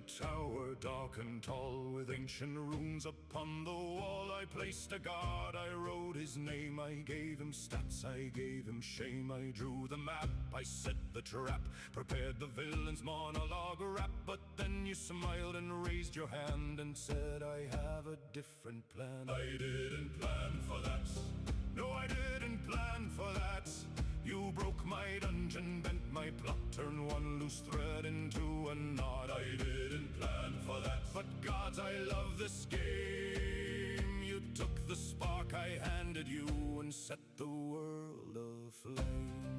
tower, dark and tall, with ancient runes upon the wall. I placed a guard, I wrote his name, I gave him stats, I gave him shame. I drew the map, I set the trap, prepared the villain's monologue rap. But then you smiled and raised your hand and said, I have a different plan. I didn't plan for that. No, I didn't plan for that. You broke my dungeon, bent my plot, turned one loose thread into a knot. I didn't plan for that, but gods, I love this game. You took the spark I handed you and set the world aflame.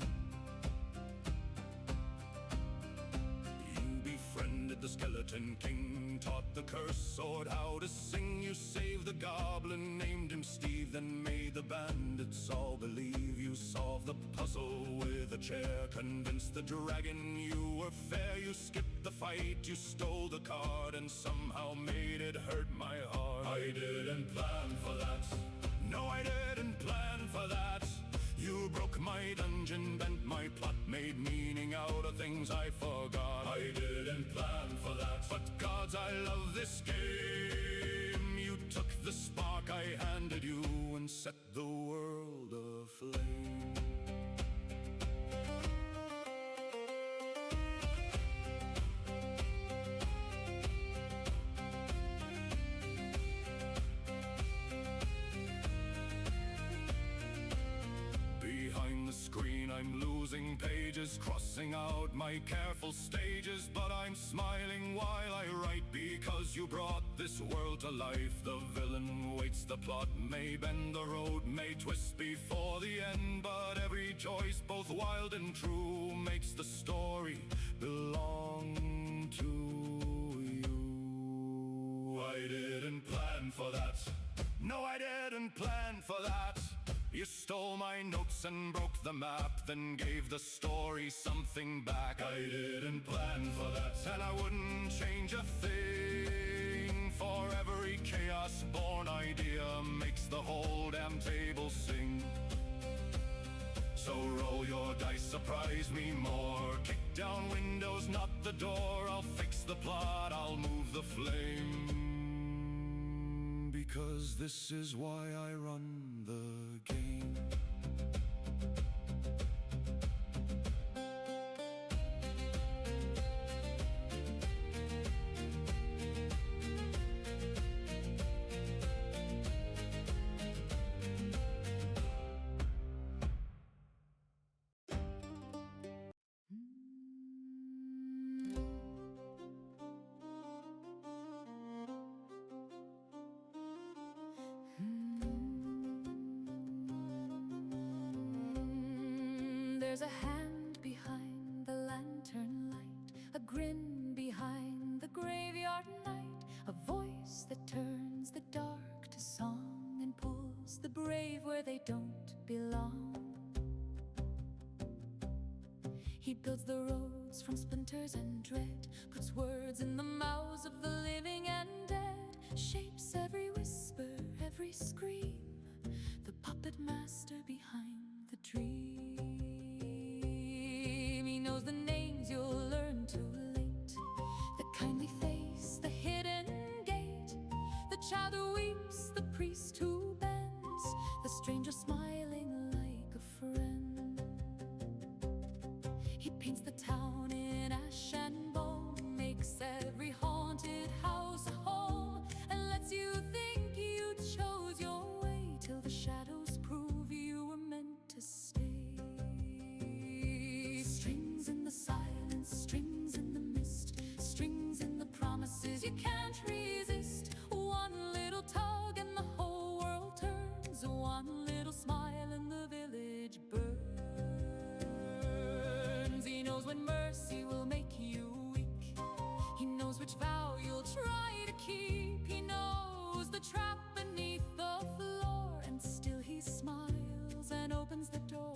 Befriended the skeleton king, taught the cursed sword how to sing. You saved the goblin, named him Steve, then made the bandits all believe you solved the puzzle with a chair. Convinced the dragon you were fair. You skipped the fight, you stole the card, and somehow made it hurt my heart. I didn't plan for that. No, I didn't plan for that. You broke my dungeon, bent my plot, made meaning out of things I forgot. I didn't plan for that, but gods, I love this game. You took the spark I handed you and set the world aflame. Behind the screen I'm losing pages, crossing out my careful stages. But I'm smiling while I write, because you brought this world to life. The villain waits, the plot may bend, the road may twist before the end. But every choice, both wild and true, makes the story belong to you. I didn't plan for that. No, I didn't plan for that. You stole my notes and broke the map, then gave the story something back. I didn't plan for that, and I wouldn't change a thing. For every chaos-born idea makes the whole damn table sing. So roll your dice, surprise me more. Kick down windows, not the door. I'll fix the plot, I'll move the flame. Because this is why I run the game. There's a hand behind the lantern light, a grin behind the graveyard night, a voice that turns the dark to song and pulls the brave where they don't belong. He builds the roads from splinters and dread, puts words in the mouths of the living and dead, shapes every whisper, every scream, the puppet master behind the dream. He knows the names you'll learn too late, the kindly face, the hidden gate, the child who weeps, the priest who bends, the stranger smiling like a friend. He paints the town in ash and bone, makes every haunted house a home, and lets you think you chose your way, till the shadows prove you were meant to stay. Strings in the silence, strings in the mist, strings in the promises you can't resist. One little tug and the whole world turns, one little smile and the village burns. He knows when mercy will make you weak, he knows which vow you'll try to keep, he knows the trap beneath the floor, and still he smiles and opens the door.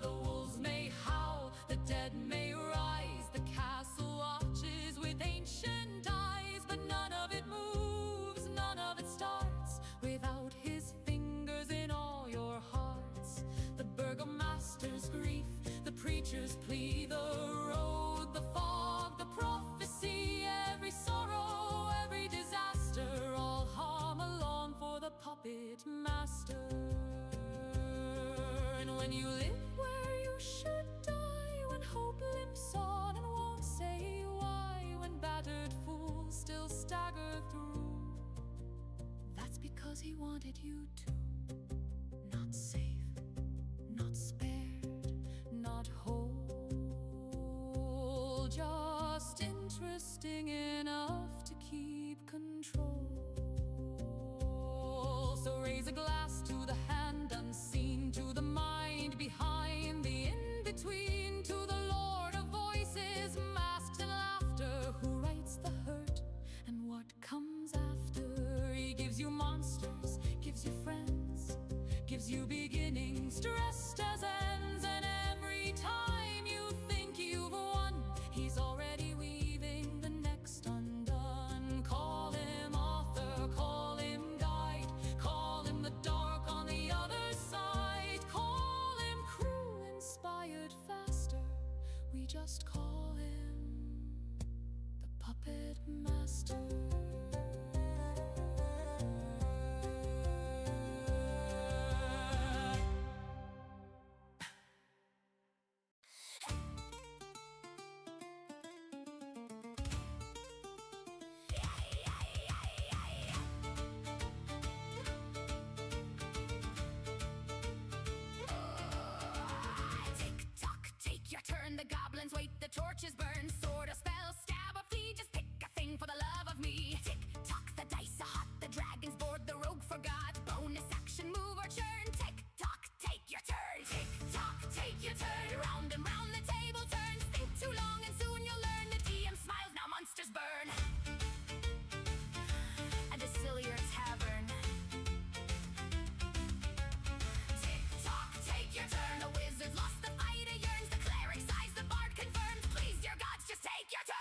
The wolves may howl, the dead may rise, the castle watches with ancient eyes, but none of it moves, none of it starts without his fingers in all your hearts. The burgomaster's grief, the preacher's plea, the road, the fog, the prophet, master. And when you live where you should die, when hope limps on and won't say why, when battered fools still stagger through, that's because he wanted you to. Not safe, not spared, not whole, just interesting enough to keep control. So raise a glass to the hand unseen, to the mind behind the in-between, to the Lord of voices, masked in laughter, who writes the hurt and what comes after. He gives you monsters, gives you friends, gives you beginnings dressed as ends, and every time you think you've won, he's already weaving the next undone. Call him author, call him guide, call him the dark on the other side, call him crew inspired faster, we just call him the puppet master. The goblins wait, the torches burn, sword or spell, stab or flee, just pick a thing for the love of me. Tick tock, the dice are hot, the dragon's bored, the rogue forgot. Bonus action, move or churn. Tick tock, take your turn. Tick tock, take your turn. Round and round the table turns. Think too long and soon you'll learn. The DM smiles, now monsters burn. And a sillier tavern. Tick tock, take your turn. The wizard's lost the fight, he yearns. The cleric sighs, the bard confirms. Please, dear gods, just take your turn.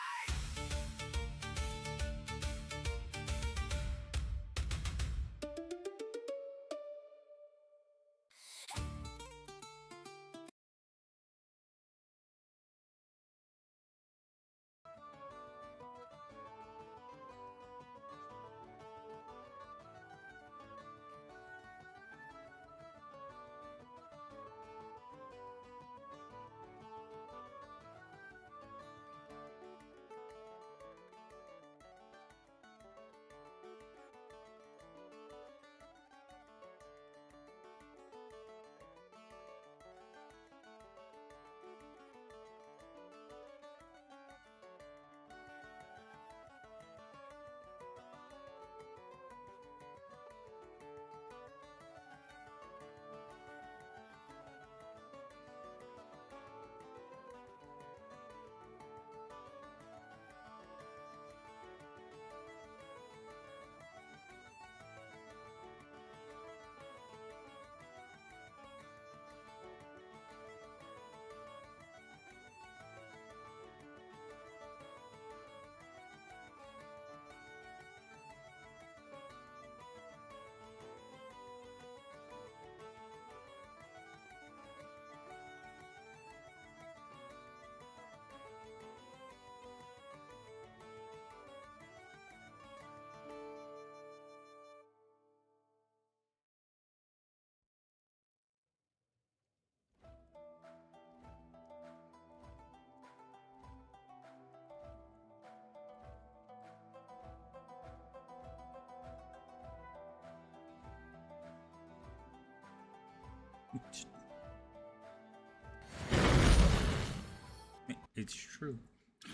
It's true.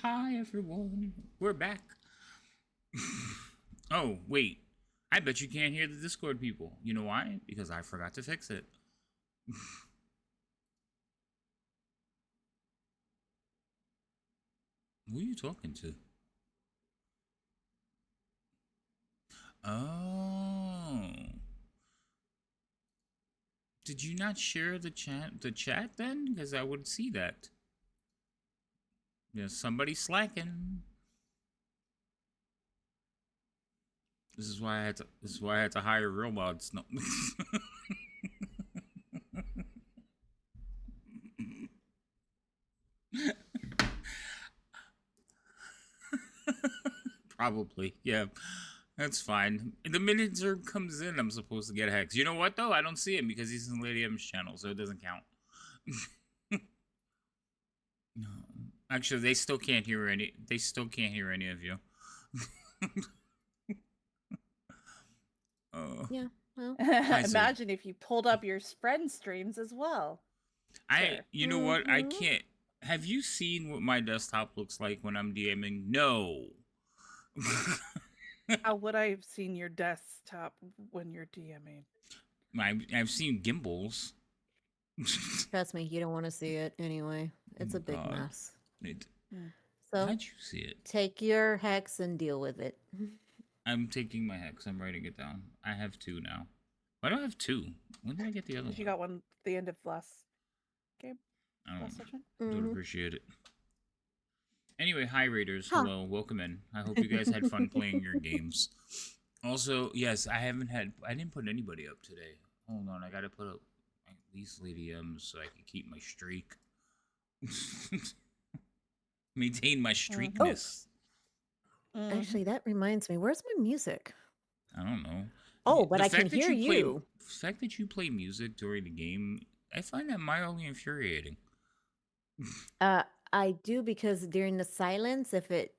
Hi, everyone. We're back. Oh, wait. I bet you can't hear the Discord people. You know why? Because I forgot to fix it. Who are you talking to? Oh. Did you not share the chat then? Because I would see that. Yeah, somebody's slacking. This is why I had to hire real mods. No. Probably, yeah. That's fine. The minute Zerb comes in, I'm supposed to get Hex. You know what, though? I don't see him because he's in Lady M's channel, so it doesn't count. No. Actually, they still can't hear any. They still can't hear any of you. Yeah. Well, Imagine if you pulled up your friend streams as well. You know what? I can't. Have you seen what my desktop looks like when I'm DMing? No. How would I have seen your desktop when you're DMing? I've seen gimbals. trust me, you don't want to see it anyway. It's a big God. mess. How'd So you see it? take your hex and deal with it. I'm taking my Hex. I'm writing it down. I have 2 now. Why do I have 2? When did I get the other one? You got one at the end of last game? I Last session? don't appreciate it. Anyway, hi Raiders. Hello, welcome in. I hope you guys had fun playing your games. Also, yes, I didn't put anybody up today. Hold on, I gotta put up at least Lady M so I can keep my streak. Maintain my streakness. Actually, that reminds me. Where's my music? I don't know. Oh, but The I can fact that hear you. The fact that you play music during the game, I find that mildly infuriating. I do because during the silence, if it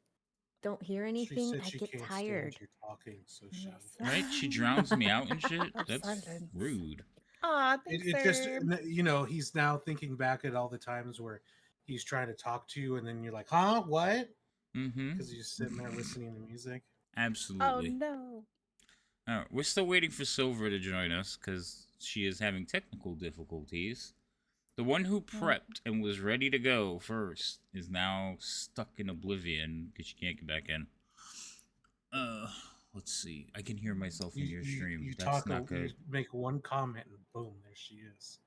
don't hear She anything, said I she get can't tired. stand you talking, so she. Right? She drowns me out and shit. Of That's silence. rude. Aw, It, thanks, it just, Herb. you know, he's now thinking back at all the times where he's trying to talk to you, and then you're like, "Huh? What?" Mm-hmm. Because you're sitting there listening to music. Absolutely. Oh no. All right, we're still waiting for Silver to join us because she is having technical difficulties. The one who prepped and was ready to go first is now stuck in oblivion because she can't get back in. Let's see. I can hear myself in your stream. You That's talk, not you good. make one comment, and boom, there she is.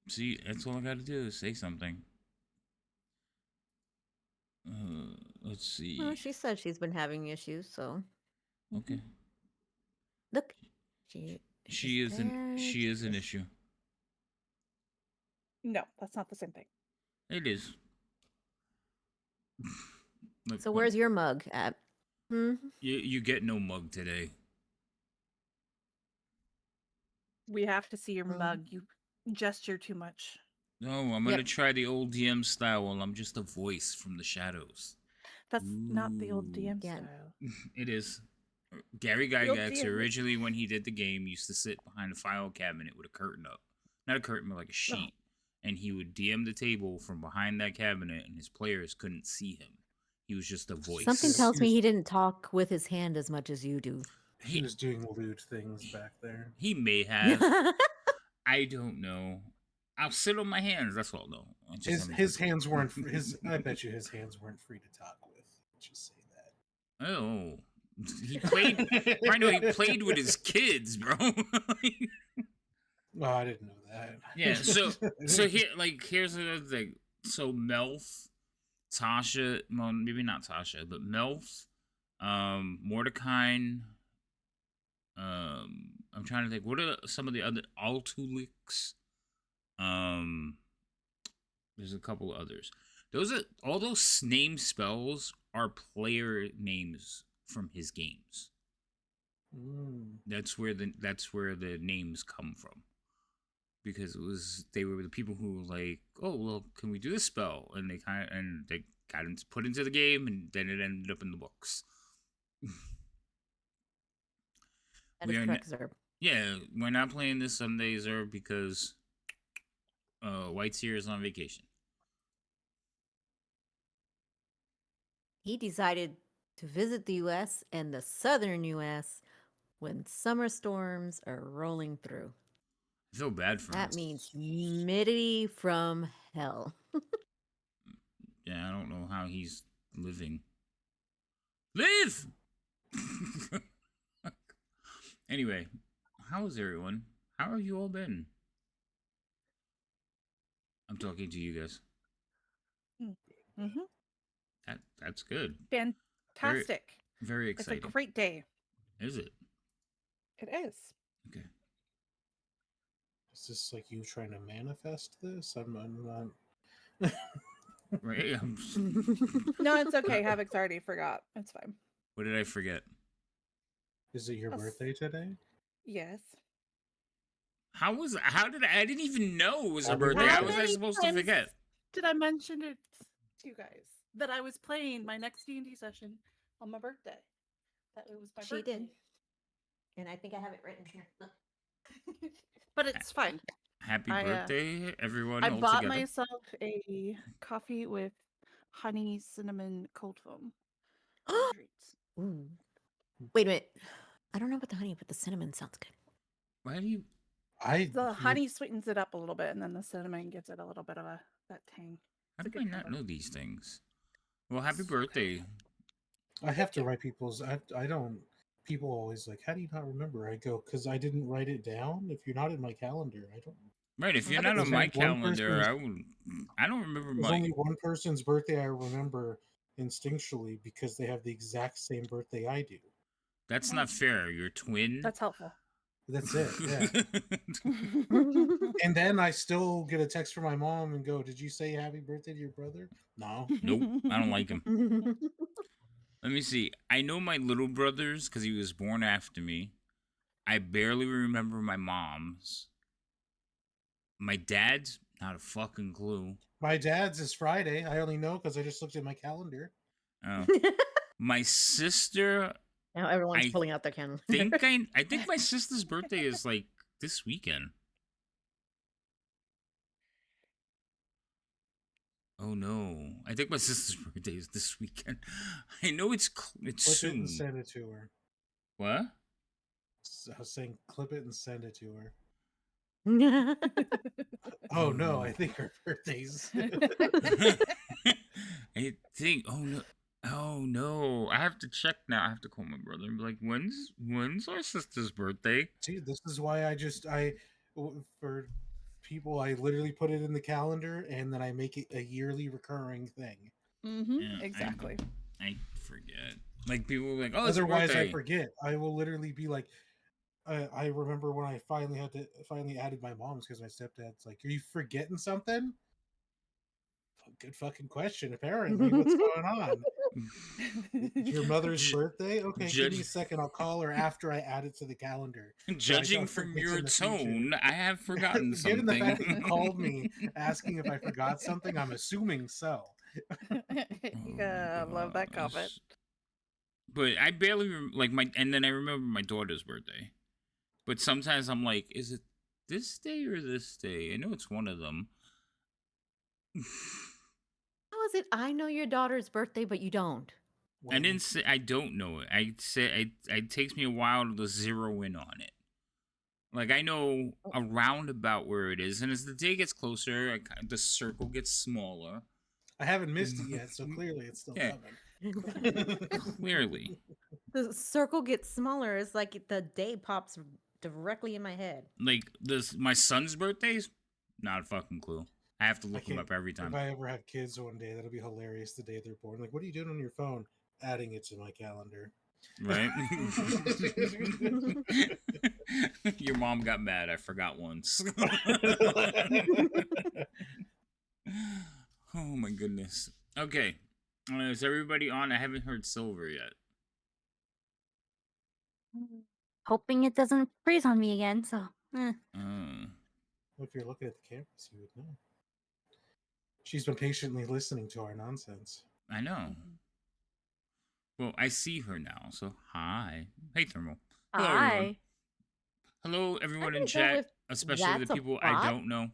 See, that's all I got to do is say something. Let's see. Well, she said she's been having issues, so Okay. look, she She is an issue. No, that's not the same thing. It is. Look, So where's your mug at? you get no mug today. We have to see your Mm. mug. You gesture too much. No, I'm gonna try the old DM style while I'm just a voice from the shadows. That's not the old DM Yeah. style. It is. Gary The old Gygax DM originally, when he did the game, used to sit behind a file cabinet with a curtain up. Not a curtain, but like a sheet. And he would DM the table from behind that cabinet, and his players couldn't see him. He was just a voice. Something tells me he didn't talk with his hand as much as you do. He was doing lewd things back there. He may have. I don't know. I'll sit on my hands. That's all, though. His hands weren't his. I bet you his hands weren't free to talk with. Just say that. Oh, he played. I know he played with his kids, bro. Oh, I didn't know that. Yeah. So here's another thing. So Melf, Tasha, well, maybe not Tasha, but Melf, Mordecai. I'm trying to think. What are some of the other Altulix? There's a couple others. All those name spells are player names from his games. That's where the names come from. Because they were the people who were like, oh well, can we do this spell? And they got put into the game, and then it ended up in the books. That is correct, Zerb. Yeah, we're not playing this Sunday, Zerb, because White's here is on vacation. He decided to visit the U.S. and the southern U.S. when summer storms are rolling through. I feel bad for him. That means humidity from hell. Yeah, I don't know how he's living. Live! Anyway, how is everyone? How have you all been? I'm talking to you guys. Mm-hmm. That's good. Fantastic. Very It's exciting. a great day. Is it? It is. Okay. Is this like you trying to manifest this? I'm not. Right. No, it's okay. Havoc's already forgot. It's fine. What did I forget? Is it your Yes. birthday today? Yes. How did I didn't even know it was her Happy birthday. How was birthday. I supposed to forget? Did I mention it to you guys that I was playing my next D&D session on my birthday? That it was my She birthday. did. And I think I have it written here. Look. But it's fine. Happy I, birthday, everyone I all bought together. myself a coffee with honey cinnamon cold foam treats. Ooh. Wait a minute. I don't know about the honey, but the cinnamon sounds good. Why do you? The honey sweetens it up a little bit, and then the cinnamon gives it a little bit of that tang. How It's a do I good not combo. know these things? Well, happy birthday. I have to write people's. I don't. People always like, how do you not remember? I go, because I didn't write it down. If you're not in my calendar, I don't. Right, if you're But not it's on my fine. One calendar, person's- I don't remember There's my. only one person's birthday I remember instinctually because they have the exact same birthday I do. That's not fair. Your twin. That's helpful. That's it. Yeah. And then I still get a text from my mom and go, "Did you say happy birthday to your brother?" No. Nope, I don't like him. Let me see. I know my little brother's because he was born after me. I barely remember my mom's. My dad's, not a fucking clue. My dad's is Friday. I only know because I just looked at my calendar. Oh. My sister, Now everyone's I pulling out their calendar. I think my sister's birthday is like this weekend. Oh no! I think my sister's birthday is this weekend. I know it's Clip it soon. and send it to her. What? I was saying, clip it and send it to her. Oh no! I think her birthday's. I think. Oh no! Oh no! I have to check now. I have to call my brother and be like, "When's our sister's birthday?" See, this is why for people, I literally put it in the calendar and then I make it a yearly recurring thing. Yeah, Exactly. I forget. Like people are like, "Oh, it's Otherwise, your I birthday." forget. I will literally be like, I remember when I finally added my mom's because my stepdad's like, "Are you forgetting something?" Good fucking question. Apparently, what's going on? Your mother's birthday? Okay, give me a second. I'll call her after I add it to the calendar. Judging from your tone, I have forgotten Given the fact that you something. called me asking if I forgot something, I'm assuming so. Yeah, I love that comment. But I barely and then I remember my daughter's birthday. But sometimes I'm like, is it this day or this day? I know it's one of them. How is it I know your daughter's birthday, but you don't? I didn't say I don't know it. I said it takes me a while to zero in on it. Like I know around about where it is, and as the day gets closer, the circle gets smaller. I haven't missed it yet, so clearly it's still coming. Clearly, the circle gets smaller. It's like the day pops directly in my head. Like my son's birthdays, not a fucking clue. I have to look them up every time. If I ever have kids one day, that'll be hilarious. The day they're born, like, what are you doing on your phone? Adding it to my calendar. Right? Your mom got mad. I forgot once. Oh my goodness. Okay. Is everybody on? I haven't heard Silver yet. Hoping it doesn't freeze on me again, so. If you're looking at the cameras, you would know. She's been patiently listening to our nonsense. I know. Well, I see her now, so hi. Hey, Thermal. Hello, Hi. everyone. Hello, everyone in chat, especially the people I don't know.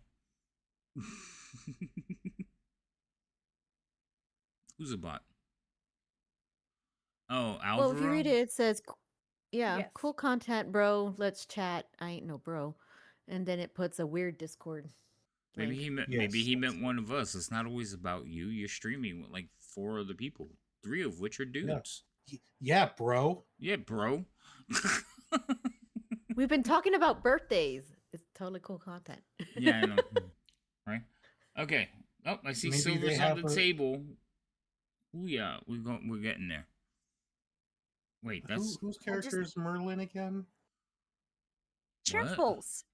Who's a bot? Oh, Alvaro? Well, if you read it, it says, yeah, Yes. cool content, bro. Let's chat. I ain't no bro. And then it puts a weird Discord. Maybe link. he meant one of us. It's not always about you. You're streaming with like 4 other people, 3 of which are dudes. Yeah, bro. Yeah, bro. We've been talking about birthdays. It's totally cool content. Yeah, I know. Right? Okay. Oh, I see Maybe Silver's on the table. Ooh, yeah, we're getting there. Wait, that's whose character is Merlin again? Shambles.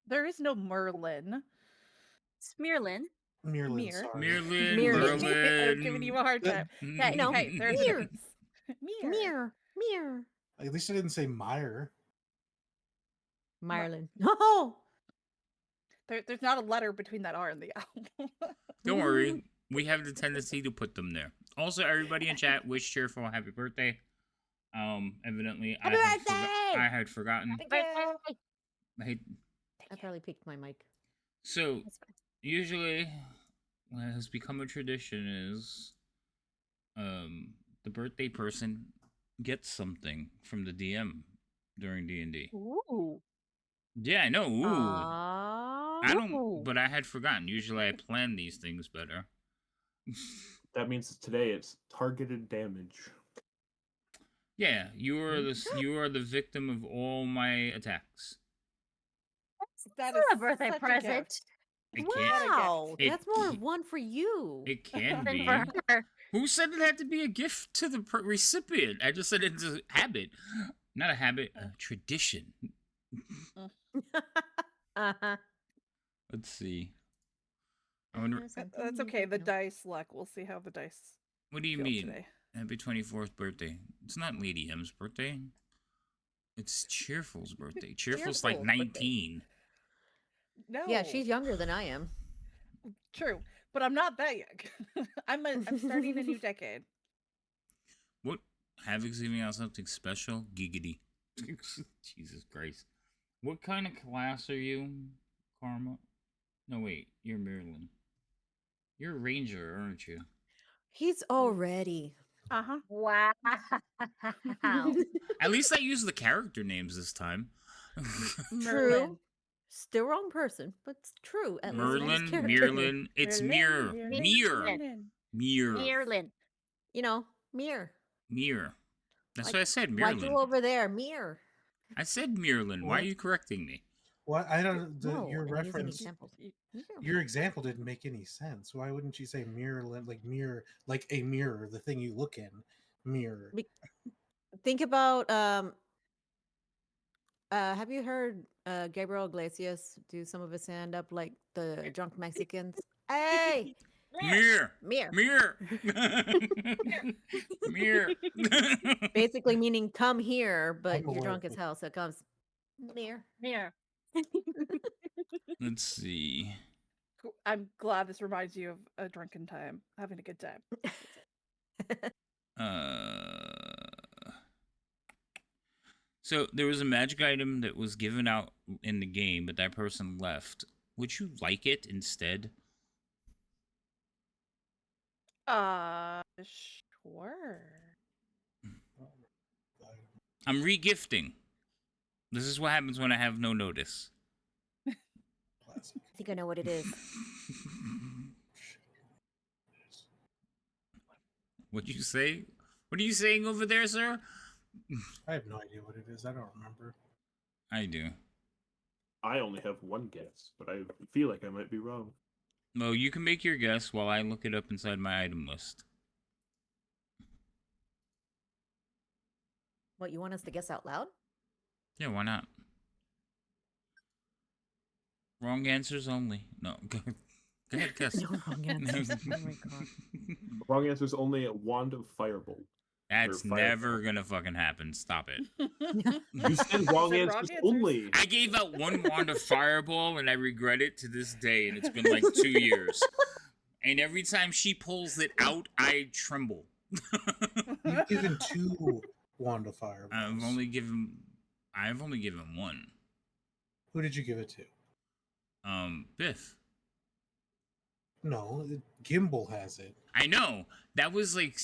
There is no Merlin. It's Mirlin. Merlin. I'm giving you a hard time. Hey, No, hey, there's Mir. Mir. Mir. At least I didn't say Meyer. Marilyn. Oh, There's not a letter between that R and the L. Don't worry. We have the tendency to put them there. Also, everybody in chat, wish Cheerful happy birthday. Evidently, Happy birthday! I had forgotten. I probably picked my mic. So, usually, what has become a tradition is, the birthday person gets something from the DM during D&D. Ooh. Yeah, I know. Ooh. I don't, Ooh. but I had forgotten. Usually, I plan these things better. That means today it's targeted damage. Yeah, you are the victim of all my attacks. That That's is a birthday such a present. gift. It can't. Wow, it that's more can't- one for you. It can Than be. for her. Who said it had to be a gift to the recipient? I just said it's a habit, not a habit, a tradition. Uh-huh. Let's see. I wonder. That's okay. The dice luck. We'll see how the dice. What do you feel mean? today. Happy 24th birthday. It's not Lady M's birthday. It's Cheerful's birthday. Cheerful's like Cheerful's birthday. 19. No. Yeah, she's younger than I am. True, but I'm not that young. I'm starting a new decade. What? Havoc's giving out something special? Giggity. Jesus Christ. What kind of class are you, Karma? No, wait. You're Maryland. You're a ranger, aren't you? He's already. Uh-huh. Wow. At least I used the character names this time. True. Still wrong person, but it's true. At least it is Merlin, character. Mirlin. It's Mir. Mir. Mir. Maryland. You know, Mir. Mir. That's Like, what I said, Why Mirlin. go over there, Mir? I said Mirlin. Why are you correcting me? What? I don't. No, Your I'm using reference. examples. Mir. Your example didn't make any sense. Why wouldn't you say mirror, like mirror, like a mirror, the thing you look in, mirror? Think about have you heard Gabriel Iglesias do some of his stand up like the drunk Mexicans? Hey, Mir. Mir. Mir. Mir. Basically meaning come here, but I'm you're aware drunk of as it. hell, so it comes Mir. Here. Let's see. I'm glad this reminds you of a drunken time, having a good time. So there was a magic item that was given out in the game, but that person left. Would you like it instead? Sure. I'm regifting. This is what happens when I have no notice. Classic. I think I know what it is. What'd you say? What are you saying over there, sir? I have no idea what it is. I don't remember. I do. I only have one guess, but I feel like I might be wrong. Well, you can make your guess while I look it up inside my item list. What, you want us to guess out loud? Yeah, why not? Wrong answers only. No, go ahead, guess. No wrong answers. Oh my god. Wrong answer is only a wand of firebolt. That's Or fire. never gonna fucking happen. Stop it. You said wrong said answers wrong answers. only. I gave out one wand of fireball and I regret it to this day, and it's been like 2 years. And every time she pulls it out, I tremble. You've given 2 wand of fireballs. I've only given one. Who did you give it to? Biff. No, Gimbal has it. I know. That was like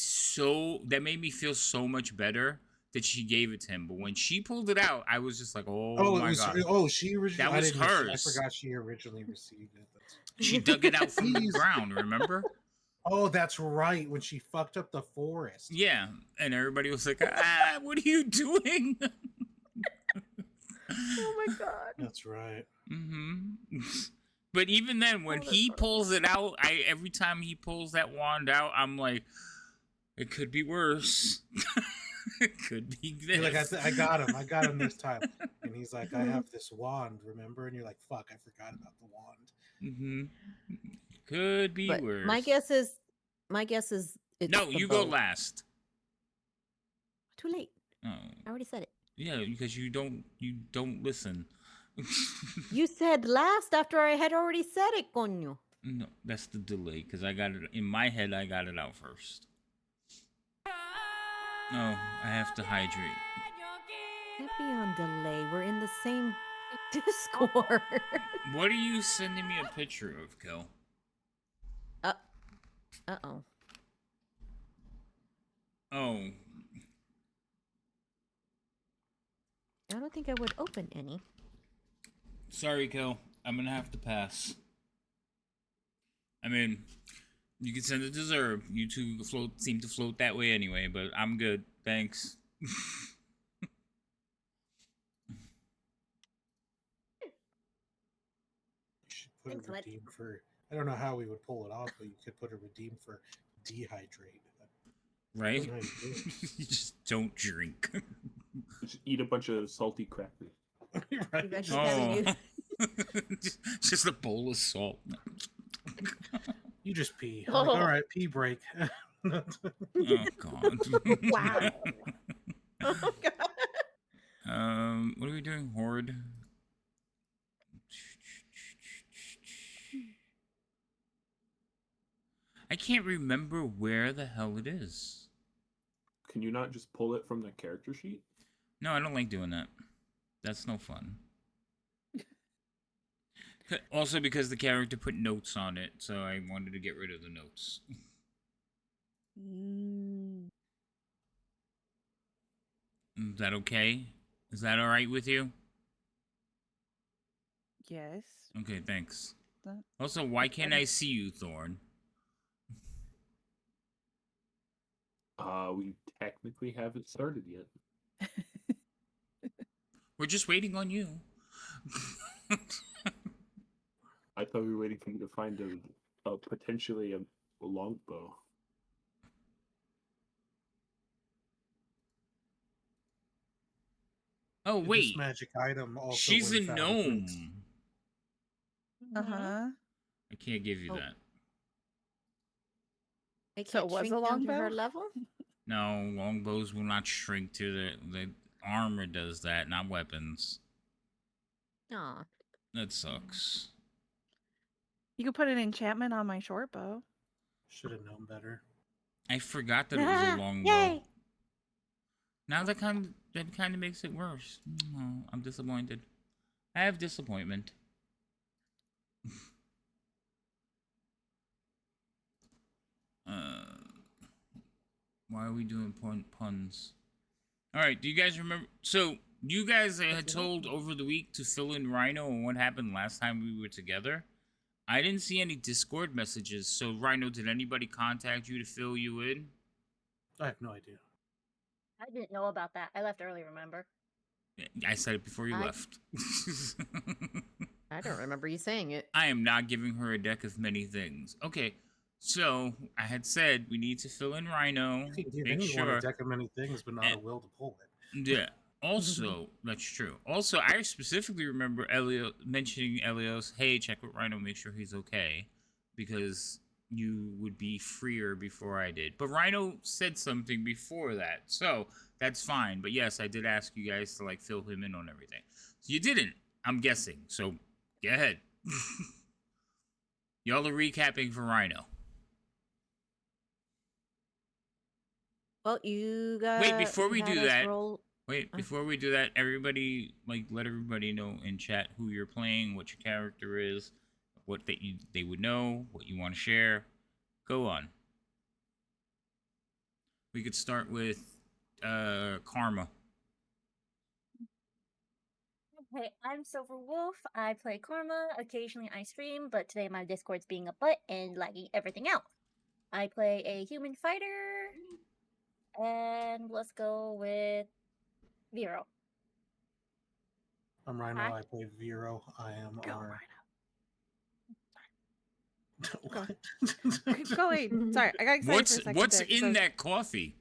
that made me feel so much better that she gave it to him. But when she pulled it out, I was just like, oh it my was. god. Oh, she originally. That was I didn't- I hers. forgot she originally received it. She dug it out from the Jeez. ground, remember? Oh, that's right. When she fucked up the forest. Yeah. And everybody was like, what are you doing? Oh my god. That's right. Mm-hmm. But even then, when that's he funny. pulls it out, every time he pulls that wand out, I'm like, it could be worse. It could be this. You're like, I got him. I got him this time. And he's like, I have this wand, remember? And you're like, fuck, I forgot about the wand. Mm-hmm. Could be But worse. my guess is it's No, the you go bow. last. Too late. Oh, I already said it. yeah, because you don't listen. You said last after I had already said it, coño. No, that's the delay because I got it in my head. I got it out first. Oh, I have to hydrate. Can't be on delay. We're in the same Discord. What are you sending me a picture of, Kel? Uh-oh. Oh, I don't think I would open any. sorry, Kel. I'm gonna have to pass. I mean, you can send it to Zerb. You two seem to float that way anyway, but I'm good. Thanks. You should put Thanks, a Matt. redeem for. I don't know how we would pull it off, but you could put a redeem for dehydrate. Right? That's how you do it. You just don't drink. Just eat a bunch of salty crackers. Right? You've actually gotta Oh. Just a bowl of salt. You just pee. Oh. Like, all right, pee break. Oh, God. Wow. Oh, God. What are we doing? Horde? I can't remember where the hell it is. Can you not just pull it from the character sheet? No, I don't like doing that. That's no fun. Also because the character put notes on it, so I wanted to get rid of the notes. Is that okay? Is that alright with you? Yes. Okay, thanks. That- Also, why can't I see you, Thorn? We technically haven't started yet. We're just waiting on you. I thought we were waiting for you to find a potentially a longbow. Oh, This wait. magic item also. She's a when found hurts. gnome. Uh-huh. I can't give you Oh. that. I So it can't was shrink a down to her longbow? level? No, longbows will not shrink to the armor does that, not weapons. Aw. That sucks. You could put an enchantment on my short bow. Should have known better. I forgot that it was a longbow. Yay! Now that kind of makes it worse. Oh, I'm disappointed. I have disappointment. Why are we doing puns? All right, do you guys remember? So you guys had told over the week to fill in Rhino and what happened last time we were together. I didn't see any Discord messages. So Rhino, did anybody contact you to fill you in? I have no idea. I didn't know about that. I left early, remember? I said it before you I- left. I don't remember you saying it. I am not giving her a deck of many things. Okay, so I had said we need to fill in Rhino. You can give Make anyone sure. a deck of many things, but not a And- will to pull it. Yeah. Also, that's true. Also, I specifically remember mentioning Elios, hey, check with Rhino, make sure he's okay. Because you would be freer before I did. But Rhino said something before that. So, that's fine. But yes, I did ask you guys to, like, fill him in on everything. So, you didn't, I'm guessing. So, go ahead. Y'all are recapping for Rhino. Well, you got. Wait, before we do that, Wait, Uh. before we do that, everybody, like, let everybody know in chat who you're playing, what your character is, what they would know, what you want to share. Go on. We could start with Karma. Hey, I'm Silver Wolf. I play Karma. Occasionally I stream, but today my Discord's being a butt and lagging everything out. I play a human fighter. And let's go with Vero. I'm Rhino. Hi. I play Vero. I am Go, our. Rhino. Keep going. Sorry, I got excited for a second. What's there, in so- that coffee?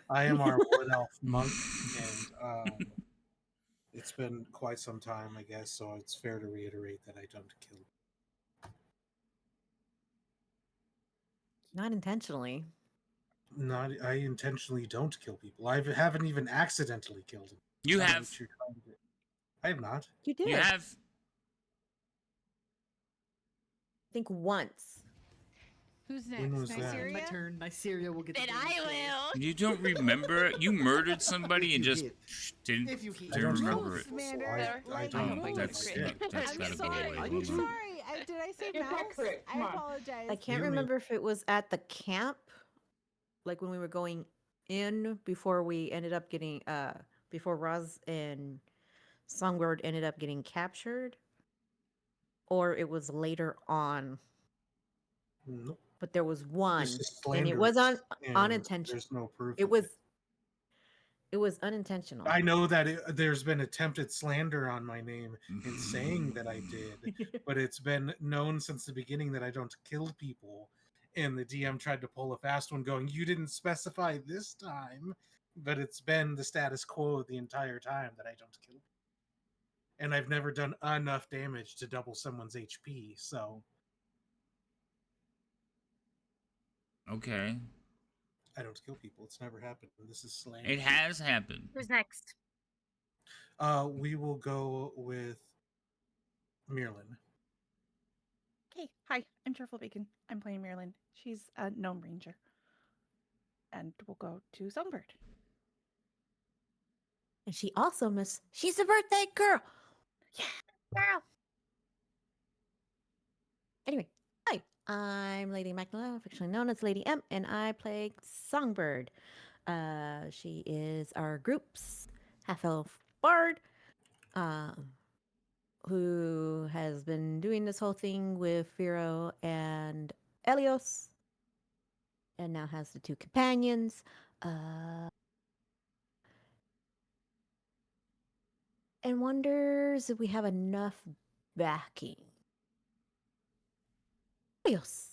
I am our wood elf monk, and it's been quite some time, I guess. So it's fair to reiterate that I don't kill. Not intentionally. Not. I intentionally don't kill people. I haven't even accidentally killed them. You I don't know have. what you're trying to do. I have not. You did. You have. I think once. Who's next? When was that? Nigeria? My turn. Nigeria will get. Then the I damage will. You don't remember? You murdered somebody and You just did. didn't, If you hit. I don't remember know. it. Commander, I like, don't Oh, think that's I did. that's I'm gotta go sorry. away. Are I'm you Hold on. sorry. Did I say mouse? correct. I Come on. apologize. I can't Hear me. remember if it was at the camp, like when we were going in before we ended up getting before Roz and Songbird ended up getting captured, or it was later on. Nope. But there was one, This is and it slanderous, was and unintentional. There's no proof. It of was it was unintentional. I know that there's been attempted slander on my name in saying that I did, but it's been known since the beginning that I don't kill people. And the DM tried to pull a fast one, going, "You didn't specify this time," but it's been the status quo the entire time that I don't kill. And I've never done enough damage to double someone's HP, so Okay. I don't kill people. It's never happened. This is slander. It has happened. Who's next? We will go with Mirlin. Okay, hi, I'm Cheerful Bacon. I'm playing Marilyn. She's a gnome ranger. And we'll go to Songbird. And she also she's a birthday girl. Girl. Anyway, hi, I'm Lady Magdalena, affectionately known as Lady M, and I play Songbird. She is our group's half-elf bard, who has been doing this whole thing with Firo and Elios, and now has the two companions. And wonders if we have enough backing. Elios.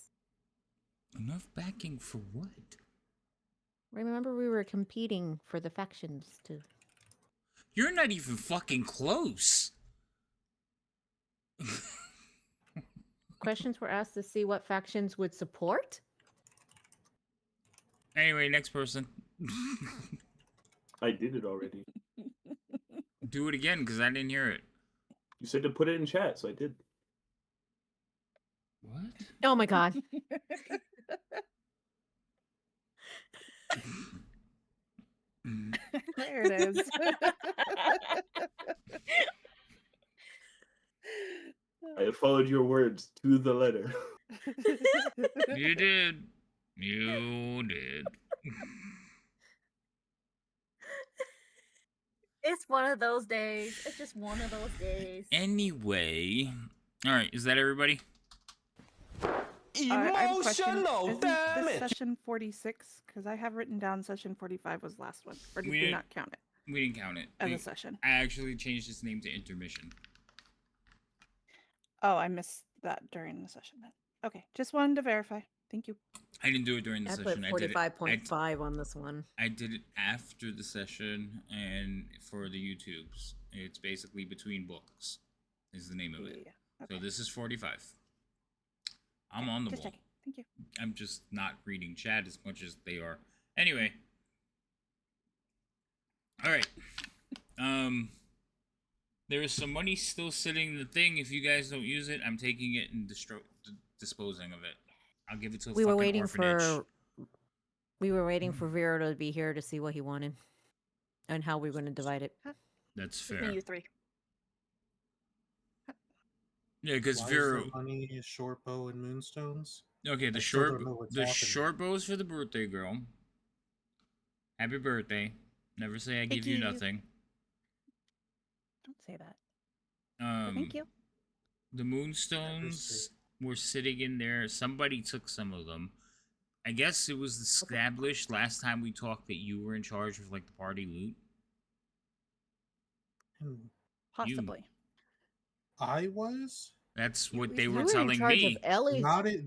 Enough backing for what? Remember, we were competing for the factions to. You're not even fucking close. Questions were asked to see what factions would support. Anyway, next person. I did it already. Do it again, because I didn't hear it. You said to put it in chat, so I did. What? Oh my god. There it is. I followed your words to the letter. You did. You did. It's one of those days. It's just one of those days. Anyway. Alright, is that everybody? I have a question. Isn't this session 46? Because I have written down session 45 was last one. Or did We we didn't- not count it We didn't count it. as We- a session? I actually changed its name to Intermission. Oh, I missed that during the session then. Okay, just wanted to verify. Thank you. I didn't do it during the I session. put 45.5 on this one. I did it after the session and for the YouTubes. It's basically between books is the name of it. Yeah. So Okay. this is 45. I'm on the Just ball. checking. Thank you. I'm just not reading chat as much as they are. Anyway. Alright. There is some money still sitting in the thing. If you guys don't use it, I'm taking it and disposing of it. I'll give it to a We were fucking waiting orphanage. for Vero to be here to see what he wanted and how we were going to divide it. That's Between fair. you three. Yeah, because Why is Vero. the money short bow and moonstones? Okay, I still don't know what's happening. short bow's for the birthday girl. Happy birthday. Never say I give you you. nothing. Don't say that. But thank you. The moonstones were sitting in there. Somebody took some of them. I guess it was established last time we talked that you were in charge of like the party loot. Possibly. I was That's what You they You were in telling charge me. of Ellie. not in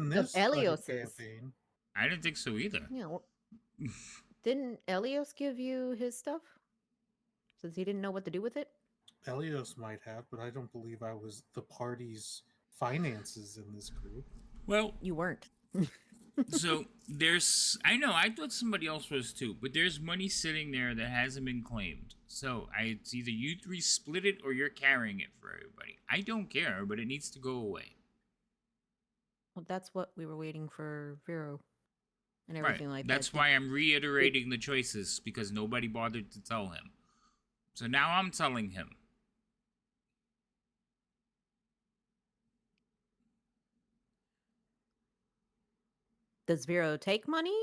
this fucking Elios's. campaign. I didn't think so either. Yeah. Didn't Elios give you his stuff? Since he didn't know what to do with it? Elios might have, but I don't believe I was the party's finances in this group. Well, You weren't. So there's, I know, I thought somebody else was too, but there's money sitting there that hasn't been claimed. So it's either you three split it or you're carrying it for everybody. I don't care, but it needs to go away. Well, that's what we were waiting for Vero and Right. everything like That's that. why I'm reiterating the choices, because nobody bothered to tell him. So now I'm telling him. Does Vero take money?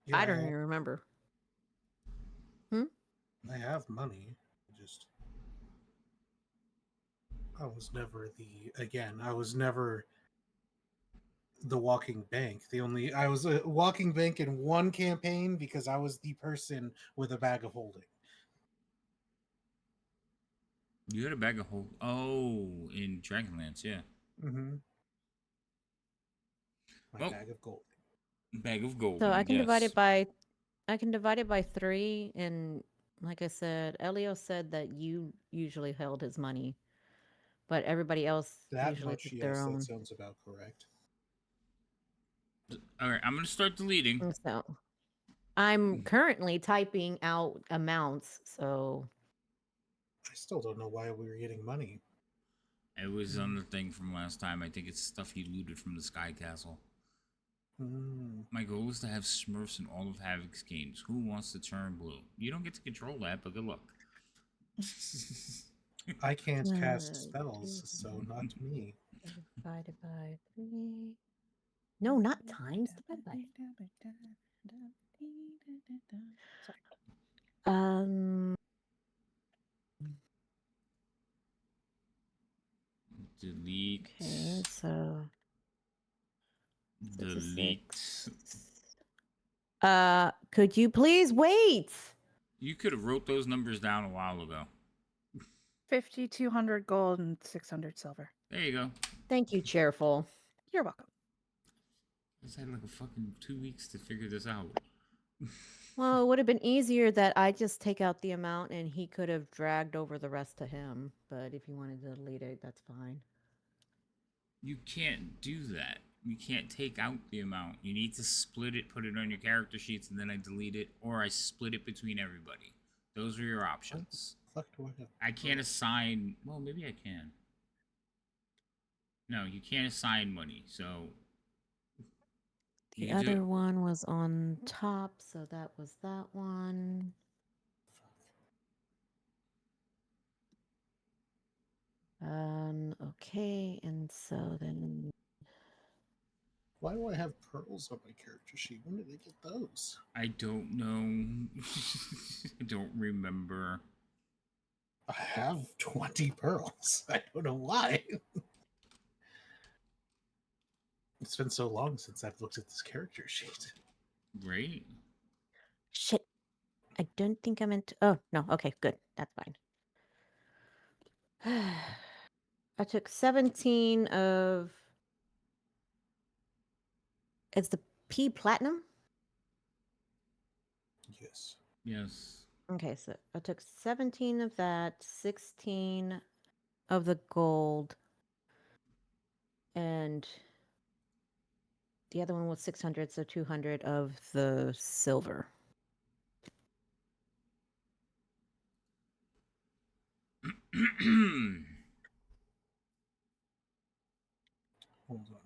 Yeah, I don't even remember. I have money. I was never the walking bank. I was a walking bank in one campaign because I was the person with a bag of holding. You had a bag of hold. Oh, in Dragonlance, yeah. Mm-hmm. My Well, bag of gold. Bag of gold. So I can divide yes. it by, I can divide it by 3, and like I said, Elio said that you usually held his money, but everybody else That usually much, took their yes, own. that sounds about correct. All right, I'm gonna start deleting. So I'm currently typing out amounts. So I still don't know why we were getting money. It was on the thing from last time. I think it's stuff you looted from the Sky Castle. My goal is to have Smurfs in all of Havoc's games. Who wants to turn blue? You don't get to control that, but good luck. I can't cast spells, so not me. divided by 3. No, not times. Divided by. Delete. Okay, so Delete. could you please wait? You could have wrote those numbers down a while ago. 5,200 gold and 600 silver. There you go. Thank you, Cheerful. You're welcome. I just had like a fucking 2 weeks to figure this out. Well, it would have been easier that I just take out the amount and he could have dragged over the rest to him. But if you wanted to delete it, that's fine. You can't do that. You can't take out the amount. You need to split it, put it on your character sheets, and then I delete it, or I split it between everybody. Those are your options. What the fuck do I have? I can't assign... Well, maybe I can. No, you can't assign money, so... The other one was on top, so that was that one. Okay, and so then... Why do I have pearls on my character sheet? When did I get those? I don't know. I don't remember. I have 20 pearls. I don't know why. It's been so long since I've looked at this character sheet. Right? Shit. I don't think I meant to... Oh, no. Okay, good. That's fine. I took 17 of... It's the P Platinum? Yes. Yes. Okay, so I took 17 of that, 16 of the gold, and the other one was 600, so 200 of the silver. Hold on.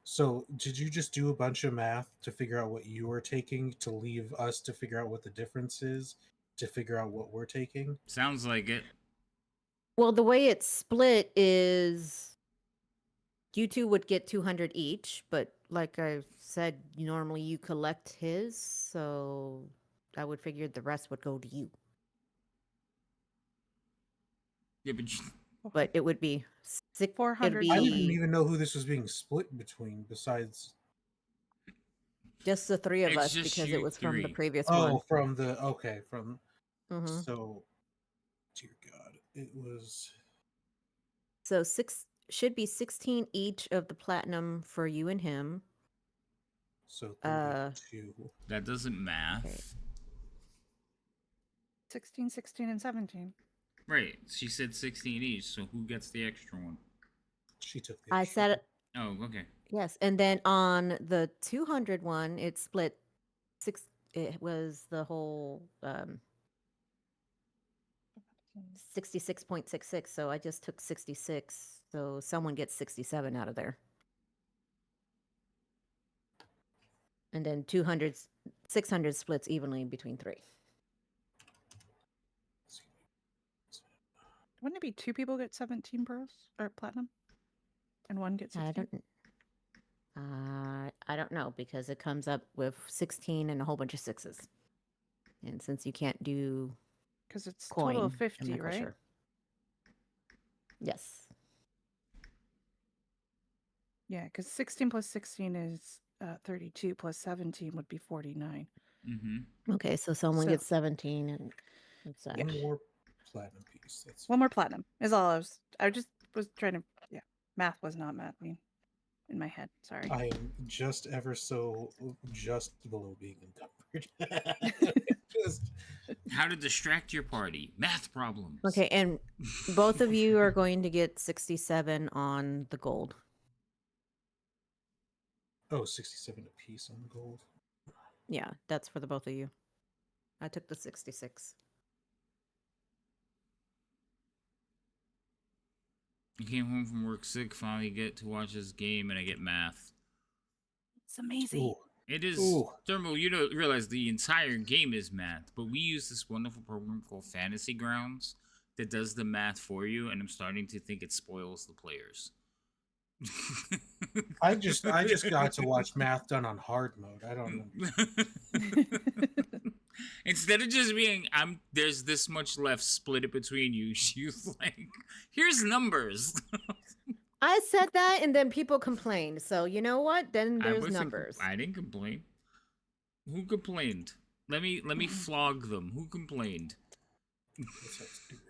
So, did you just do a bunch of math to figure out what you were taking to leave us to figure out what the difference is to figure out what we're taking? Sounds like it. Well, the way it's split is you two would get 200 each, but like I said, normally you collect his, so I would figure the rest would go to you. Yeah, but it would be 400. I didn't even know who this was being split between besides just the 3 of It's us just because you it was from the three. previous one. Oh, from the okay, from Mhm. so dear God. It was So should be 16 each of the platinum for you and him. so 32. That doesn't math. Okay. 16, 16, and 17. Right. She said 16 each, so who gets the extra one? She took the I extra said one. Oh, okay. Yes, and then on the 200 one, it split six. It was the whole 66.66. So I just took 66. So someone gets 67 out of there. And then 200, 600 splits evenly between three. Wouldn't it be 2 people get 17 pearls or platinum, and 1 gets 16? I don't know because it comes up with 16 and a whole bunch of sixes. And since you can't do Because it's coin, total of I'm 50, not quite right? sure. Yes. Yeah, because 16 plus 16 is 32 plus 17 would be 49. Mm-hmm. Okay, so someone So- gets 17 and what's that? One more platinum piece. That's 1 more platinum is all I just was trying to, yeah. Math was not mathing in my head. Sorry. I am just ever so just below being encumbered. Just How to distract your party. Math problems. Okay, and both of you are going to get 67 on the gold. 67 a piece on the gold. Yeah, that's for the both of you. I took the 66. I came home from work sick, finally get to watch this game, and I get math. It's amazing. Ooh. It is. Ooh. Thermal, you don't realize the entire game is math, but we use this wonderful program called Fantasy Grounds that does the math for you, and I'm starting to think it spoils the players. I just got to watch math done on hard mode. I don't understand. Instead of just being, there's this much left, split it between you. She's like, here's numbers. I said that and then people complained. So you know what? Then there's wasn't numbers. I didn't complain. Who complained? Let me flog them. Who complained? That's dirty.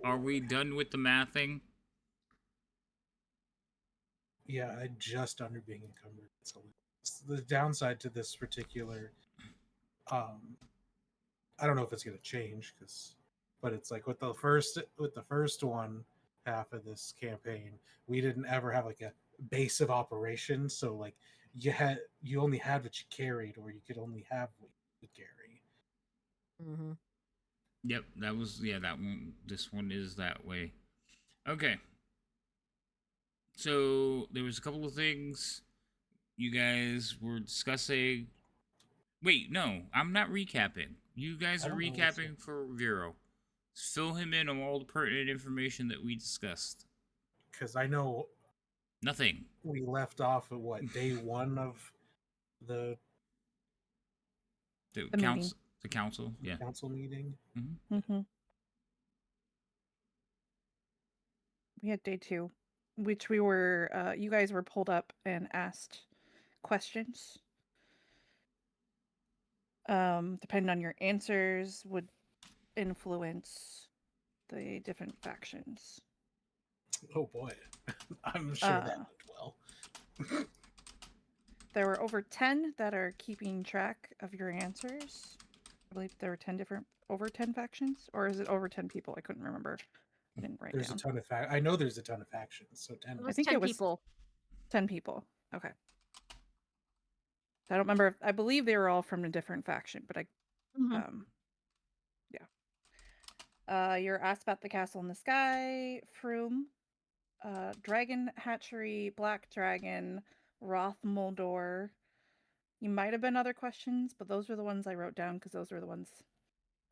Are we done with the mathing? Yeah, I just under being encumbered. So the downside to this particular, I don't know if it's going to change but it's like with the first one half of this campaign, we didn't ever have like a base of operations. So like you only had what you carried, or you could only have what you could carry. Mm-hmm. Yep, that one. This one is that way. Okay. So there was a couple of things you guys were discussing. Wait, no, I'm not recapping. You guys I are don't know what's recapping for Vero. Fill him in on all the pertinent information that we discussed. Because I know Nothing. we left off at what, day 1 of the The meeting. The council. Yeah. council meeting. Mm-hmm. We had day 2, which we were, you guys were pulled up and asked questions. Depending on your answers would influence the different factions. Oh boy, I'm sure that went well. There were over 10 that are keeping track of your answers. I believe there were over 10 factions, or is it over 10 people? I couldn't remember. I didn't write There's down. a ton of I know there's a ton of factions, so 10. It was I think 10 it was people. 10 people. Okay. I don't remember. I believe they were all from a different faction, but yeah. You're asked about the castle in the sky, Froome, Dragon Hatchery, Black Dragon, Roth Moldor. You might have been other questions, but those were the ones I wrote down because those were the ones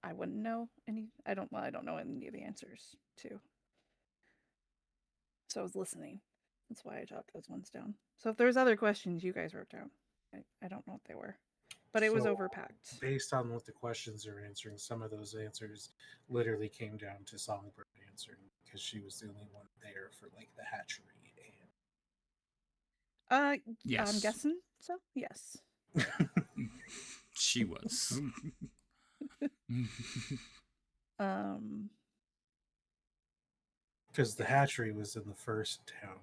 I wouldn't know any. I don't know any of the answers to. So I was listening. That's why I jotted those ones down. So if there's other questions you guys wrote down, I don't know what they were, but it was So, overpacked. Based on what the questions are answering, some of those answers literally came down to Songbird answering because she was the only one there for like the hatchery. Yes. I'm guessing so. Yes. She was. Because the hatchery was in the first town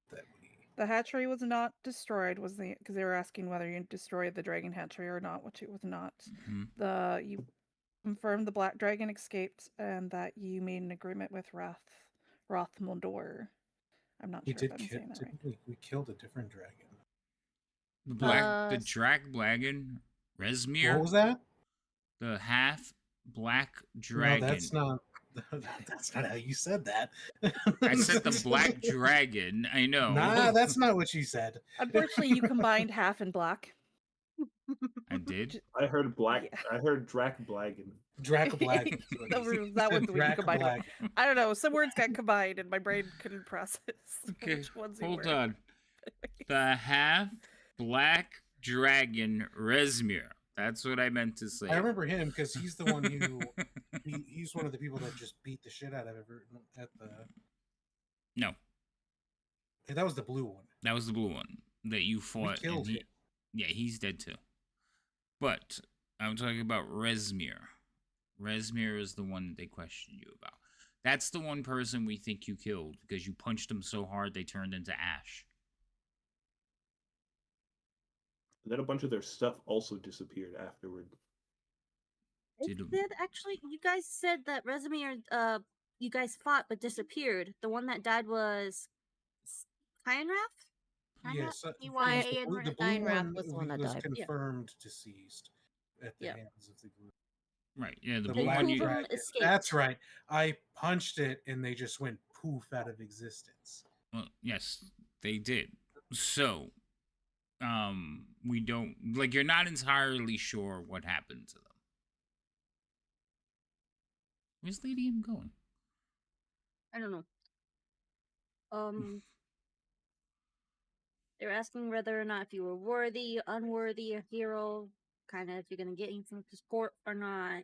that we. The hatchery was not destroyed. Because they were asking whether you destroyed the dragon hatchery or not, which it was not. Mhm. confirm the Black Dragon escaped and that you made an agreement with Roth Moldor. I'm not We sure if did I'm kill. saying that right. We killed a different dragon. The Drac Blagon, Resmir. What was that? The half black No, dragon. that's not. That's not how you said that. I said the black dragon. I know. Nah, that's not what you said. Unfortunately, you combined half and black. I did. I heard black. Yeah. I heard Drac Blagon. Drac Black. That was the way you combined it. I don't know. Some words got combined, and my brain couldn't process Okay, which ones they hold were. on. The half black dragon Resmir. That's what I meant to say. I remember him because he's the one who he's one of the people that just beat the shit out of everyone at the. No, That was the blue one. that was the blue one that you fought. We killed him. Yeah, he's dead too. But I'm talking about Resmir. Resmir is the one that they questioned you about. That's the one person we think you killed because you punched them so hard they turned into ash. And then a bunch of their stuff also disappeared afterward. It did actually. You guys said that Resume you guys fought but disappeared. The one that died was Tyranny? Yes, E-Y-A-N- the blue Steinrath one was the one that died. Yeah. confirmed deceased at the Yeah. hands of the group. Right, yeah, the The blue black one you... dragon. escaped. That's right. I punched it and they just went poof out of existence. Well, yes, they did. So, we don't... Like, you're not entirely sure what happened to them. Where's Lady M going? I don't know. They're asking whether or not if you were worthy, unworthy, a hero, kind of if you're gonna get any some support or not.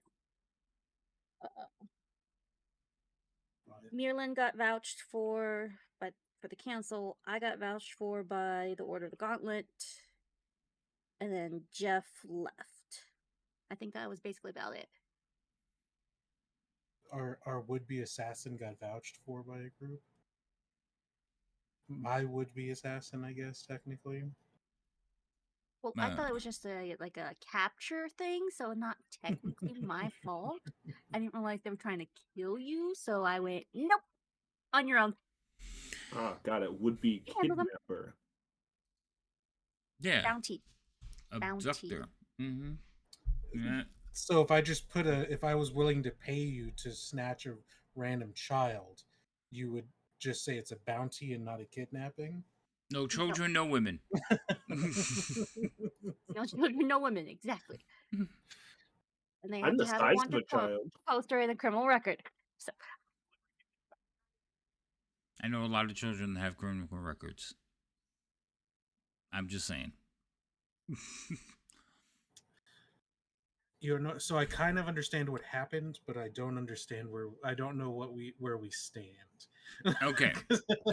Mirlin got vouched for, but for the council, I got vouched for by the Order of the Gauntlet, and then Jeff left. I think that was basically about it. Our would-be assassin got vouched for by a group. My would-be assassin, I guess, technically. Well, I thought it was just a capture thing, so not technically my fault. I didn't realize they were trying to kill you, so I went, nope, on your own. Ah, got it. Would be Handle them. kidnapper. Yeah. Bounty. Abductor. Mm-hmm. Yeah. So if I was willing to pay you to snatch a random child, you would just say it's a bounty and not a kidnapping? No children, no women. No children, no women, exactly. And they have I'm to the have a size of a wanted child. poster in the criminal record. So I know a lot of children that have criminal records. I'm just saying. So I kind of understand what happened, but I don't understand I don't know where we stand. Okay.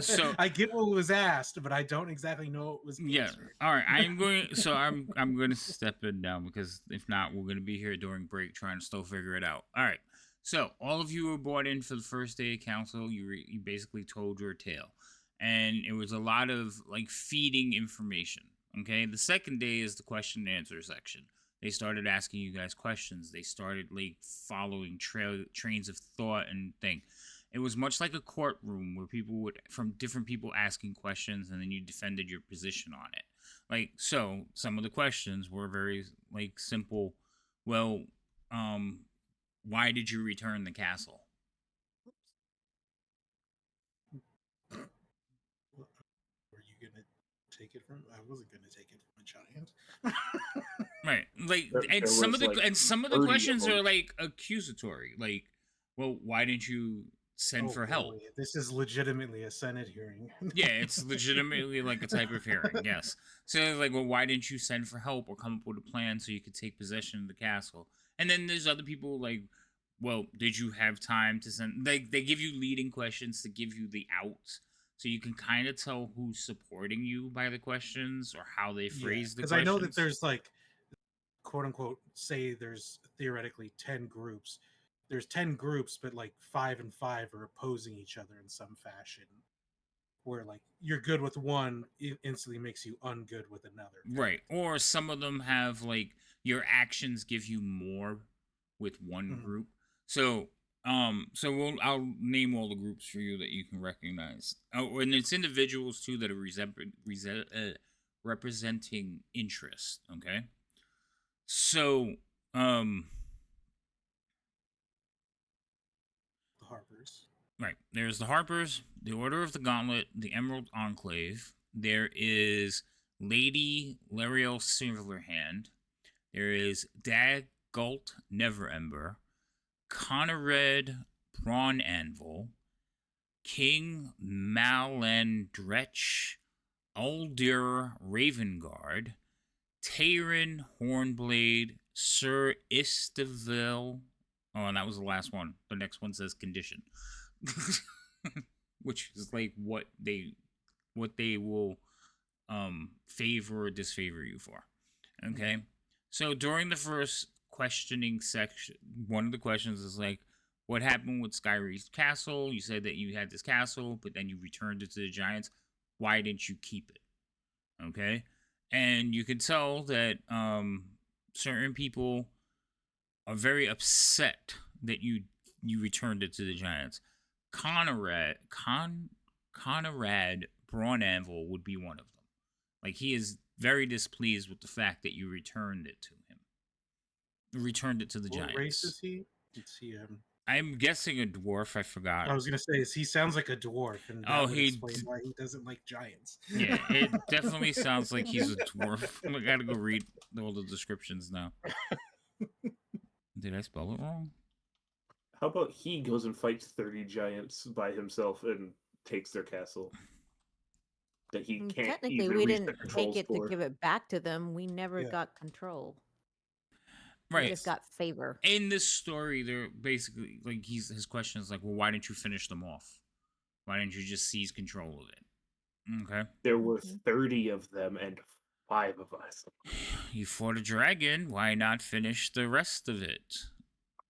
So I get what was asked, but I don't exactly know what was answered. yeah. All right. I'm going to step in now because if not, we're going to be here during break trying to still figure it out. All right. So all of you were brought in for the first day of council. You basically told your tale, and it was a lot of like feeding information. Okay. The second day is the question and answer section. They started asking you guys questions. They started like following trains of thought and thing. It was much like a courtroom where different people asking questions, and then you defended your position on it. Like, so some of the questions were very like simple. Well, why did you return the castle? Were you gonna take it from? I wasn't gonna take it from a giant. Right. Like, and There some was, of the like, and some of the 30 of questions them. are like accusatory. Like, well, why didn't you send for help? Boy, this is legitimately a Senate hearing. Yeah, it's legitimately like a type of hearing, yes. So it's like, well, why didn't you send for help or come up with a plan so you could take possession of the castle? And then there's other people like, well, did you have time to send... They give you leading questions to give you the out, so you can kind of tell who's supporting you by the questions or how they phrase the questions. Because I know that there's like, quote unquote, say there's theoretically 10 groups. There's 10 groups, but like 5 and 5 are opposing each other in some fashion. Where like you're good with one, it instantly makes you ungood with another. Right. Or some of them have like your actions give you more with one Mhm. group. So I'll name all the groups for you that you can recognize. Oh, and it's individuals too that are representing interest. Okay, so The Harpers. right. There's the Harpers, the Order of the Gauntlet, the Emerald Enclave. There is Lady Lariel Silverhand. There is Dagult Neverember, Connered Brawn Anvil, King Malandrech, Uldir Ravengard, Tyranny Hornblade, Sir Istavil. Oh, and that was the last one. The next one says condition. Which is like what they will favor or disfavor you for. Okay? So during the first questioning section, one of the questions is like, what happened with Skyreath's castle? You said that you had this castle, but then you returned it to the giants. Why didn't you keep it? Okay? And you can tell that certain people are very upset that you returned it to the giants. Conrad Brawn Anvil would be one of them. Like, he is very displeased with the fact that you returned it to him. Returned it to the giants. What race is he? Is he I'm guessing a dwarf. I forgot. I was gonna say, he sounds like a dwarf, and that would explain why he doesn't like giants. Yeah, it definitely sounds like he's a dwarf. I gotta go read all the descriptions now. Did I spell it wrong? How about he goes and fights 30 giants by himself and takes their castle? That he can't Technically, even we reach the didn't take controls it for. to give it back to them. We never Yeah. got control. Right. We just got favor. In this story, they're basically like his question is like, well, why didn't you finish them off? Why didn't you just seize control of it? Okay. There were 30 of them and 5 of us. You fought a dragon. Why not finish the rest of it?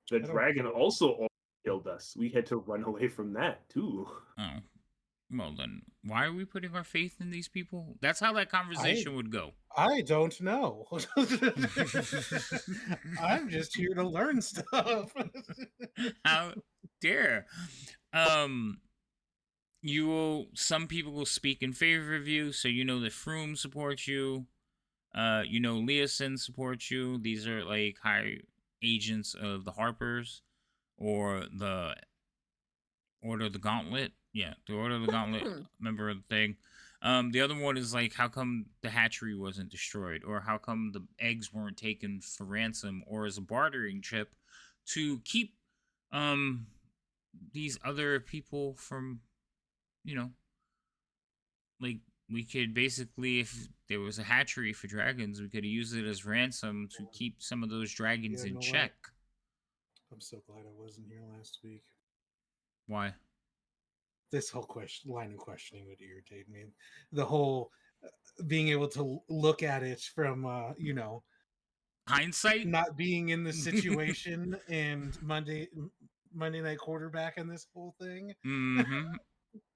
The dragon also killed us. We had to run away from that too. Oh. Well, then, why are we putting our faith in these people? That's how that conversation would go. I don't know. I'm just here to learn stuff. How dare? Some people will speak in favor of you, so you know that Froome supports you. You know Leosin supports you. These are like high agents of the Harpers or the Order of the Gauntlet. Yeah, the Order of the Gauntlet member of the thing. The other one is like, how come the hatchery wasn't destroyed, or how come the eggs weren't taken for ransom or as a bartering chip to keep these other people from, like, we could basically, if there was a hatchery for dragons, we could use it as ransom to keep some of those dragons in check. I'm so glad I wasn't here last week. Why? This whole line of questioning would irritate me. The whole being able to look at it from, hindsight, not being in the situation, and Monday night quarterback and this whole thing. Mm-hmm.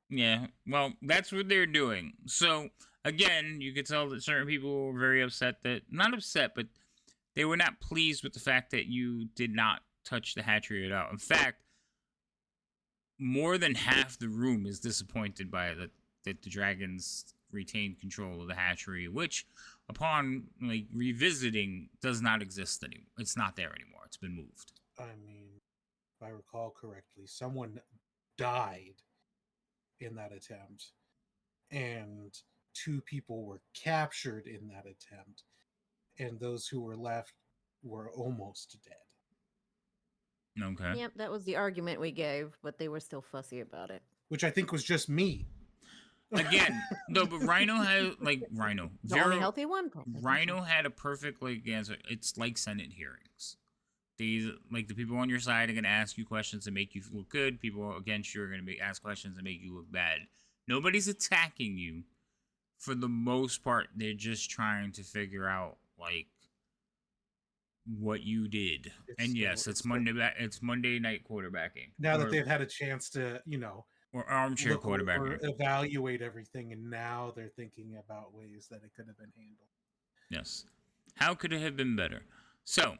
Yeah, well, that's what they're doing. So, again, you could tell that certain people were very upset not upset, but they were not pleased with the fact that you did not touch the hatchery at all. In fact, more than half the room is disappointed by that the dragons retained control of the hatchery, which, upon revisiting, does not exist anymore. It's not there anymore. It's been moved. I mean, if I recall correctly, someone died in that attempt, and 2 people were captured in that attempt, and those who were left were almost dead. Okay. Yep, that was the argument we gave, but they were still fussy about it. Which I think was just me. Again, no, but Rhino had Rhino. The only healthy one. Rhino had a perfect answer. It's like Senate hearings. These the people on your side are gonna ask you questions to make you look good. People against you are gonna ask questions to make you look bad. Nobody's attacking you. For the most part, they're just trying to figure out what you did. It's Monday night quarterbacking. Now that they've had a chance to, or armchair quarterbacking, evaluate everything, and now they're thinking about ways that it could have been handled. Yes. How could it have been better? So,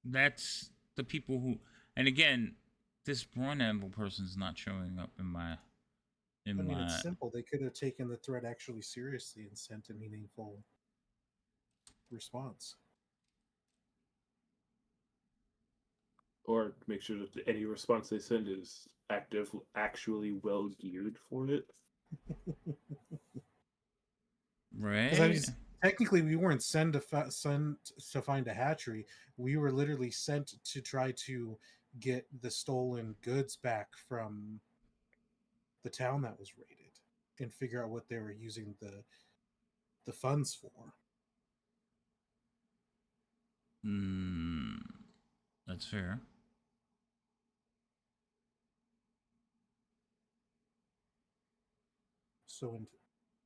That's the people who, and again, this Braun Anvil person's not showing up in my. I mean, it's simple. They could have taken the threat actually seriously and sent a meaningful response. Or make sure that any response they send is actually well geared for it. Right. Technically, we weren't sent to find a hatchery. We were literally sent to try to get the stolen goods back from the town that was raided and figure out what they were using the funds for. That's fair. So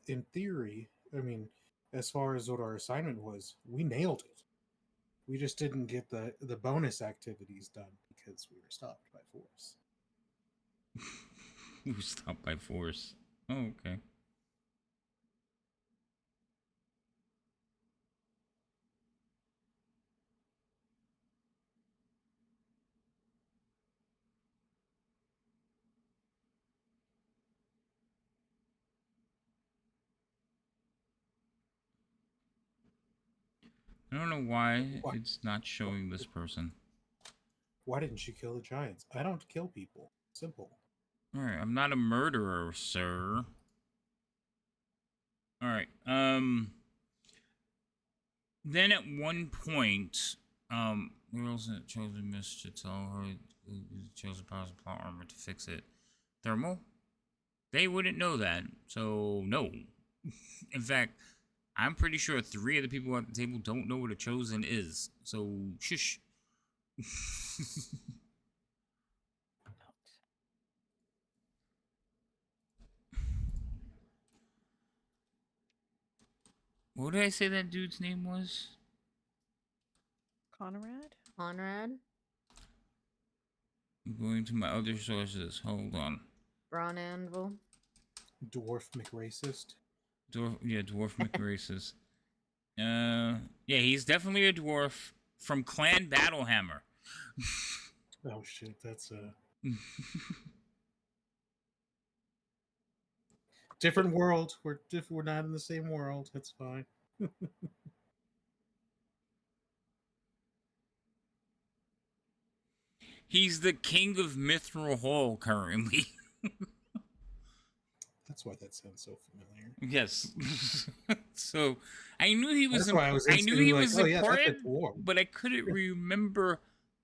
in theory, I mean, as far as what our assignment was, we nailed it. We just didn't get the bonus activities done because we were stopped by force. We were stopped by force. Oh, okay. I don't know why it's not showing this person. Why didn't you kill the giants? I don't kill people. Simple. Alright, I'm not a murderer, sir. Alright, then at one point, we also chosen Miss to tell her chosen powers of plot armor to fix it. Thermal? They wouldn't know that, so no. In fact, I'm pretty sure 3 of the people at the table don't know what a chosen is, so shush. What did I say that dude's name was? Conrad? Conrad? I'm going to my other sources. Hold on. Braun Anvil? Dwarf McRacist? Dwarf McRacist. Yeah, he's definitely a dwarf from Clan Battlehammer. Oh shit, that's different world. We're not in the same world. That's fine. He's the king of Mithril Hall currently. That's why that sounds so familiar. Yes. So I knew he was. That's why I was important, but I couldn't remember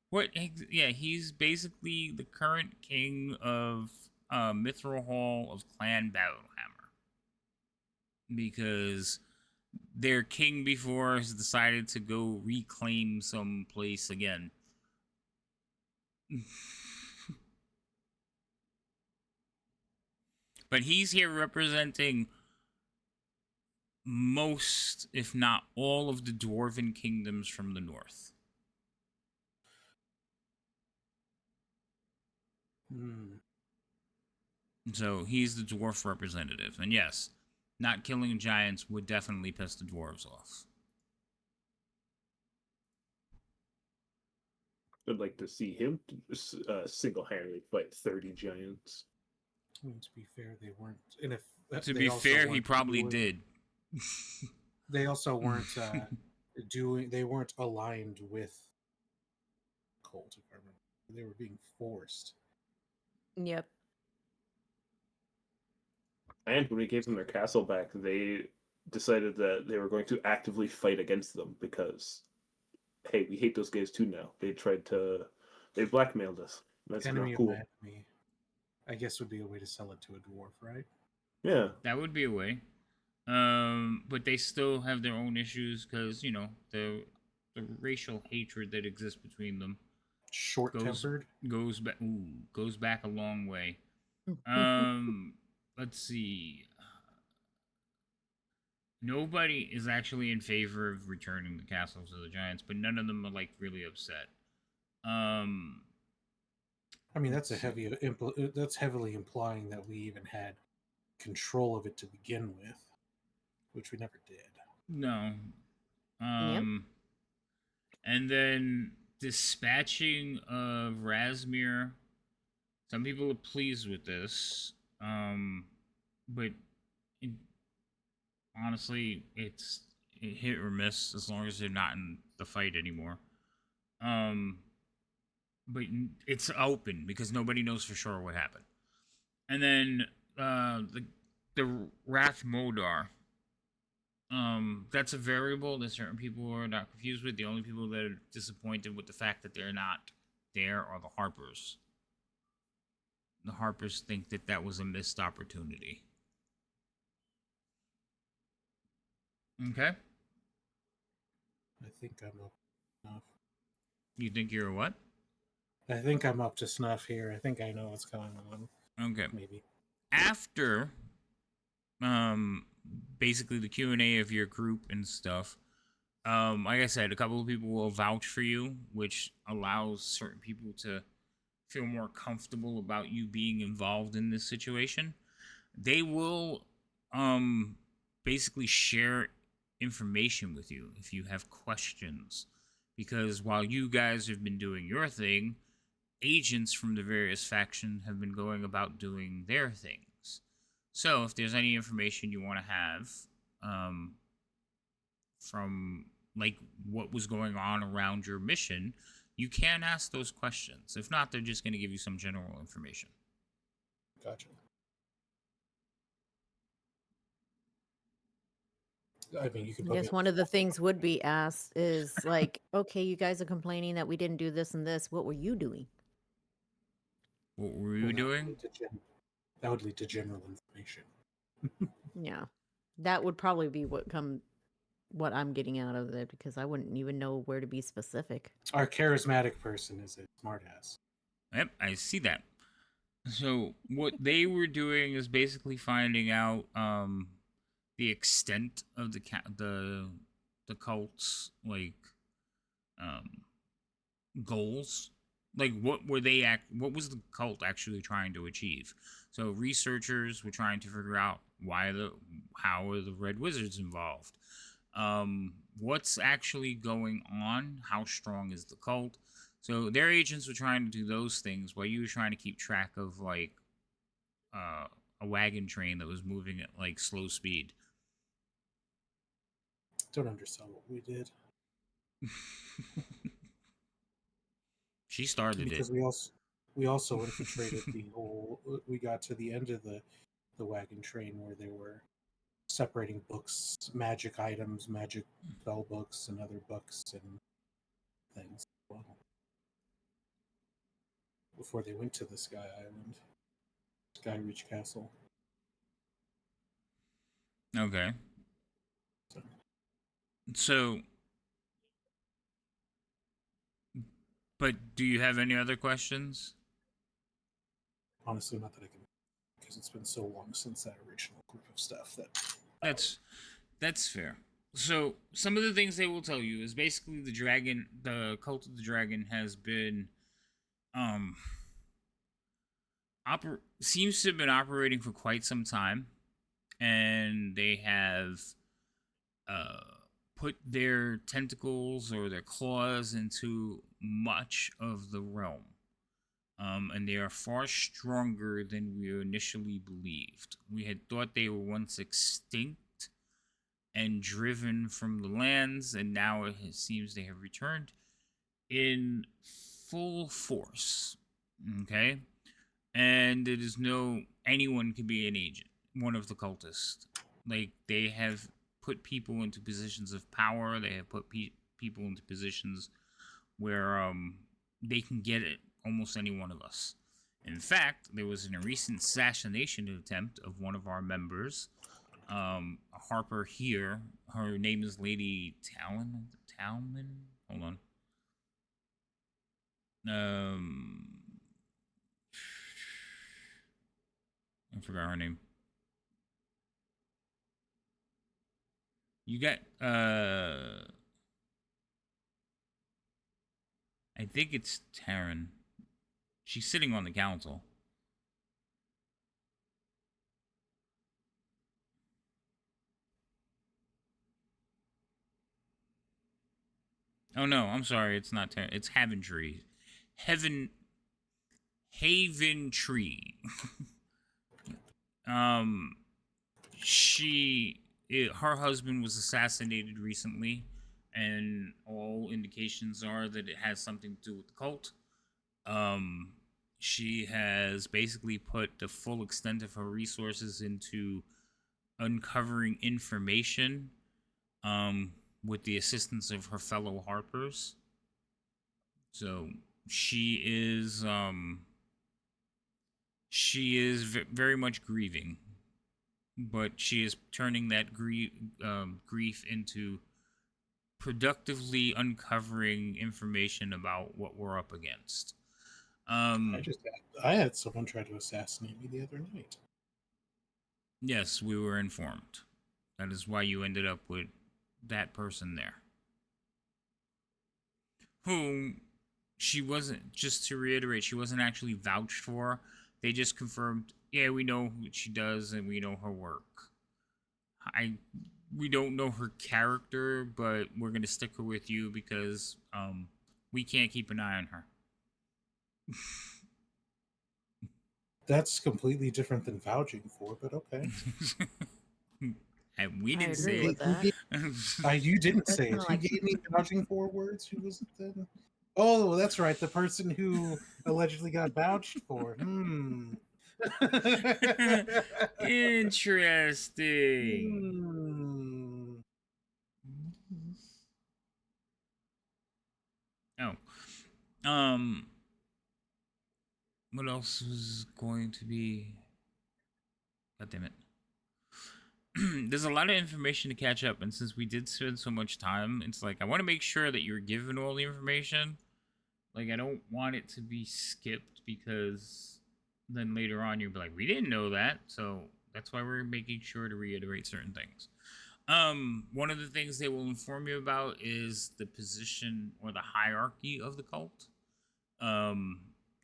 what. Yeah, he's basically the current king of Mithril Hall of Clan Battlehammer, because their king before has decided to go reclaim some place again. But he's here representing most, if not all, of the dwarven kingdoms from the north. So he's the dwarf representative. And yes, not killing giants would definitely piss the dwarves off. I'd like to see him single-handedly fight 30 giants. I mean, to be fair, they weren't. And if to be fair, he probably did. They also weren't They weren't aligned with Colt. If I remember, they were being forced. Yep. And when we gave them their castle back, they decided that they were going to actively fight against them because, hey, we hate those guys too now. They blackmailed us. That's not cool. Enemy, I guess would be a way to sell it to a dwarf, right? Yeah. That would be a way. But they still have their own issues because, you know, the racial hatred that exists between them. Short-tempered? Goes back a long way. Let's see. Nobody is actually in favor of returning the castle to the giants, but none of them are, like, really upset. I mean, that's that's heavily implying that we even had control of it to begin with, which we never did. No. Yep. And then dispatching of Razmir. Some people are pleased with this, but it, honestly, it's hit or miss as long as they're not in the fight anymore. But it's open because nobody knows for sure what happened. And then the Wrath Modar. That's a variable that certain people are not confused with. The only people that are disappointed with the fact that they're not there are the Harpers. The Harpers think that that was a missed opportunity. Okay. I think I'm up enough. You think you're a what? I think I'm up to snuff here. I think I know what's going on. Okay. Maybe. After basically the Q&A of your group and stuff, like I said, a couple of people will vouch for you, which allows certain people to feel more comfortable about you being involved in this situation. They will basically share information with you if you have questions, because while you guys have been doing your thing, agents from the various factions have been going about doing their things. So if there's any information you want to have from like what was going on around your mission, you can ask those questions. If not, they're just going to give you some general information. Gotcha. I mean, you can I put me guess up one to of the things would be asked is like, okay, you guys are complaining that we didn't do this and this. What were you doing? What were you Well, doing? that would lead to general information. Yeah, that would probably be what I'm getting out of it, because I wouldn't even know where to be specific. Our charismatic person is a smartass. Yep, I see that. So what they were doing is basically finding out the extent of the cult's like goals. Like what was the cult actually trying to achieve? So researchers were trying to figure out how are the Red Wizards involved? What's actually going on? How strong is the cult? So their agents were trying to do those things while you were trying to keep track of like a wagon train that was moving at like slow speed. Don't undersell what we did. She started because it. we also infiltrated the whole. We got to the end of the wagon train where they were separating books, magic items, magic spell books, and other books and things. Well, before they went to the Sky Island, Sky Reach Castle. Okay. So, but do you have any other questions? Honestly, not that I can, because it's been so long since that original group of stuff that. That's fair. So some of the things they will tell you is basically the cult of the dragon has been, seems to have been operating for quite some time, and they have, put their tentacles or their claws into much of the realm. And they are far stronger than we initially believed. We had thought they were once extinct and driven from the lands, and now it seems they have returned in full force. Okay? And it is anyone can be an agent, one of the cultists. Like, they have put people into positions of power, they have put people into positions where they can get at almost any one of us. In fact, there was a recent assassination attempt of one of our members, a Harper here. Her name is Lady Talman. Hold on. I forgot her name. You got I think it's Taryn. She's sitting on the council. Oh no, I'm sorry. It's not. It's Haventree. Heaven. Haven Tree. um, her husband was assassinated recently, and all indications are that it has something to do with the cult. Um, she has basically put the full extent of her resources into uncovering information, with the assistance of her fellow Harpers. So she is, very much grieving, but she is turning that grief into productively uncovering information about what we're up against. I had someone try to assassinate me the other night. Yes, we were informed. That is why you ended up with that person there. Who she wasn't, just to reiterate, she wasn't actually vouched for. They just confirmed, yeah, we know what she does and we know her work. We don't know her character, but we're gonna stick her with you because we can't keep an eye on her. That's completely different than vouching for, but okay. And we I didn't agree say with it. that. You didn't That's say it. not Who like- gave me vouching for words? Who was it then? Oh, that's right. The person who allegedly got vouched for. Interesting. Oh. What else was going to be? God damn it. There's a lot of information to catch up, and since we did spend so much time, it's like I want to make sure that you're given all the information. Like, I don't want it to be skipped because then later on you'll be like, we didn't know that. So that's why we're making sure to reiterate certain things. One of the things they will inform you about is the position or the hierarchy of the cult.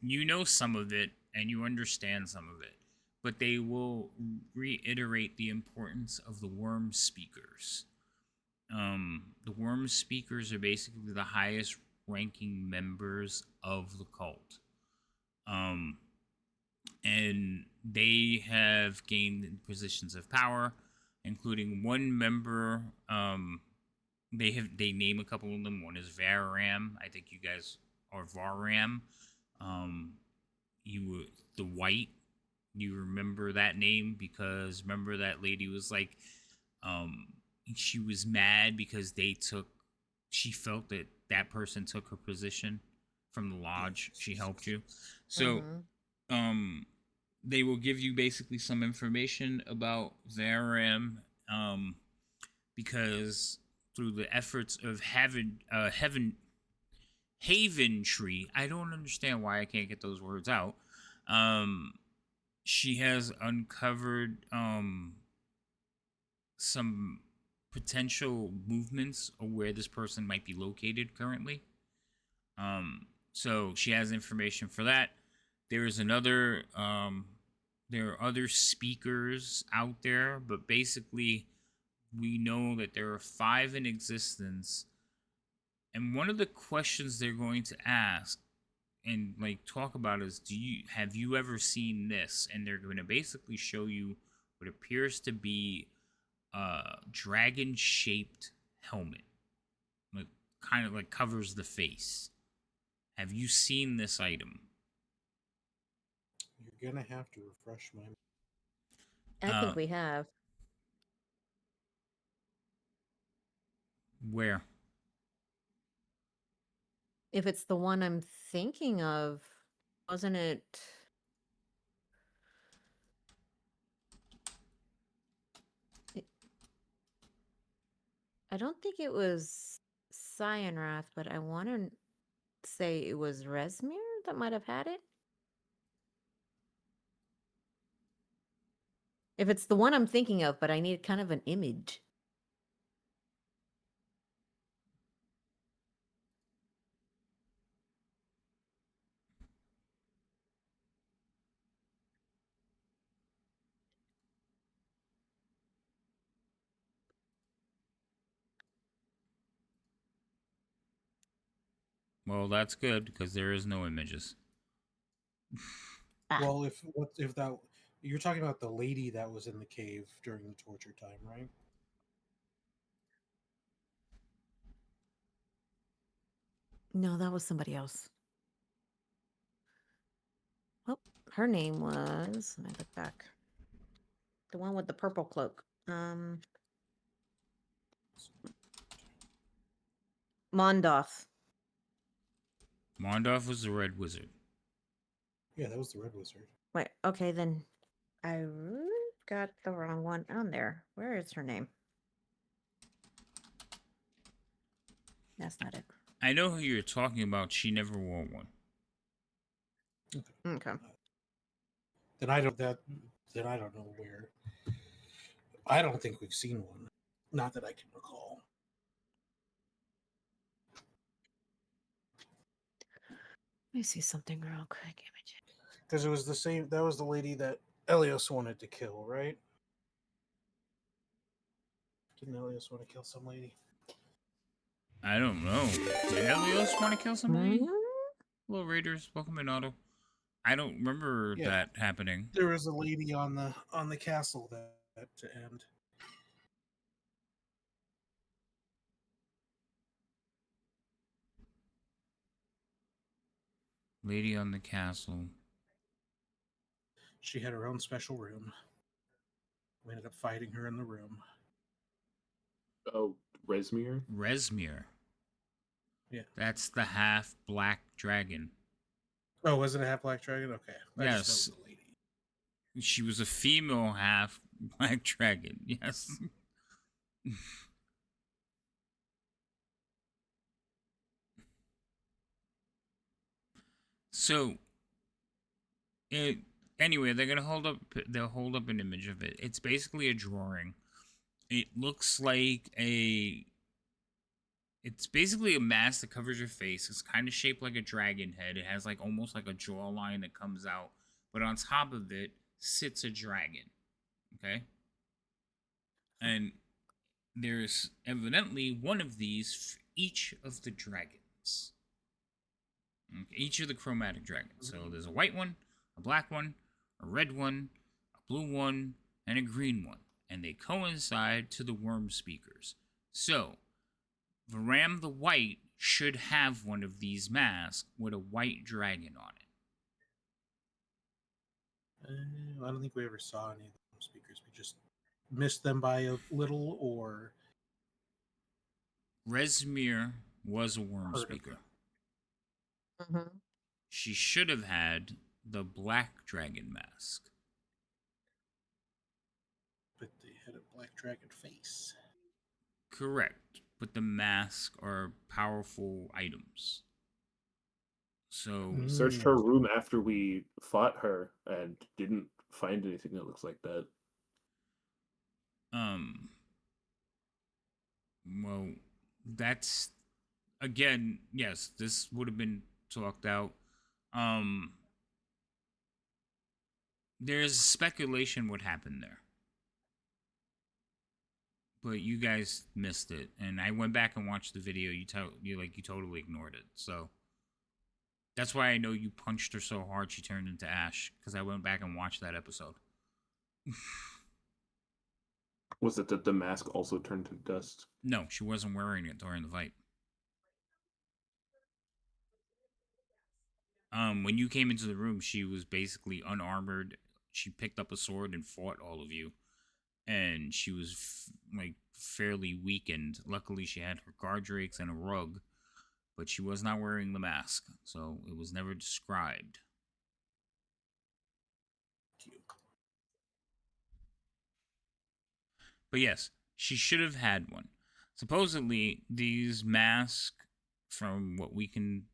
You know some of it and you understand some of it, but they will reiterate the importance of the worm speakers. The worm speakers are basically the highest ranking members of the cult. And they have gained positions of power, including one member. They name a couple of them. One is Varam. I think you guys are Varam. The White. You remember that name because remember that lady was like, she was mad because she felt that that person took her position from the lodge. She helped you. So, they will give you basically some information about Varam, because through the efforts of Haven Tree, I don't understand why I can't get those words out. She has uncovered some potential movements of where this person might be located currently. So she has information for that. There is another. There are other speakers out there, but basically, we know that there are 5 in existence. And one of the questions they're going to ask and like talk about is, have you ever seen this? And they're going to basically show you what appears to be a dragon-shaped helmet, like kind of like covers the face. Have you seen this item? You're gonna have to refresh my. I think we have. Where? If it's the one I'm thinking of, wasn't it? I don't think it was Cyanrath, but I want to say it was Resmir that might have had it. If it's the one I'm thinking of, but I need kind of an image. Well, that's good because there is no images. Ah. Well, if that you're talking about the lady that was in the cave during the torture time, right? No, that was somebody else. Oh, her name was. Let me look back. The one with the purple cloak. Mondoth. Mondoff was the Red Wizard. Yeah, that was the Red Wizard. Wait, okay, then I got the wrong one on there. Where is her name? That's not it. I know who you're talking about. She never wore one. Okay. Then I don't know where. I don't think we've seen one. Not that I can recall. Let me see something real quick. Because it was the same. That was the lady that Elios wanted to kill, right? Didn't Elios want to kill some lady? I don't know. Did Elios want to kill somebody? Mhm. Hello, Raiders. Welcome in, Otto. I don't remember Yeah. that happening. There was a lady on the castle that to end. Lady on the castle. She had her own special room. We ended up fighting her in the room. Oh, Resmir? Resmir. Yeah. That's the half black dragon. Oh, was it a half black dragon? Okay. I just Yes. know it was a lady. She was a female half black dragon. Yes. So, anyway, they'll hold up an image of it. It's basically a drawing. It looks like it's basically a mask that covers your face. It's kind of shaped like a dragon head. It has like almost like a jawline that comes out, but on top of it sits a dragon. Okay? And there's evidently one of these for each of the dragons. Okay, each of the chromatic dragons. So there's a white one, a black one, a red one, a blue one, and a green one. And they coincide to the worm speakers. So, Varam the White should have one of these masks with a white dragon on it. I don't think we ever saw any of those speakers. We just missed them by a little or Resmir was a worm heard of speaker. them. Mm-hmm. She should have had the black dragon mask. But they had a black dragon face. Correct. But the masks are powerful items. So Searched her room after we fought her and didn't find anything that looks like that. Well, that's again, yes, this would have been talked out. There's speculation what happened there. But you guys missed it, and I went back and watched the video. You totally ignored it. So that's why I know you punched her so hard she turned into ash, because I went back and watched that episode. Was it that the mask also turned to dust? No, she wasn't wearing it during the fight. When you came into the room, she was basically unarmored. She picked up a sword and fought all of you. And she was fairly weakened. Luckily, she had her guard drakes and a rug, but she was not wearing the mask, so it was never described. But yes, she should have had one. Supposedly, these masks, from what we can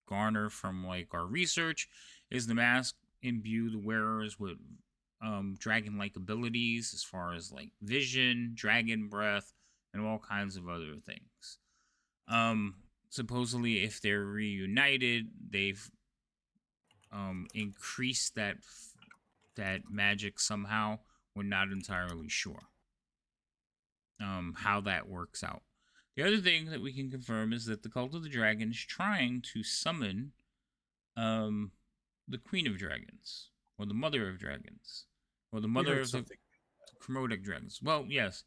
garner from our research, is the mask imbue the wearers with dragon-like abilities as far as vision, dragon breath, and all kinds of other things. Supposedly, if they're reunited, they've increased that magic somehow. We're not entirely sure how that works out. The other thing that we can confirm is that the Cult of the Dragon is trying to summon the Queen of Dragons, or the Mother of Dragons, or the We Mother heard of the something. Chromatic Dragons. Well, yes.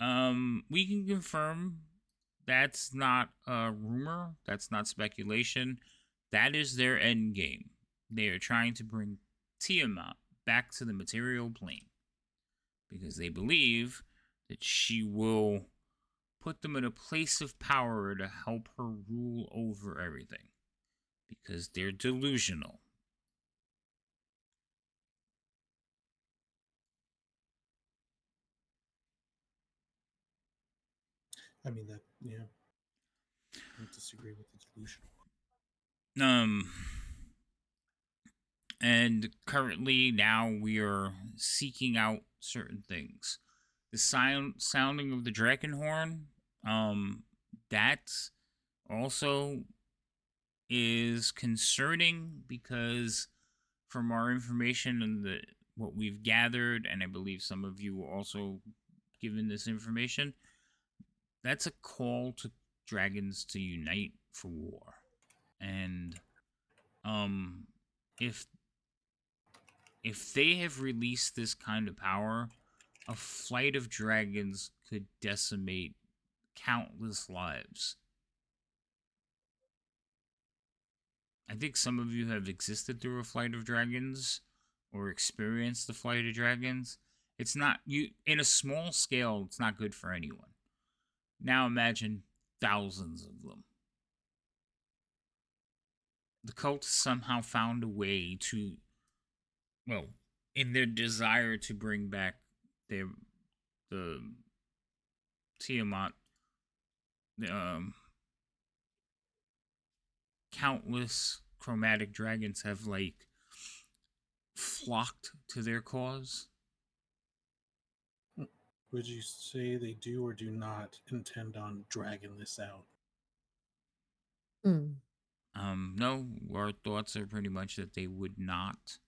We can confirm that's not a rumor, that's not speculation. That is their end game. They are trying to bring Tiamat back to the material plane because they believe that she will put them in a place of power to help her rule over everything because they're delusional. I mean that, yeah. I don't disagree with the delusion. And currently now we are seeking out certain things. The sounding of the dragon horn, that also is concerning because from our information and what we've gathered, and I believe some of you were also given this information, that's a call to dragons to unite for war. And if they have released this kind of power, a flight of dragons could decimate countless lives. I think some of you have existed through a flight of dragons or experienced the flight of dragons. It's not you in a small scale, it's not good for anyone. Now imagine thousands of them. The cult somehow found a way to, well, in their desire to bring back the Tiamat, countless chromatic dragons have like flocked to their cause. Would you say they do or do not intend on dragging this out? No, our thoughts are pretty much that they would not.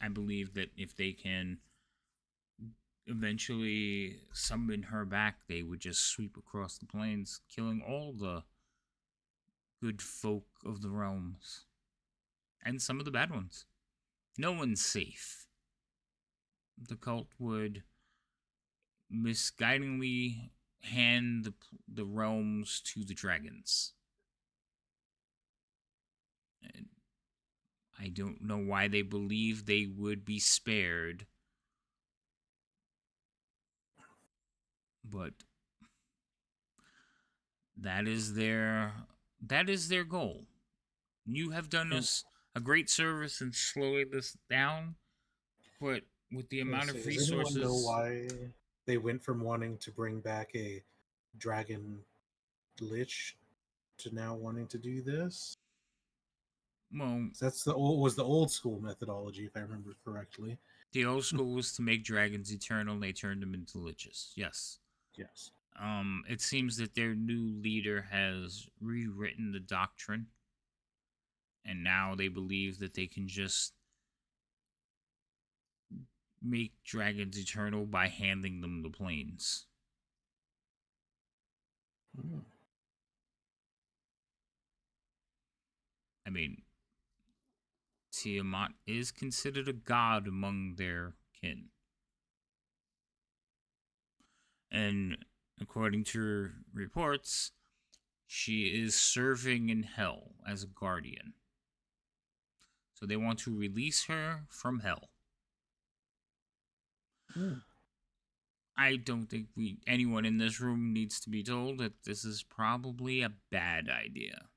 I believe that if they can eventually summon her back, they would just sweep across the plains, killing all the good folk of the realms and some of the bad ones. No one's safe. The cult would misguidingly hand the realms to the dragons. And I don't know why they believe they would be spared, but that is their goal. You have done us a great service in slowing this down, but with the amount of Does anyone know resources, why they went from wanting to bring back a dragon lich to now wanting to do this? well, That's the old school methodology, if I remember correctly. the old school was to make dragons eternal, and they turned them into liches. Yes. Yes. It seems that their new leader has rewritten the doctrine, and now they believe that they can just make dragons eternal by handing them the plains. I mean, Tiamat is considered a god among their kin. And according to reports, she is serving in hell as a guardian. So they want to release her from hell. I don't think anyone in this room needs to be told that this is probably a bad idea.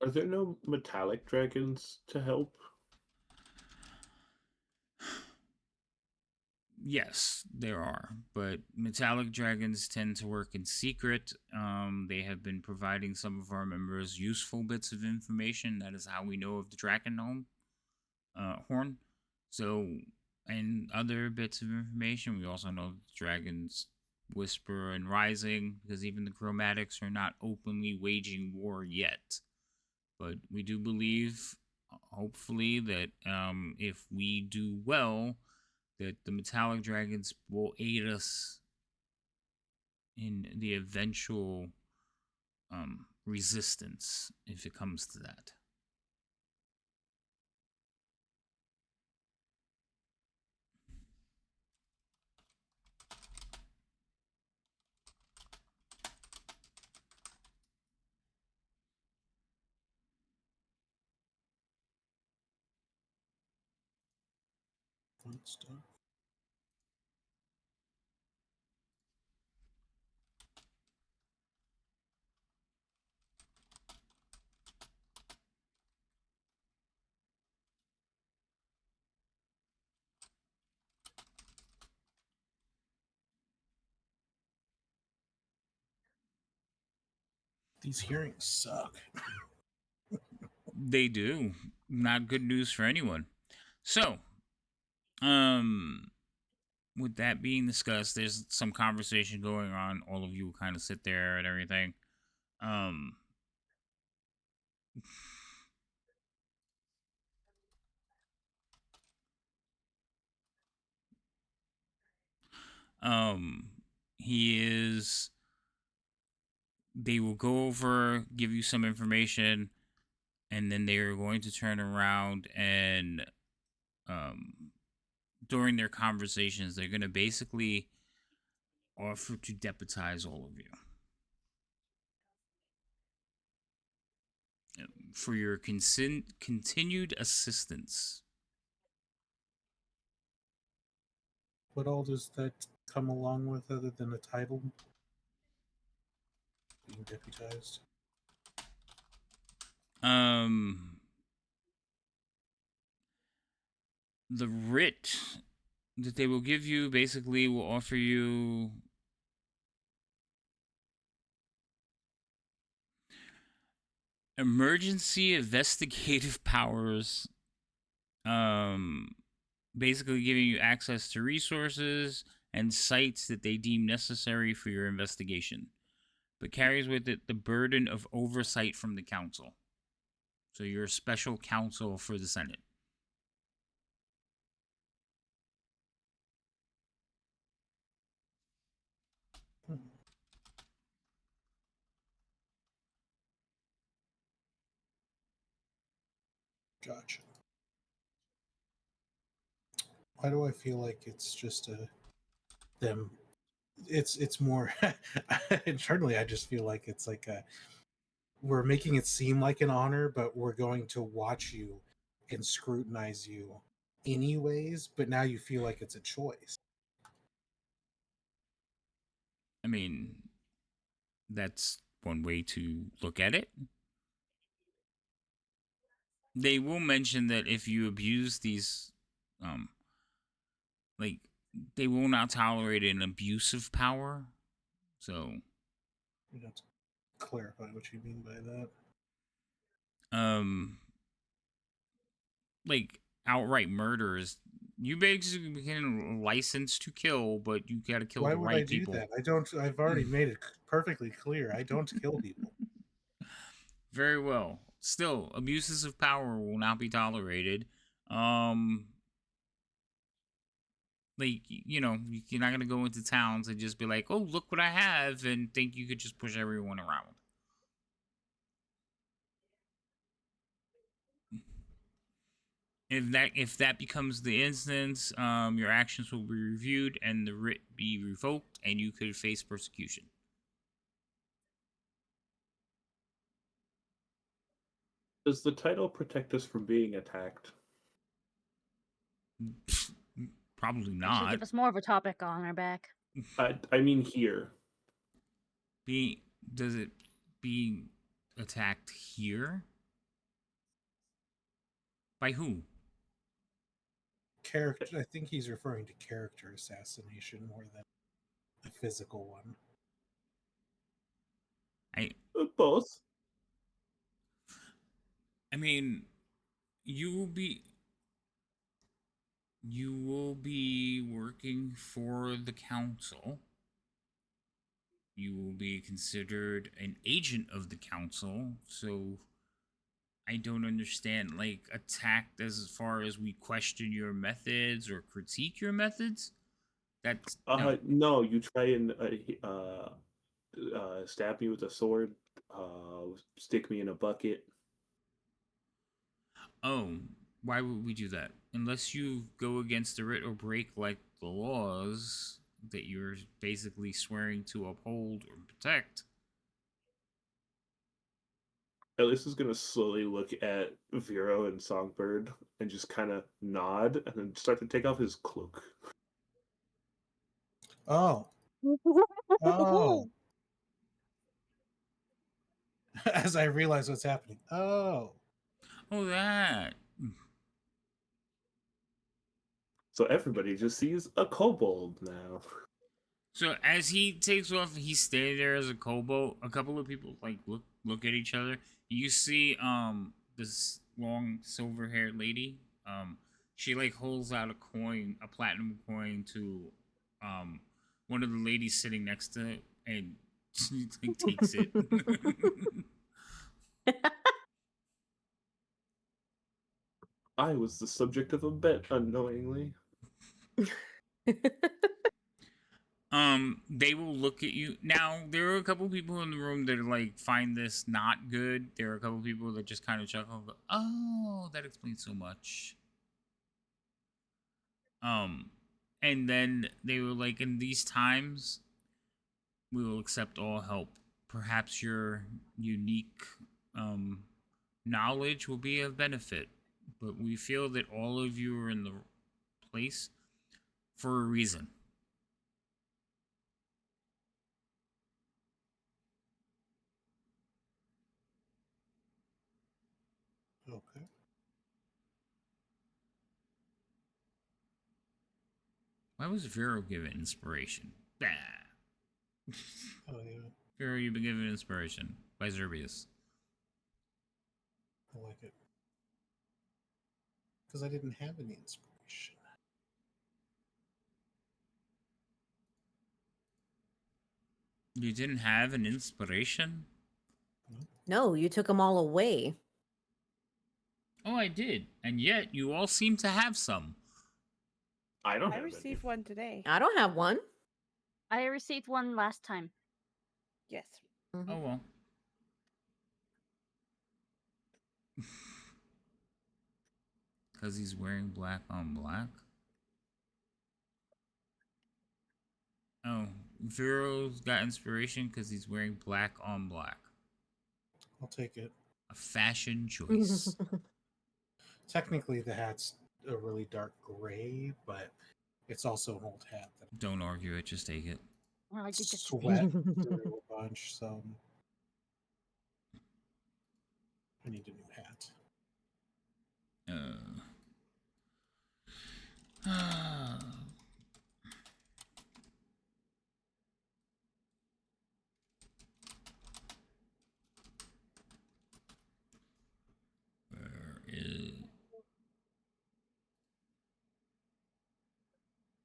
Are there no metallic dragons to help? Yes, there are, but metallic dragons tend to work in secret. They have been providing some of our members useful bits of information. That is how we know of the dragon horn. So, and other bits of information, we also know dragons Whisper and Rising, because even the Chromatics are not openly waging war yet. But we do believe, hopefully, that if we do well, that the Metallic Dragons will aid us in the eventual resistance, if it comes to that. Fun stuff. These hearings suck. They do. Not good news for anyone. So, with that being discussed, there's some conversation going on. All of you kind of sit there and everything. Um, um, he is. They will go over, give you some information, and then they are going to turn around and, during their conversations, they're going to basically offer to deputize all of you for your continued assistance. What all does that come along with other than a title? Being deputized? The writ that they will give you basically will offer you emergency investigative powers, basically giving you access to resources and sites that they deem necessary for your investigation, but carries with it the burden of oversight from the council. So you're a special counsel for the Senate. Gotcha. Why do I feel like it's just them? It's more internally. I just feel like it's like we're making it seem like an honor, but we're going to watch you and scrutinize you anyways. But now you feel like it's a choice. I mean, that's one way to look at it. They will mention that if you abuse these, like, they will not tolerate an abuse of power. So You have to clarify what you mean by that. Like outright murders, you basically became licensed to kill, but you gotta kill Why the would right I do people. that? I don't. I've already made it perfectly clear. I don't kill people. Very well. Still, abuses of power will not be tolerated. Like, you know, you're not gonna go into towns and just be like, "Oh, look what I have," and think you could just push everyone around. If that becomes the instance, your actions will be reviewed and the writ be revoked, and you could face persecution. Does the title protect us from being attacked? Probably Actually, not. give us more of a topic on our back. I mean here. Does it being attacked here? By who? Character. I think he's referring to character assassination more than a physical one. Both. I mean, you will be working for the council. You will be considered an agent of the council, so I don't understand, like, attacked as far as we question your methods or critique your methods? That's no. No, you try and stab me with a sword, stick me in a bucket. Oh, why would we do that? Unless you go against the writ or break, like, the laws that you're basically swearing to uphold or protect. Alice is gonna slowly look at Vero and Songbird and just kind of nod, and then start to take off his cloak. Oh. Oh. As I realize what's happening. Oh. Oh, that. So everybody just sees a kobold now. So as he takes off, he's standing there as a kobold. A couple of people like look at each other. You see this long silver haired lady. She like holds out a coin, a platinum coin, to one of the ladies sitting next to it, and she like, takes it. I was the subject of a bet unknowingly. They will look at you. Now, there are a couple people in the room that like find this not good. There are a couple people that just kind of chuckle and go, "Oh, that explains so much." And then they were like, "In these times, we will accept all help. Perhaps your unique knowledge will be of benefit, but we feel that all of you are in the place for a reason." Okay. Why was Vero given inspiration? Bah. Oh yeah. Vero, you've been given inspiration by Zerbius. I like it. Because I didn't have any inspiration. You didn't have an inspiration? No, you took them all away. Oh, I did. And yet, you all seem to have some. I don't I have received one today. I don't have one. I received one last time. Yes. Mhm. Oh, well. Because he's wearing black on black? Oh, Vero's got inspiration because he's wearing black on black. I'll take it. A fashion choice. Technically, the hat's a really dark gray, but it's also an old hat that Don't argue it, just take it. Well, I I did just sweat through a bunch, so I need a new hat. Where is...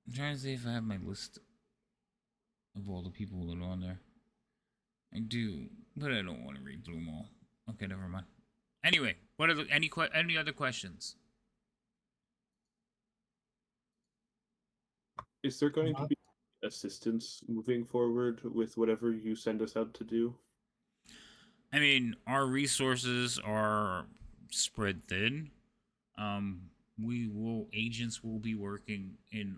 I'm trying to see if I have my list of all the people that are on there. I do, but I don't want to read through them all. Okay, never mind. Anyway, what are the, any other questions? Is there going to be assistance moving forward with whatever you send us out to do? I mean, our resources are spread thin. Agents will be working in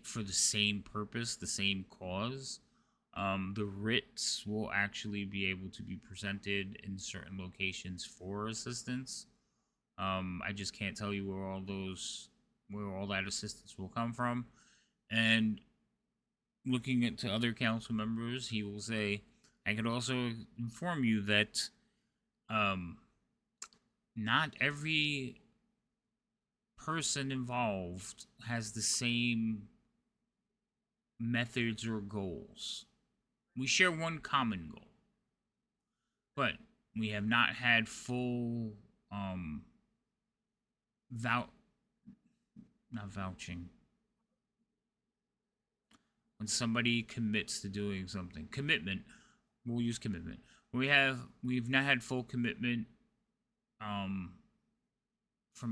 for the same purpose, the same cause. The writs will actually be able to be presented in certain locations for assistance. I just can't tell you where all that assistance will come from. And looking at to other council members, he will say, I could also inform you that not every person involved has the same methods or goals. We share one common goal, but we have not had full not vouching. when somebody commits to doing something. Commitment. We'll use commitment. We've not had full commitment from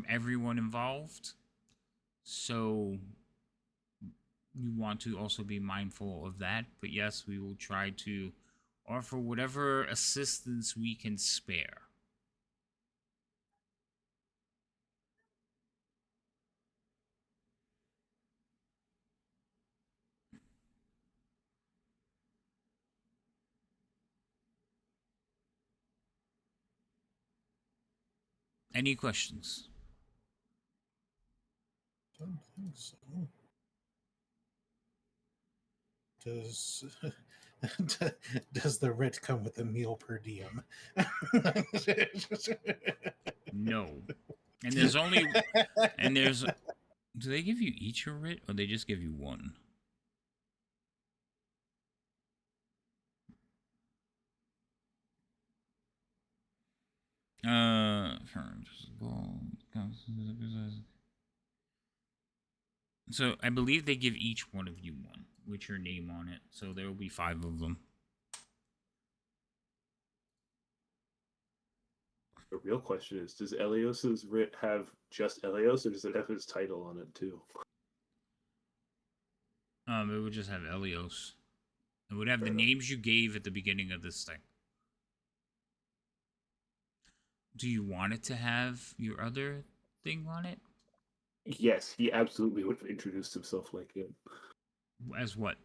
everyone involved. So you want to also be mindful of that. But yes, we will try to offer whatever assistance we can spare. Any questions? Don't think so. Does the writ come with a meal per diem? No. And there's do they give you each a writ or they just give you one? So I believe they give each one of you one with your name on it. So there will be 5 of them. The real question is, does Elios's writ have just Elios, or does it have his title on it too? It would just have Elios. It would have the names you gave at the beginning of this thing. Do you want it to have your other thing on it? Yes, he absolutely would have introduced himself like him. As what?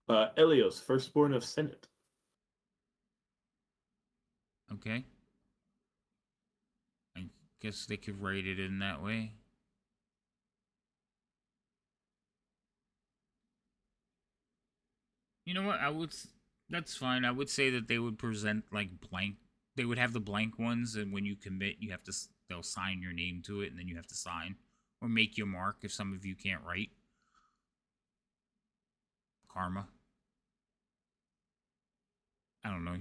Elios, firstborn of Senate. Okay. I guess they could write it in that way. You know what? That's fine. I would say that they would present like blank. They would have the blank ones, and when you commit, they'll sign your name to it, and then you have to sign or make your mark if some of you can't write. Karma. I don't know.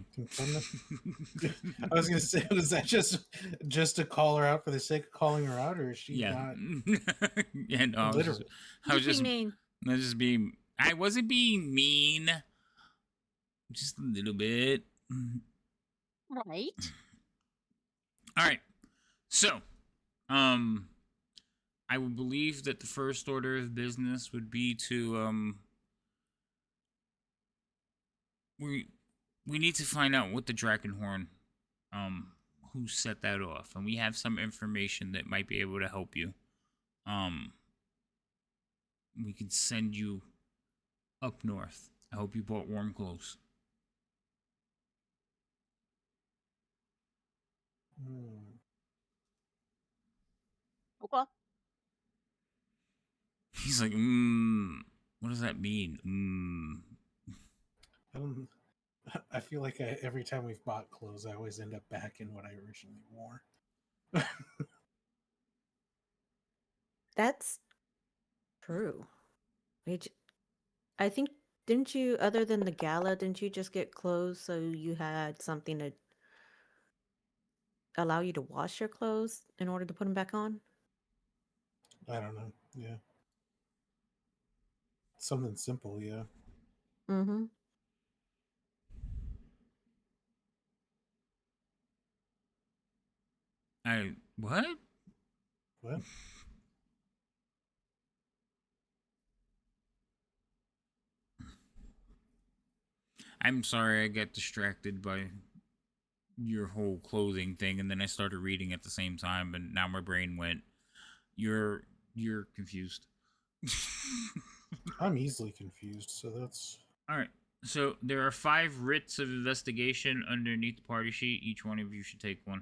I was gonna say, was that just to call her out for the sake of calling her out, or is she not? Yeah, no. I was just mean. I wasn't being mean. Just a little bit. Right. All right. So, I would believe that the first order of business would be to we need to find out what the Dragonhorn who set that off, and we have some information that might be able to help you. We could send you up north. I hope you bought warm clothes. Okay. He's like, what does that mean? I feel like every time we've bought clothes, I always end up back in what I originally wore. That's true. I think, didn't you, other than the gala, didn't you just get clothes so you had something to allow you to wash your clothes in order to put them back on? I don't know. Yeah. Something simple, yeah. Mm-hmm. What? What? I'm sorry, I got distracted by your whole clothing thing, and then I started reading at the same time, and now my brain went, you're confused. I'm easily confused, so that's... Alright, so there are 5 writs of investigation underneath the party sheet. Each one of you should take one.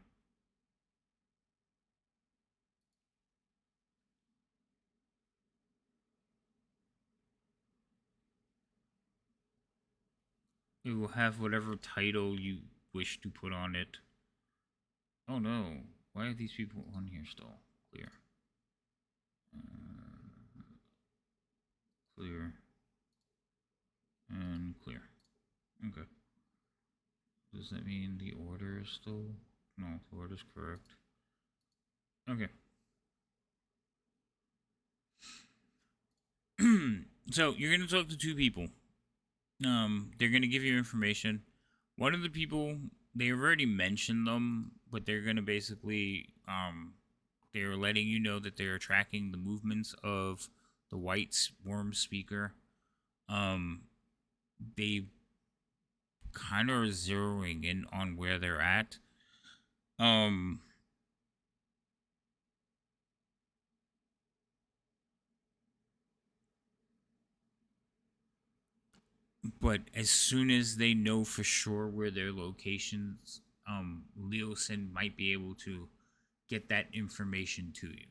It will have whatever title you wish to put on it. Oh no, why are these people on here still? Clear. Clear. And clear. Okay. Does that mean the order is still... No, the order is correct. Okay. So you're gonna talk to two people. They're gonna give you information. One of the people, they've already mentioned them, but they're gonna basically they're letting you know that they're tracking the movements of the white worm speaker. They kind of are zeroing in on where they're at. But as soon as they know for sure where their locations, Leosin might be able to get that information to you.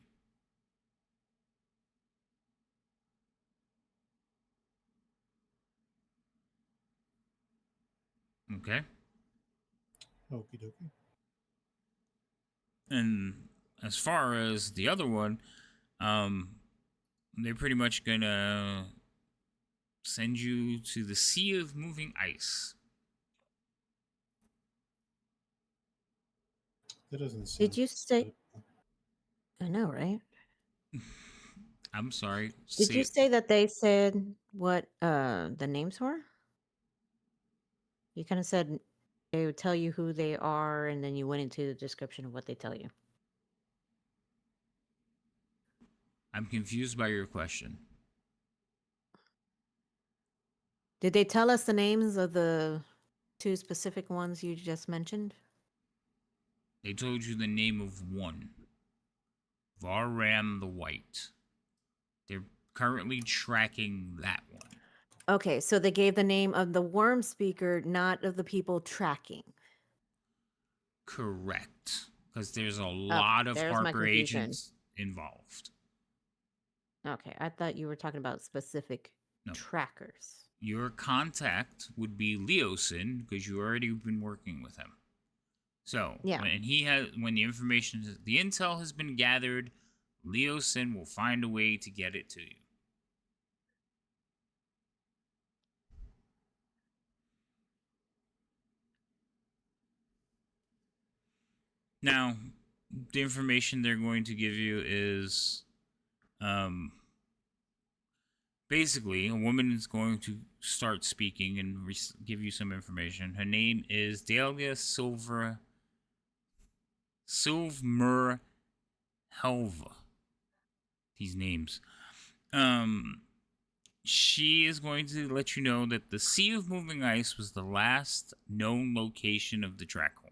Okay? Okie dokie. And as far as the other one, they're pretty much gonna send you to the Sea of Moving Ice. That doesn't sound. Did you say? I know, right? I'm sorry. Did you say that they said what the names were? You kind of said they would tell you who they are, and then you went into the description of what they tell you. I'm confused by your question. Did they tell us the names of the two specific ones you just mentioned? They told you the name of one. Varram the White. They're currently tracking that one. Okay, so they gave the name of the worm speaker, not of the people tracking. Correct. Because there's a lot of there's my Harper confusion. agents involved. Okay, I thought you were talking about specific No. trackers. Your contact would be Leosin because you already been working with him. So Yeah. when the information, the intel has been gathered, Leosin will find a way to get it to you. Now, the information they're going to give you is, basically, a woman is going to start speaking and give you some information. Her name is Dahlia Silver Silvmer Helva. These names. She is going to let you know that the Sea of Moving Ice was the last known location of the track horn.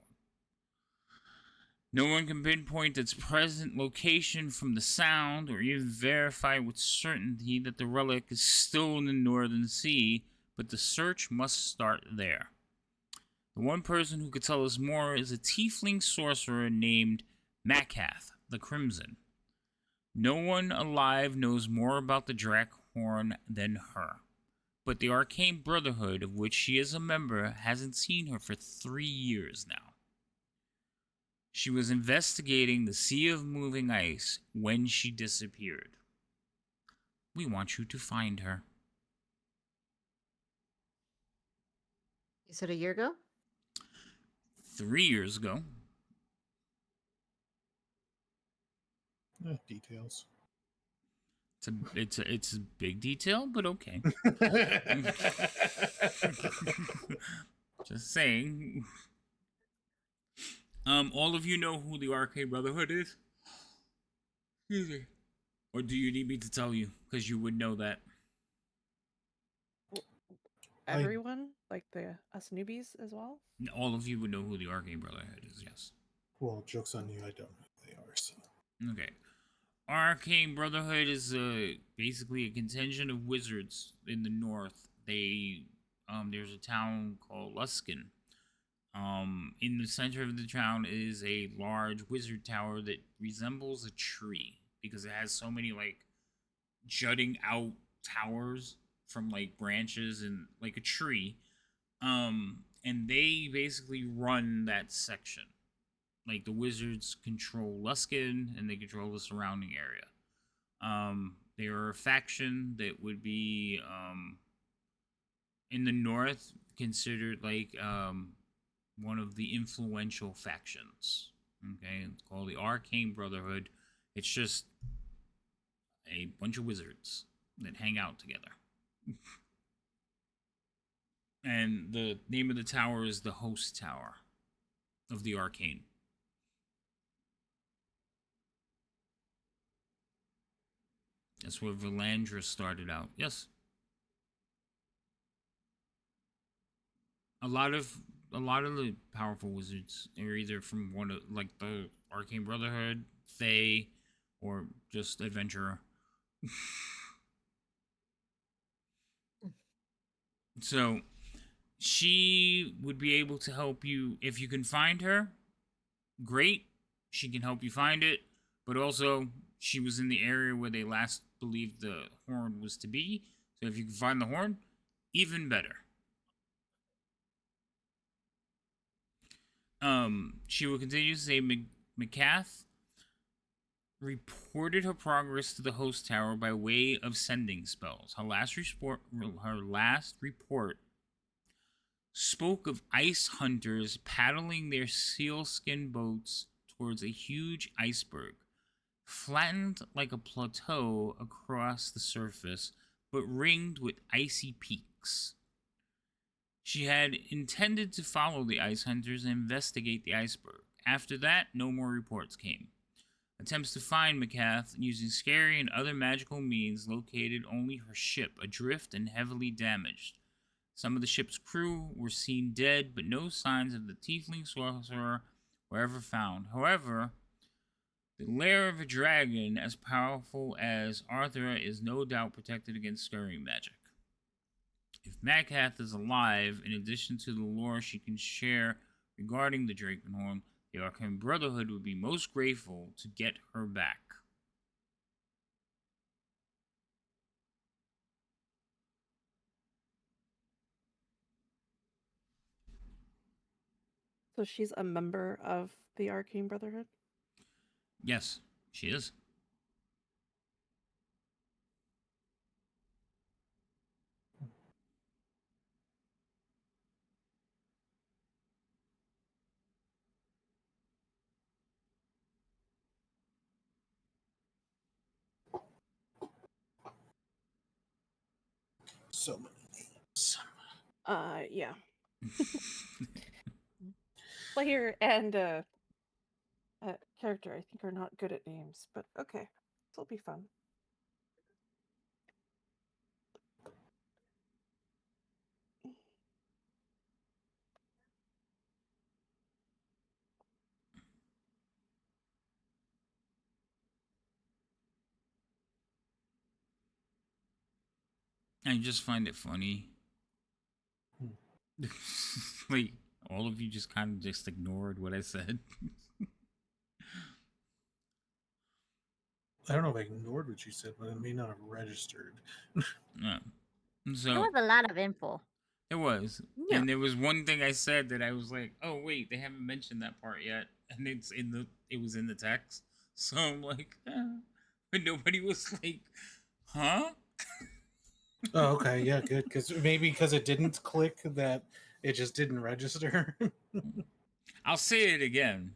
No one can pinpoint its present location from the sound or even verify with certainty that the relic is still in the Northern Sea, but the search must start there. The one person who could tell us more is a tiefling sorcerer named Makath the Crimson. No one alive knows more about the Drakhorn than her, but the Arcane Brotherhood, of which she is a member, hasn't seen her for 3 years now. She was investigating the Sea of Moving Ice when she disappeared. We want you to find her. You said a year ago? 3 years ago. Details. It's a big detail, but okay. Just saying. All of you know who the Arcane Brotherhood is? Excuse me. Or do you need me to tell you? Because you would know that. Everyone? Like us newbies as well? All of you would know who the Arcane Brotherhood is, yes. Well, joke's on you, I don't know who they are, so. Okay. Arcane Brotherhood is basically a contingent of wizards in the north. There's a town called Luskin. In the center of the town is a large wizard tower that resembles a tree because it has so many like jutting out towers from like branches and like a tree. And they basically run that section. Like the wizards control Luskin and they control the surrounding area. They are a faction that would be in the north considered like one of the influential factions. Okay, it's called the Arcane Brotherhood. It's just a bunch of wizards that hang out together. And the name of the tower is the Host Tower of the Arcane. That's where Valandra started out. Yes. A lot of the powerful wizards are either from one of like the Arcane Brotherhood, Fae, or just adventurer. So she would be able to help you if you can find her. Great, she can help you find it. But also, she was in the area where they last believed the horn was to be. So if you can find the horn, even better. She will continue to say McCath reported her progress to the Host Tower by way of sending spells. Her last report spoke of ice hunters paddling their sealskin boats towards a huge iceberg, flattened like a plateau across the surface, but ringed with icy peaks. She had intended to follow the ice hunters and investigate the iceberg. After that, no more reports came. Attempts to find McCath using scary and other magical means located only her ship, adrift and heavily damaged. Some of the ship's crew were seen dead, but no signs of the tiefling sorcerer were ever found. However, the lair of a dragon as powerful as Arthur is no doubt protected against scurrying magic. If McCath is alive, in addition to the lore she can share regarding the Drakenhorn, the Arcane Brotherhood would be most grateful to get her back. So she's a member of the Arcane Brotherhood? Yes, she is. So many names. Yeah. Player and character, I think, are not good at names, but okay. This'll be fun. I just find it funny. Like, all of you just kind of just ignored what I said. I don't know if I ignored what you said, but it may not have registered. Yeah. There So was a lot of info. it was. Yeah. And there was one thing I said that I was like, oh wait, they haven't mentioned that part yet. And it was in the text. So I'm like, but nobody was like, huh? Oh, okay, yeah, good. Because it didn't click that it just didn't register. I'll say it again.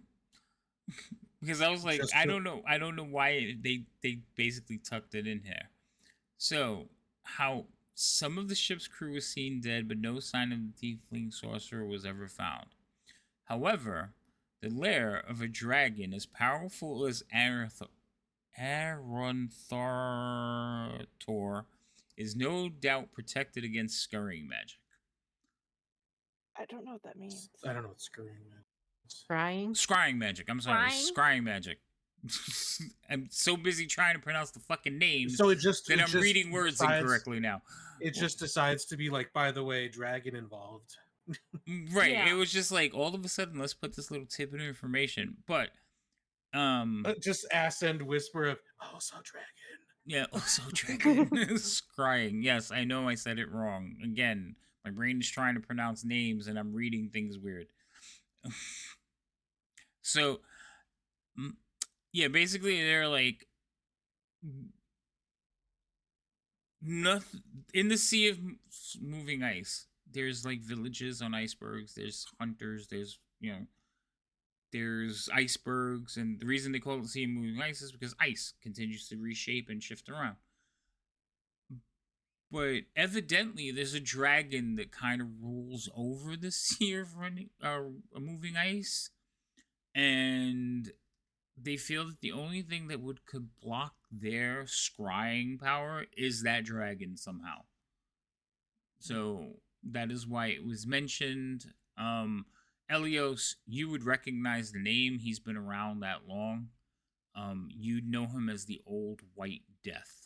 Because I was like, Just I to- don't know why they basically tucked it in here. So how some of the ship's crew was seen dead, but no sign of the tiefling sorcerer was ever found. However, the lair of a dragon as powerful as Aronthar is no doubt protected against scurrying magic. I don't know what that means. I don't know what screwing meant. Crying. Scrying magic. I'm sorry. Scrying? Scrying magic. I'm so busy trying to pronounce the fucking names So it just that it I'm just reading words decides- incorrectly now. It just decides to be like, by the way, dragon involved. Right. Yeah. It was just like all of a sudden, let's put this little tidbit of information. But Just ass end whisper of also dragon. yeah, also dragon scrying. Yes, I know I said it wrong. Again, my brain is trying to pronounce names and I'm reading things weird. So yeah, basically they're like nothing in the sea of moving ice. There's like villages on icebergs. There's hunters. There's there's icebergs, and the reason they call it the sea of moving ice is because ice continues to reshape and shift around. But evidently, there's a dragon that kind of rules over the sphere for a moving ice, and they feel that the only thing that could block their scrying power is that dragon somehow. So that is why it was mentioned. Elios, you would recognize the name. He's been around that long. You'd know him as the Old White Death.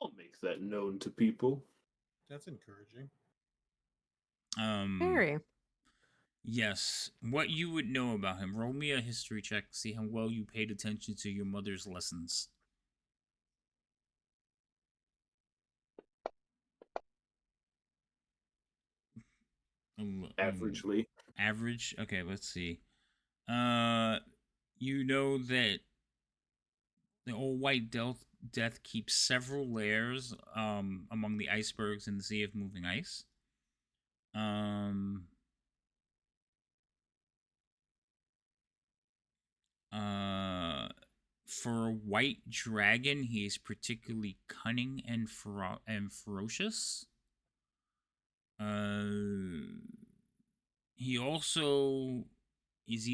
I'll make that known to people. That's encouraging. Very. Yes. What you would know about him. Roll me a history check. See how well you paid attention to your mother's lessons. Averagely. Average? Okay, let's see. You know that the Old White Death keeps several layers among the icebergs in the Sea of Moving Ice. For a white dragon, he is particularly cunning and ferocious. He also is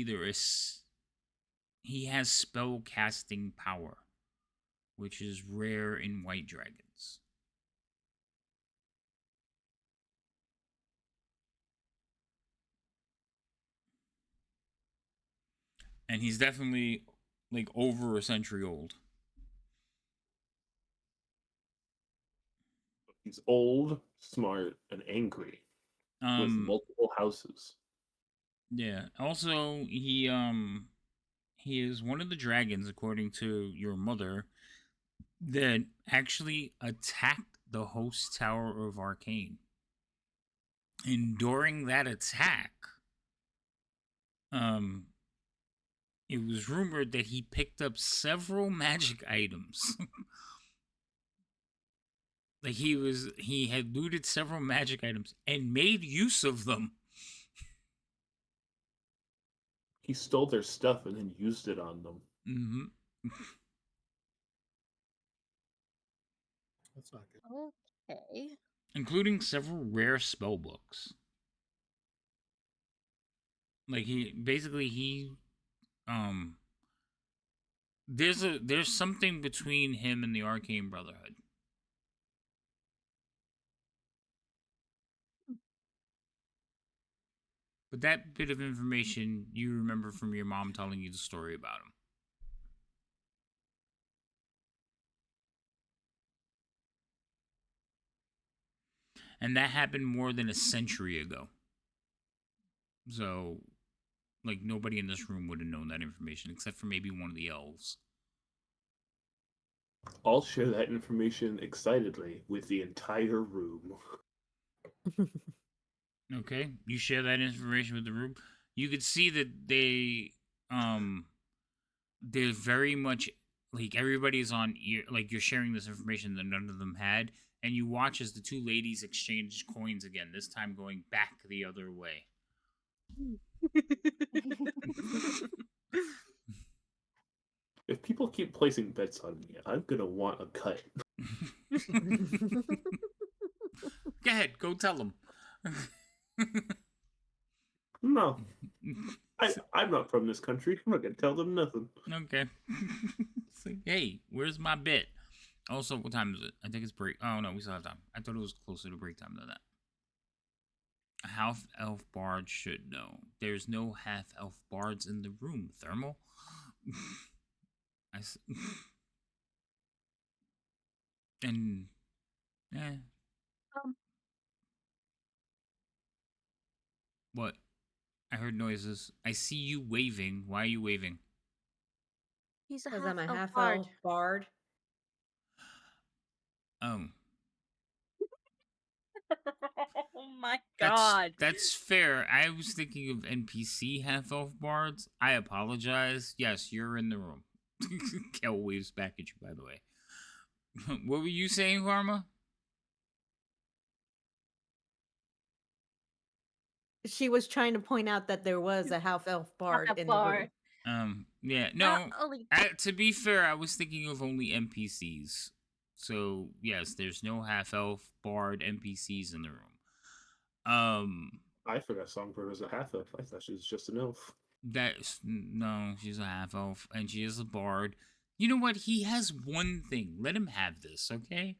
he has spell casting power, which is rare in white dragons. And he's definitely like over a century old. He's old, smart, and angry. With multiple houses. Yeah. Also, he is one of the dragons, according to your mother, that actually attacked the host tower of Arcane. And during that attack, it was rumored that he picked up several magic items. Like he had looted several magic items and made use of them. He stole their stuff and then used it on them. Mm-hmm. That's not good. Okay. Including several rare spell books. Like there's something between him and the Arcane Brotherhood. But that bit of information you remember from your mom telling you the story about him. And that happened more than a century ago. So, like, nobody in this room would have known that information, except for maybe one of the elves. I'll share that information excitedly with the entire room. Okay, you share that information with the room. You could see that they're very much like everybody's on ear. Like you're sharing this information that none of them had, and you watch as the two ladies exchange coins again. This time going back the other way. If people keep placing bets on me, I'm gonna want a cut. Go ahead, go tell them. No. I'm not from this country. I'm not gonna tell them nothing. Okay. Like, hey, where's my bit? Also, what time is it? I think it's break. Oh no, we still have time. I thought it was closer to break time than that. A half-elf bard should know. There's no half-elf bards in the room, Thermal. And, What? I heard noises. I see you waving. Why are you waving? He's a Because I'm a half-elf half-elf bard. Oh. Oh my god. That's fair. I was thinking of NPC half-elf bards. I apologize. Yes, you're in the room. Kel waves back at you, by the way. What were you saying, Karma? She was trying to point out that there was a half-elf bard in the room. Yeah, no. Only To be fair, I was thinking of only NPCs. So yes, there's no half elf, bard, NPCs in the room. I forgot Songbird was a half elf. I thought she was just an elf. No, she's a half elf and she is a bard. You know what? He has one thing. Let him have this, okay?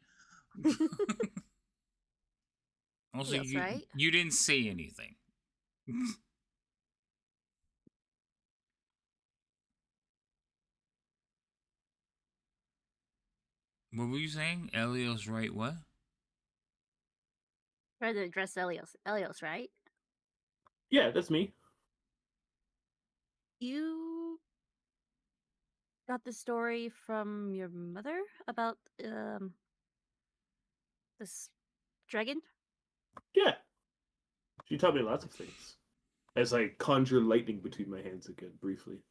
Also, Yes, right? you didn't say anything. What were you saying? Elio's right. What? Try to address Elios. Elios, right? Yeah, that's me. You got the story from your mother about this dragon? Yeah. She taught me lots of things. As I conjure lightning between my hands again, briefly.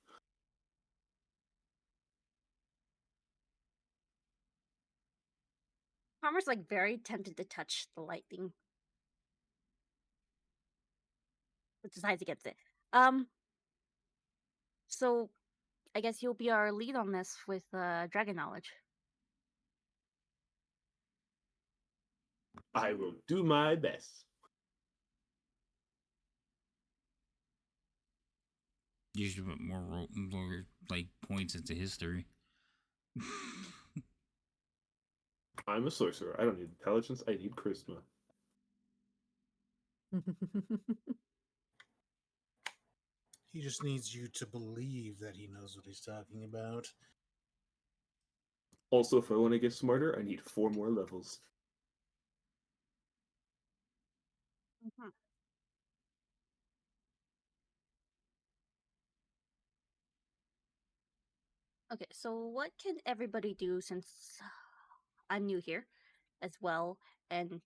Farmer's like very tempted to touch the lightning, but decides against it. So I guess you'll be our lead on this with dragon knowledge. I will do my best. You should put more like points into history. I'm a sorcerer. I don't need intelligence. I need charisma. He just needs you to believe that he knows what he's talking about. Also, if I want to get smarter, I need 4 more levels. Mhm. Okay, so what can everybody do since I'm new here as well, and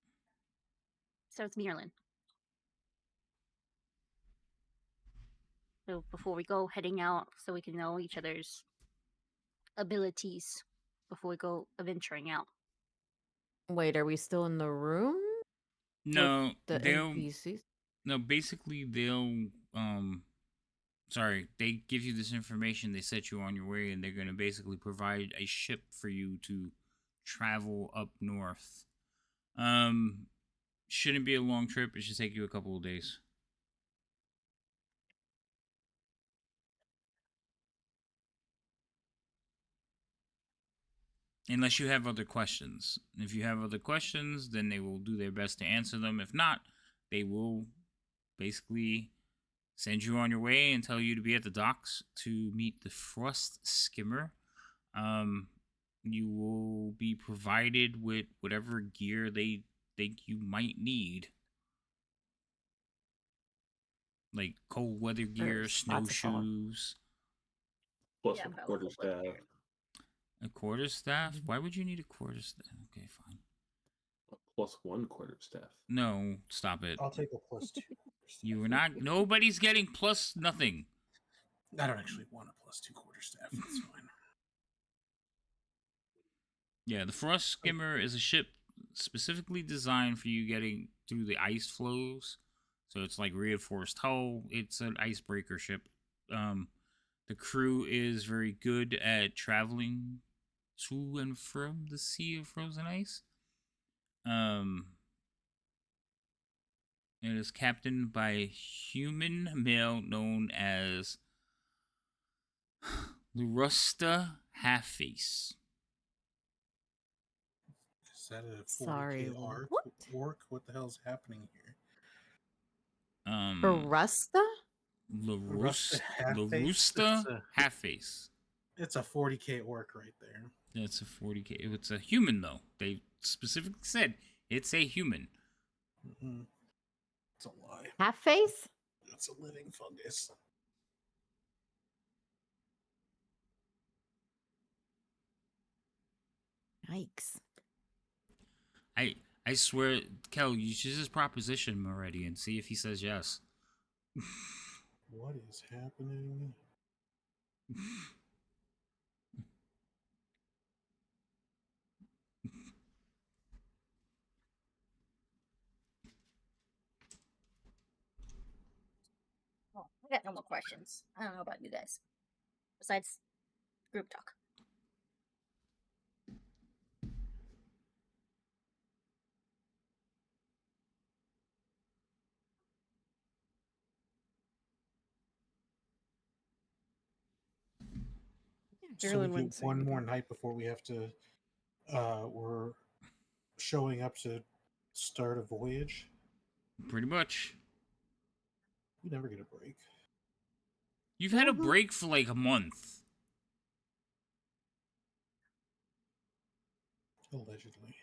so it's Mirlin. So before we go heading out, so we can know each other's abilities before we go adventuring out. Wait, are we still in the room No, with the they'll NPCs? no. Basically, they'll Sorry, they give you this information. They set you on your way, and they're gonna basically provide a ship for you to travel up north. Shouldn't be a long trip. It should take you a couple of days. Unless you have other questions. If you have other questions, then they will do their best to answer them. If not, they will basically send you on your way and tell you to be at the docks to meet the Frost Skimmer. You will be provided with whatever gear they think you might need. Like cold weather gear, There's lots of fog. snowshoes. Plus Yeah, a probably quarterstaff. A quarterstaff? Why would you need a quarterstaff? Okay, fine. Plus 1 quarterstaff. No, stop it. I'll take a +2. You were not. Nobody's getting plus nothing. I don't actually want a +2 quarterstaff. That's fine. Yeah, the Frost Skimmer is a ship specifically designed for you getting through the ice flows. So it's like reinforced hull. It's an icebreaker ship. The crew is very good at traveling to and from the sea of frozen ice. It is captained by a human male known as Lurusta Halfface. Is that a 40K Sorry, arc? what? Orc? What the hell's happening here? Barusta? Rusta Larusta Halfface. It's a 40K orc right there. That's a 40K. It's a human, though. They specifically said it's a human. Mm-hmm. It's a lie. Half face? It's a living fungus. Yikes. I swear, Kel, you should just proposition him already and see if he says yes. What is happening? Oh, I got no more questions. I don't know about you guys. besides group talk. So we Marilyn get wouldn't say one more anything. night before we have to. We're showing up to start a voyage. Pretty much. We never get a break. You've had a break for like a month. Allegedly.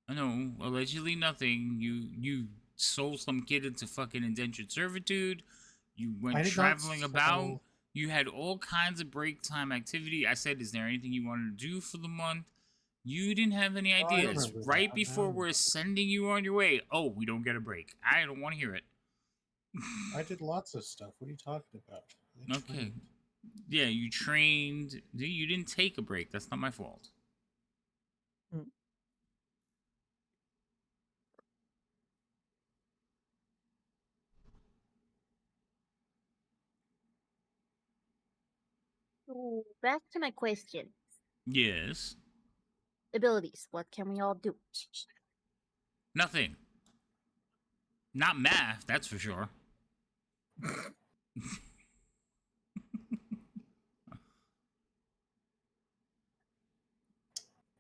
I know, allegedly nothing. You sold some kid into fucking indentured servitude. You went I did not traveling about. sell- You had all kinds of break time activity. I said, is there anything you wanted to do for the month? You didn't have any I ideas. remember Right that before now. we're sending you on your way. Oh, we don't get a break. I don't want to hear it. I did lots of stuff. What are you talking about? I Okay. trained. Yeah, you trained. You didn't take a break. That's not my fault. So back to my question. Yes. Abilities. What can we all do? Nothing. Not math, that's for sure.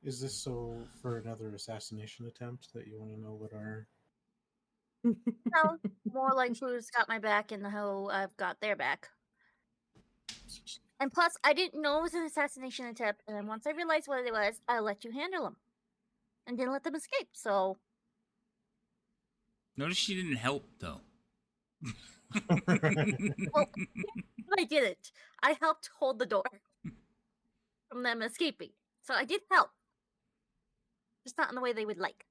Is this so for another assassination attempt that you want to know what our? No, more like who's got my back and how I've got their back. And plus, I didn't know it was an assassination attempt, and then once I realized what it was, I let you handle them. And didn't let them escape, so... Notice she didn't help, though. Well, I didn't. I helped hold the door from them escaping. So I did help. Just not in the way they would like.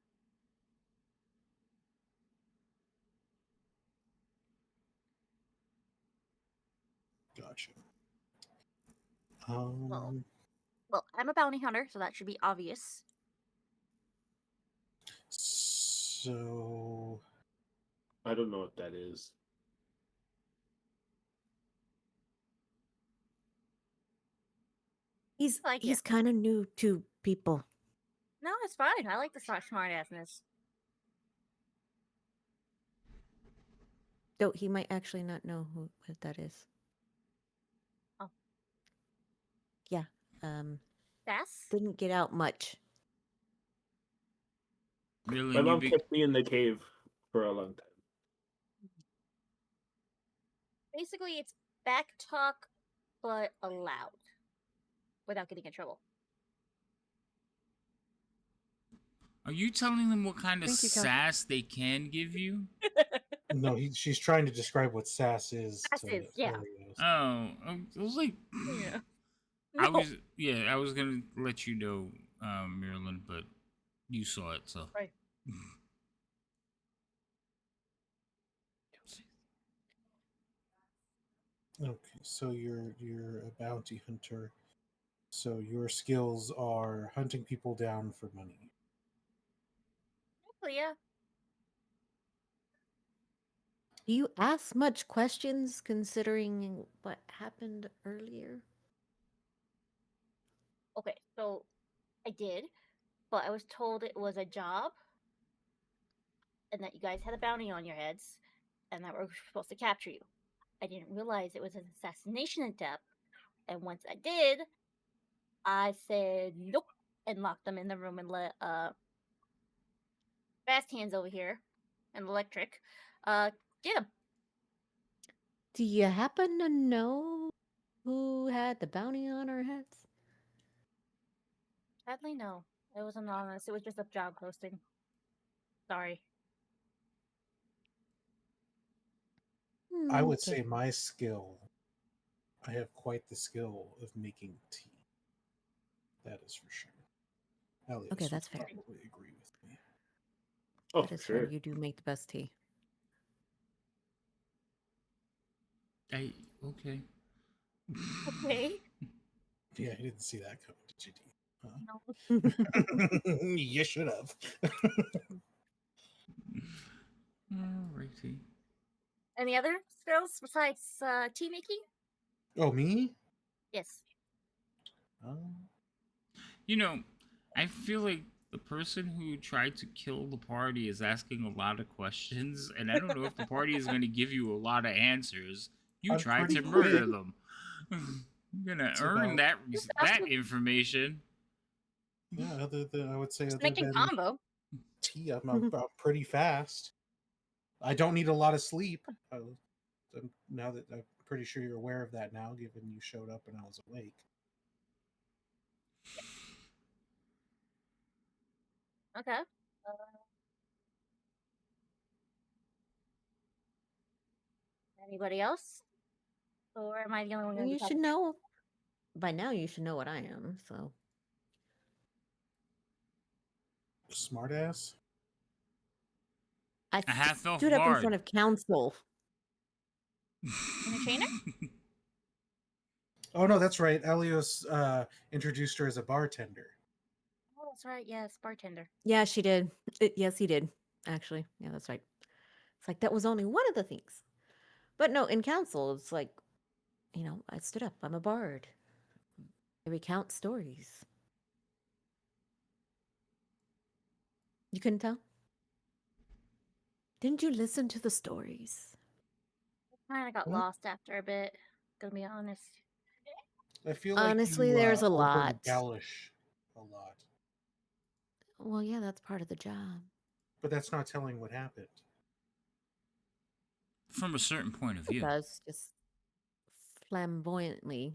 Gotcha. Well, I'm a bounty hunter, so that should be obvious. So I don't know what that is. He's Like he's it. kind of new to people. No, it's fine. I like the smart assness. Though he might actually not know what that is. Oh. Yeah. Sass? Didn't get out much. Really, My mom kept me in the cave for a long time. Basically, it's back talk, but aloud. Without getting in trouble. Are you telling them what kind of Thank you, Cal. sass they can give you? no, she's trying to describe what sass is. Sass to is, yeah. Oreos. Oh, I was like, Yeah. I was gonna let you know, Marilyn, but you saw it, so. Right. Okay, so you're a bounty hunter. So your skills are hunting people down for money. Well, yeah. Do you ask much questions considering what happened earlier? Okay, so I did, but I was told it was a job and that you guys had a bounty on your heads and that we're supposed to capture you. I didn't realize it was an assassination attempt, and once I did, I said nope and locked them in the room and let fast hands over here and electric get them. Do you happen to know who had the bounty on our heads? Sadly, no. It was anonymous. It was just a job posting. Sorry. I would Okay. say my skill. I have quite the skill of making tea. That is for sure. Elias Okay, would that's fair. probably agree with me. Oh, That for is fair. sure. You do make the best tea. Okay. Okay. Yeah, I didn't see that coming, did you? No. You should have. Alrighty. Any other skills besides tea making? Oh, me? Yes. You know, I feel like the person who tried to kill the party is asking a lot of questions, and I don't know if the party is going to give you a lot of answers. You I'm tried pretty to murder quick. them. You're gonna It's earn about that Just that asking- information. yeah. I would say Just other making than combo. tea, I'm pretty fast. I don't need a lot of sleep. Now that I'm pretty sure you're aware of that now, given you showed up and I was awake. Okay. Anybody else? Or am I the only one going to You be should talking? know. By now, you should know what I am. So Smartass. I A half-elf stood up in front bard. of council. Entertainer? Oh no, that's right. Elios introduced her as a bartender. Oh, that's right. Yes, bartender. Yeah, she did. Yes, he did. Actually, yeah, that's right. It's like that was only one of the things. But no, in council, it's like, I stood up. I'm a bard. I recount stories. You couldn't tell? Didn't you listen to the stories? Kind of got lost after a bit. Gonna be honest. I feel Honestly, like you there's a over lot. embellish a lot, Well, yeah, that's part of the job. but that's not telling what happened. From a certain point of It view. does, just flamboyantly.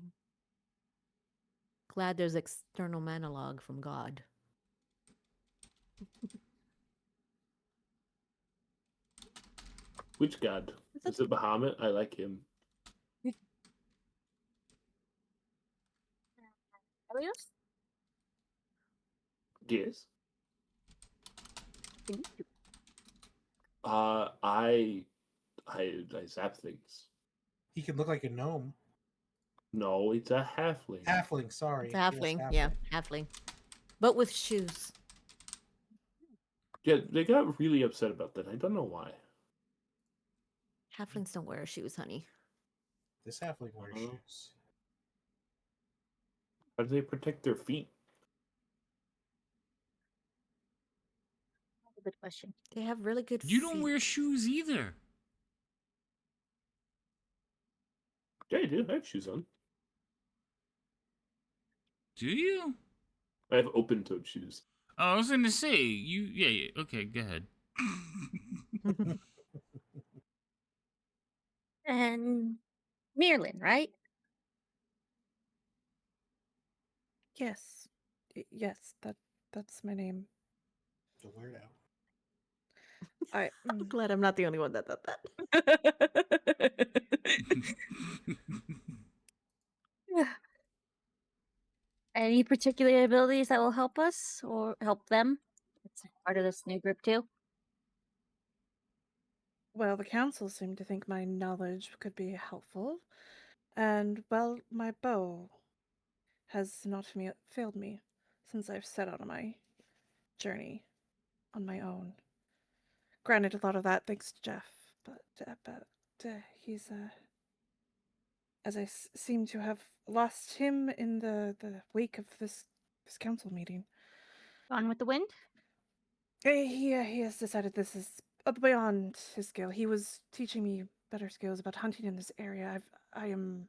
Glad there's external monologue from God. Which god? Is it Bahamut? I like him. Elios? Yes. I zap things. He can look like a gnome. No, it's a halfling. Halfling, sorry. It's a halfling, yeah, halfling. But with shoes. Yeah, they got really upset about that. I don't know why. Halflings don't wear shoes, honey. This halfling wears shoes. How do they protect their feet? That's a good question. They have really good You don't feet. wear shoes either. Yeah, I do. I have shoes on. Do you? I have open-toed shoes. Oh, I was gonna say you. Yeah. Okay, go ahead. And Merlin, right? Yes. Yes, that's my name. The weirdo. I'm glad I'm not the only one that thought that. Any particular abilities that will help us or help them? It's part of this new group too. Well, the council seemed to think my knowledge could be helpful. And, well, my bow has not failed me since I've set out on my journey on my own. Granted, a lot of that thanks to Jeff, but he's, as I seem to have lost him in the wake of this council meeting. Gone with the wind? He has decided this is beyond his skill. He was teaching me better skills about hunting in this area. I'm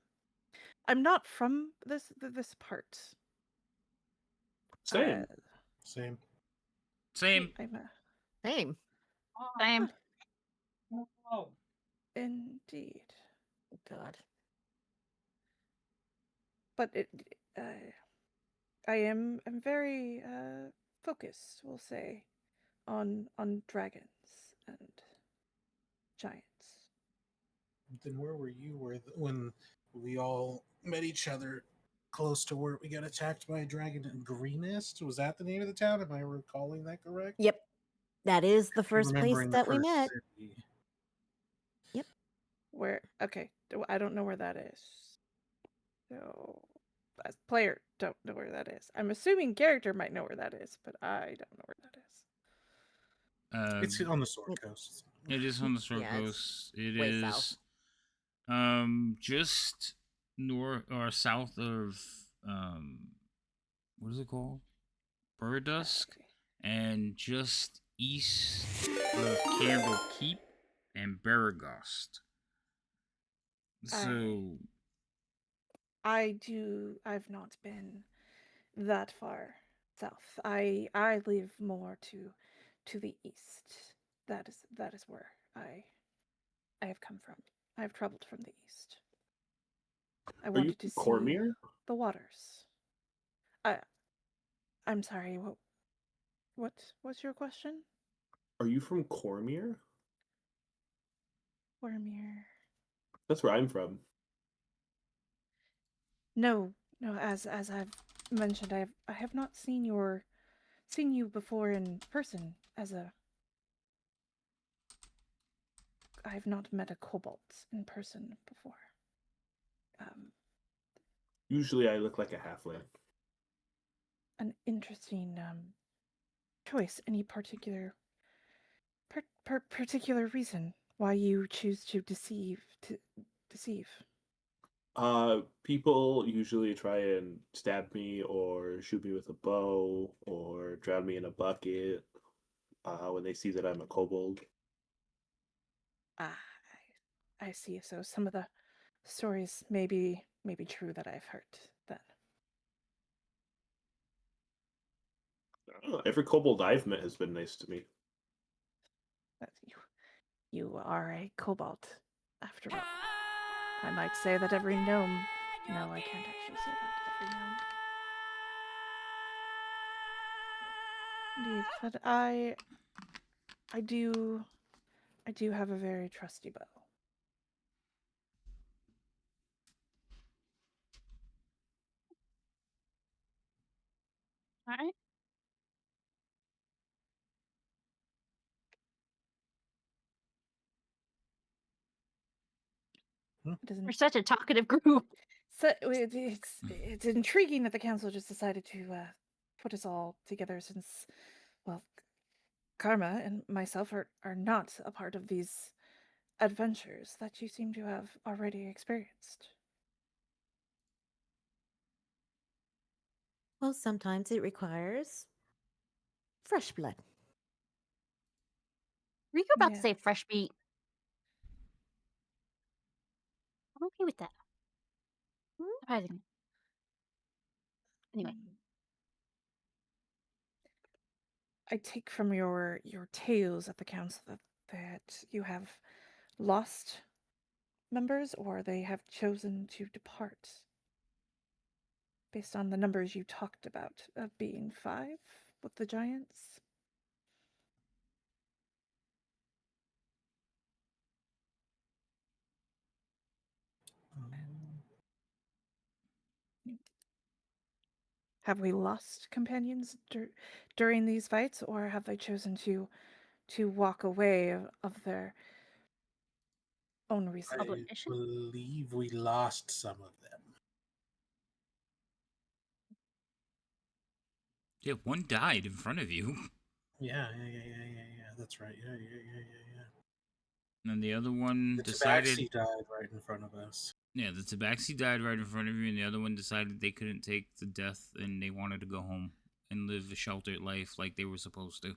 not from this part. Same. Same. Same. Same. Same. Indeed. God. But I'm very focused, we'll say, on dragons and giants. Then where were you when we all met each other close to where we got attacked by a dragon in Greenest? Was that the name of the town? Am I recalling that correct? Yep. That is the first place Remembering the that we first met. city. Yep. Where? Okay, I don't know where that is. So, as player, don't know where that is. I'm assuming character might know where that is, but I don't know where that is. It's on the Sword Coast. It is on the Sword Yeah, Coast. It way is south. just north or south of what is it called? Burdusk, Okay. and just east of Candle Keep and Baragost. So I've not been that far south. I live more to the east. That is where I have come from. I have traveled from the east. I Are you wanted to from see Cormier? the waters. I I'm sorry, what's your question? Are you from Cormier? Wormier. That's where I'm from. No, no, as I've mentioned, I have not seen you before in person as a I have not met a kobold in person before. Usually I look like a halfling. An interesting choice. Any particular particular reason why you choose to deceive? People usually try and stab me or shoot me with a bow or drown me in a bucket when they see that I'm a kobold. Ah, I see. So some of the stories may be true that I've heard then. Every kobold I've met has been nice to me. That you are a kobold, after all. I might say that every gnome. No, I can't actually say that. Every gnome. Indeed, but I do have a very trusty bow. All right. It doesn't. We're such a talkative group. So it's intriguing that the council just decided to put us all together since, well, Karma and myself are not a part of these adventures that you seem to have already experienced. Well, sometimes it requires fresh blood. Were you about Yeah. to say fresh meat? I'm okay with that. Surprisingly. Anyway, I take from your tales at the council that you have lost members or they have chosen to depart based on the numbers you talked about of being 5 with the giants. Have we lost companions during these fights, or have they chosen to walk away of their own reason? I obligation. believe we lost some of them. yeah, one died in front of you, Yeah. That's right. Yeah. and then the other one The decided. tabaxi died right in front of us. Yeah, the Tabaxi died right in front of you, and the other one decided they couldn't take the death and they wanted to go home and live a sheltered life like they were supposed to.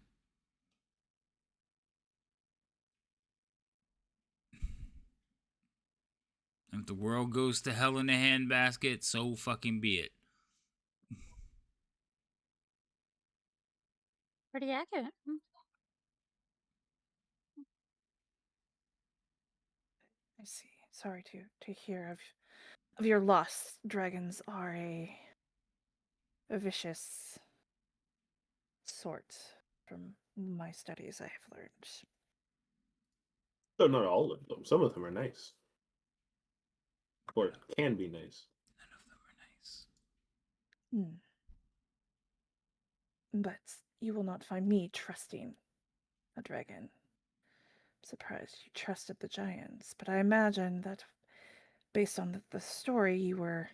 If the world goes to hell in a handbasket, so fucking be it. Pretty accurate. I see. Sorry to hear of your loss. Dragons are a vicious sort from my studies I have learned. So not all of them. Some of them are nice. Or can be nice. None of them are nice. But you will not find me trusting a dragon. I'm surprised you trusted the giants, but I imagine that based on the story, you were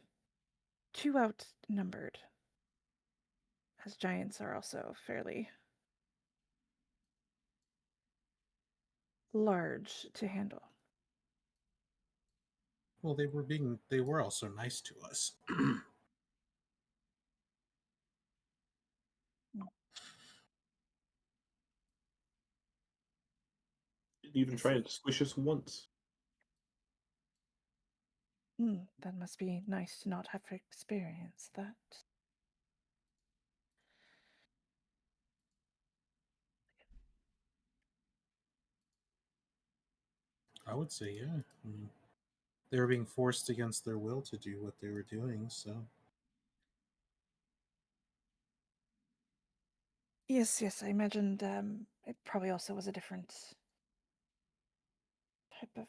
too outnumbered, as giants are also fairly large to handle. Well, they were also nice to us. even try and squish us once. That must be nice to not have to experience that. I would say, yeah. I mean, they were being forced against their will to do what they were doing, so. Yes, I imagined it probably also was a different type of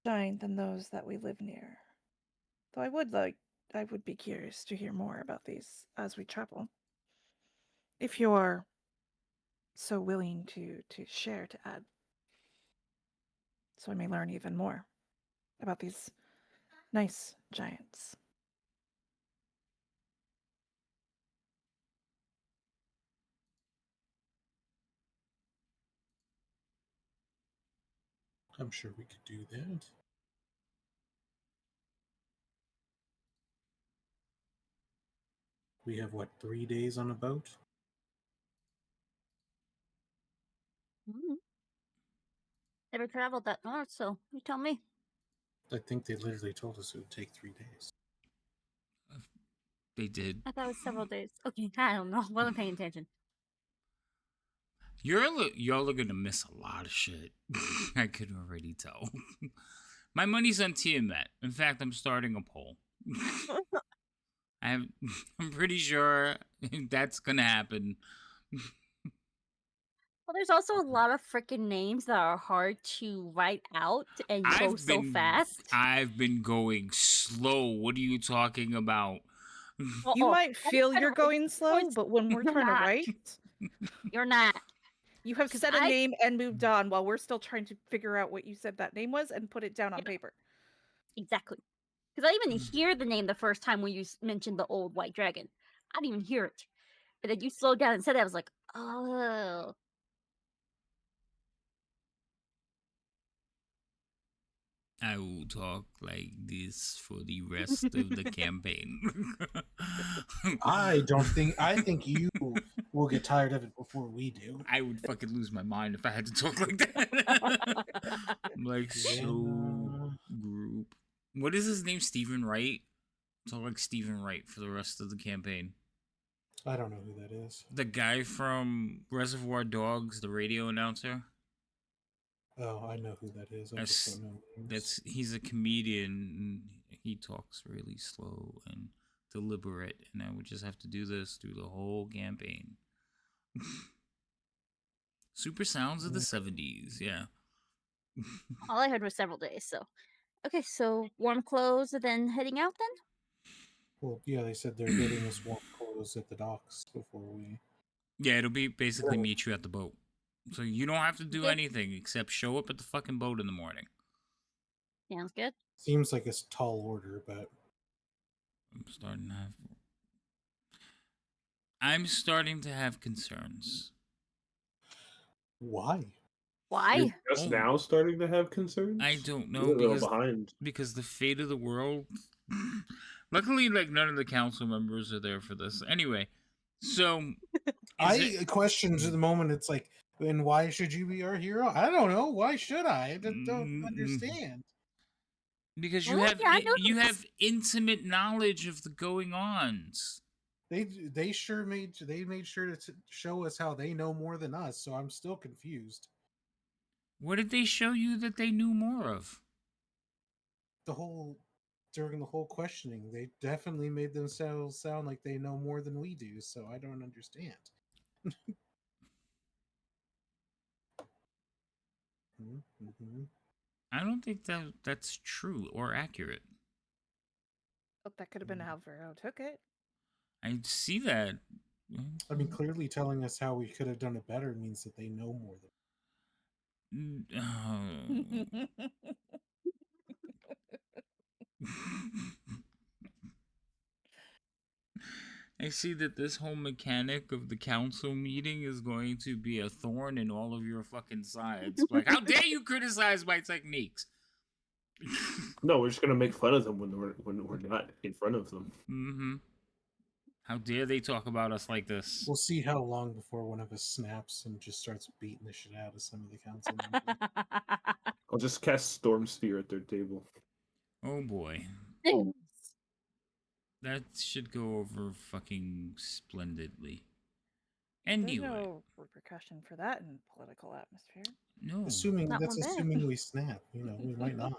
giant than those that we live near. Though I would be curious to hear more about these as we travel. If you're so willing to share, to add, so I may learn even more about these nice giants. I'm sure we could do that. We have, 3 days on a boat? Never traveled that north, so you tell me. I think they literally told us it would take 3 days. They did. I thought it was several days. Okay, I don't know. Wasn't paying attention. Y'all are gonna miss a lot of shit. I could already tell. My money's on Tiamat. In fact, I'm starting a poll. I'm pretty sure that's gonna happen. Well, there's also a lot of freaking names that are hard to write out, and you go so fast. I've been going slow. What are you talking about? You might feel you're going slow, but when we're trying to write, you're not. You have said a name and moved on while we're still trying to figure out what you said that name was and put it down on paper. Exactly. Because I didn't even hear the name the first time when you mentioned the old white dragon. I didn't even hear it. But then you slowed down and said that. I was like, oh. I will talk like this for the rest of the campaign. I think you will get tired of it before we do. I would fucking lose my mind if I had to talk like that. I'm like, so group. What is his name? Stephen Wright? Talk like Stephen Wright for the rest of the campaign. I don't know who that is. The guy from Reservoir Dogs, the radio announcer. Oh, I know who that is. I just don't know names. He's a comedian. He talks really slow and deliberate, and I would just have to do this through the whole campaign. Super sounds of the 70s, yeah. All I heard was several days, so. Okay, so warm clothes and then heading out then? Well, yeah, they said they're getting us warm clothes at the docks before we... Yeah, it'll be basically meet you at the boat. So you don't have to do anything except show up at the fucking boat in the morning. Sounds good. Seems like a tall order, but... I'm starting to have concerns. Why? Why? You're just now starting to have concerns? I don't know, because the fate of the world... Luckily, none of the council members are there for this. Anyway, so... I questioned at the moment, it's like, and why should you be our hero? I don't know. Why should I? I just don't understand. Because you have intimate knowledge of the going-ons. They made sure to show us how they know more than us, so I'm still confused. What did they show you that they knew more of? During the whole questioning, they definitely made themselves sound like they know more than we do, so I don't understand. I don't think that's true or accurate. But that could have been how Vero took it. I see that. I mean, clearly telling us how we could have done it better means that they know more than. I see that this whole mechanic of the council meeting is going to be a thorn in all of your fucking sides. Like, how dare you criticize my techniques? No, we're just gonna make fun of them when we're not in front of them. Mm-hmm. How dare they talk about us like this? We'll see how long before one of us snaps and just starts beating the shit out of some of the council members. I'll just cast Storm Sphere at their table. Oh boy. That should go over fucking splendidly. There's Anyway. no repercussion for that in political atmosphere. No. Assuming Not that's one bit. assuming we snap. You know, we might not.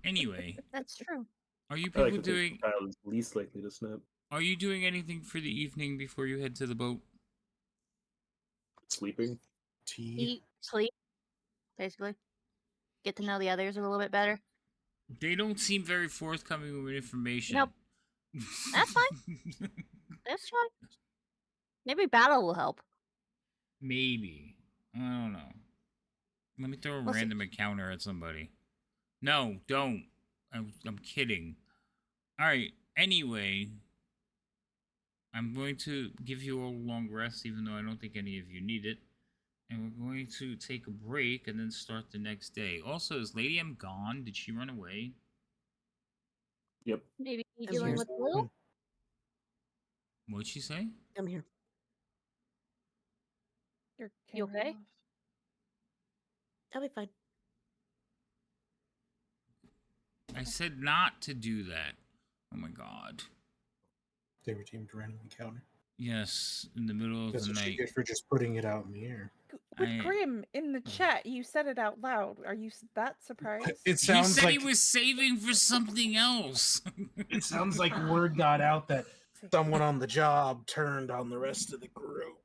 Anyway. That's true. Are you I like people to think doing the child is least likely to snap. Are you doing anything for the evening before you head to the boat? Sleeping. Tea. Eat, sleep, basically. Get to know the others a little bit better. They don't seem very forthcoming with information. Nope. That's fine. That's fine. Maybe battle will help. Maybe. I don't know. Let me throw a We'll see. random encounter at somebody. No, don't. I'm kidding. Alright, anyway. I'm going to give you all a long rest, even though I don't think any of you need it. And we're going to take a break and then start the next day. Also, is Lady M gone? Did she run away? Yep. Maybe I'm dealing here. with Will? What'd she say? I'm here. Your You camera's okay? off. I'll be fine. I said not to do that. Oh my god. They were teamed random encounter. Yes, in the middle of That's the what you night. get for just putting it out in the air. With I- Grim in the chat, you said it out loud. Are you that surprised? It He sounds said like he was saving for something else. it sounds like word got out that someone on the job turned on the rest of the group.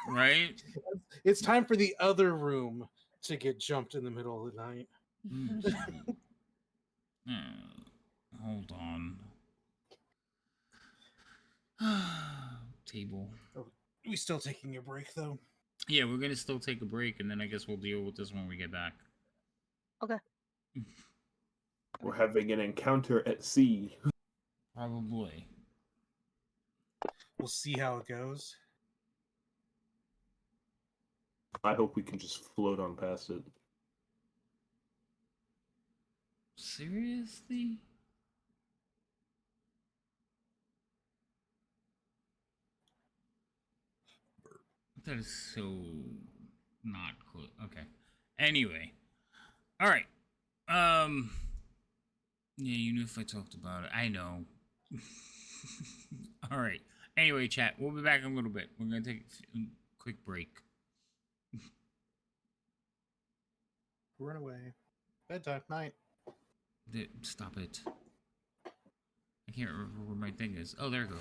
Right? It's time for the other room to get jumped in the middle of the night. Hold on. Table. Are we still taking a break though? Yeah, we're gonna still take a break, and then I guess we'll deal with this when we get back. Okay. We're having an encounter at sea. Probably. We'll see how it goes. I hope we can just float on past it. Seriously? That is so not cool. Okay. Anyway. Alright. Yeah, you knew if I talked about it. I know. Alright. Anyway, chat, we'll be back in a little bit. We're gonna take a quick break. Run away. Bedtime. Night. Stop it. I can't remember where my thing is. Oh, there it goes.